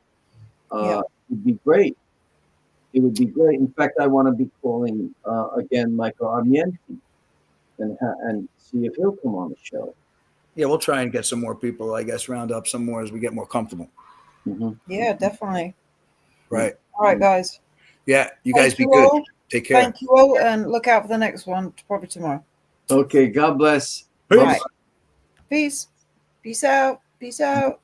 it would be great. It would be great. In fact, I want to be calling again Michael Armienti and see if he'll come on the show. Yeah, we'll try and get some more people, I guess, round up some more as we get more comfortable. Mm-hmm. Yeah, definitely. Right. All right, guys. Yeah, you guys be good. All. Take care. Thank you all, and look out for the next one, probably tomorrow. Okay, God bless. Peace. Right. Peace. Peace out. Peace out.